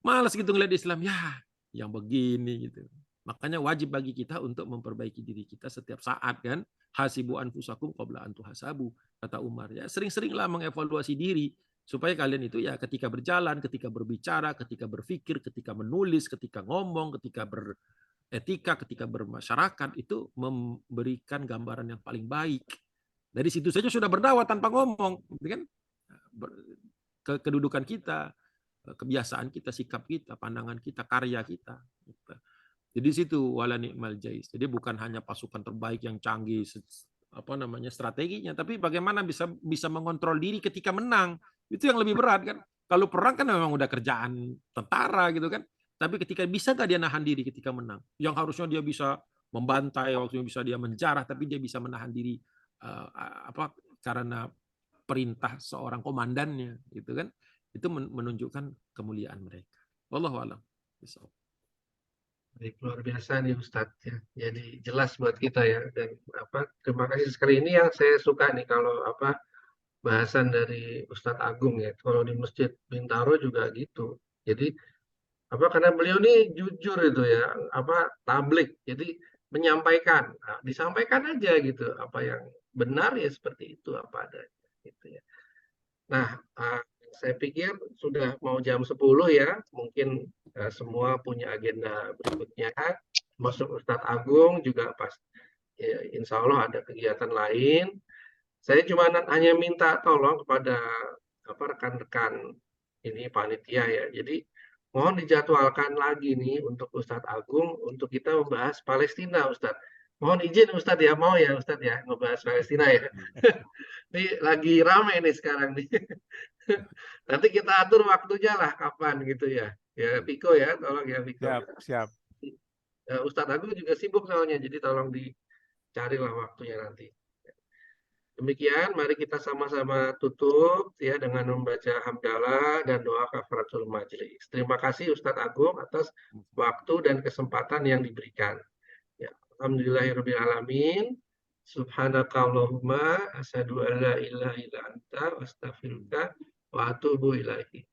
malas gitu ngeliat Islam ya yang begini gitu. Makanya wajib bagi kita untuk memperbaiki diri kita setiap saat kan. Hasibu anfusakum qabla an tuhasabu, kata Umar ya. Sering-seringlah mengevaluasi diri supaya kalian itu ya ketika berjalan, ketika berbicara, ketika berpikir, ketika menulis, ketika ngomong, ketika beretika, ketika bermasyarakat itu memberikan gambaran yang paling baik. Dari situ saja sudah berdakwah tanpa ngomong, gitu kan? Kedudukan kita, kebiasaan kita, sikap kita, pandangan kita, karya kita. Jadi situ wala ni'mal jais. Jadi bukan hanya pasukan terbaik yang canggih apa namanya strateginya, tapi bagaimana bisa mengontrol diri ketika menang. Itu yang lebih berat kan. Kalau perang kan memang udah kerjaan tentara gitu kan. Tapi ketika bisa nggak dia nahan diri ketika menang? Yang harusnya dia bisa membantai, waktunya bisa dia menjarah, tapi dia bisa menahan diri apa karena perintah seorang komandannya gitu kan. Itu menunjukkan kemuliaan mereka. Wallahu a'lam. Baik, luar biasa nih Ustadz ya. Jadi jelas buat kita ya, dan terima kasih sekali. Ini yang saya suka nih kalau bahasan dari Ustadz Agung ya. Kalau di Masjid Bintaro juga gitu. Jadi karena beliau ini jujur itu ya, tablik. Jadi menyampaikan, disampaikan aja gitu apa yang benar ya seperti itu apa adanya gitu ya. Nah, saya pikir sudah mau jam 10 ya, mungkin semua punya agenda berikutnya, masuk Ustadz Agung juga pas ya, insya Allah ada kegiatan lain. Saya cuma hanya minta tolong kepada rekan-rekan ini panitia ya. Jadi mohon dijadwalkan lagi nih untuk Ustadz Agung untuk kita membahas Palestina, Ustadz. Mohon izin Ustadz ya, mau ya Ustadz ya ngebahas Palestina ya. Ini lagi rame nih sekarang nih. Nanti kita atur waktunya lah kapan gitu ya. Ya Piko ya, tolong ya Piko. Siap, siap. Ustadz Agung juga sibuk soalnya, jadi tolong dicarilah waktunya nanti. Demikian, mari kita sama-sama tutup ya dengan membaca hamdalah dan doa kafaratul majlis. Terima kasih Ustadz Agung atas waktu dan kesempatan yang diberikan. Ya, alhamdulillahirabbil alamin. Subhanakallahumma asyhadu an la ilaha illa anta astaghfiruka wa atubu ilaihi.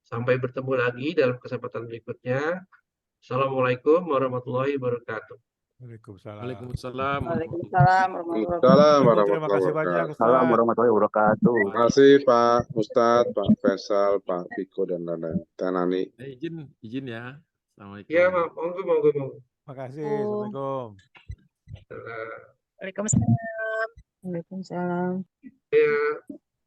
Sampai bertemu lagi dalam kesempatan berikutnya. Assalamualaikum warahmatullahi wabarakatuh. Waalaikumsalam. Waalaikumsalam. Waalaikumsalam warahmatullahi Waalaikumsalam Ibu, terima warahmatullahi kasih banyak, wabarakatuh. Ustaz. Assalamualaikum warahmatullahi wabarakatuh. Terima kasih Pak Ustadz, Pak Faisal, Pak Piko, dan lain-lain. Tanani. Izin ya. Assalamualaikum. Ya, monggo. Terima kasih. Assalamualaikum. Waalaikumsalam. Waalaikumsalam. Ya,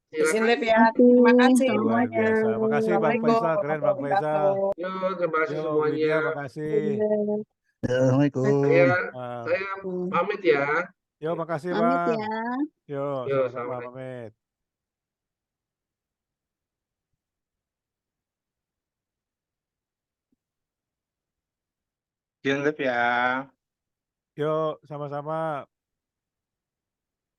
Izin silakan. live ya. Terima kasih Luar semuanya. biasa. Makasih Bang Assalamualaikum Faisal, keren Bang warahmatullahi Faisal. wabarakatuh. Yo, terima kasih Yo, semuanya. Widya, makasih. Assalamualaikum. Saya pamit ya. Yo, makasih Pamit Bang. ya. Yo, Yo, sama-sama assalamualaikum. pamit. Izin live ya. Yo, sama-sama.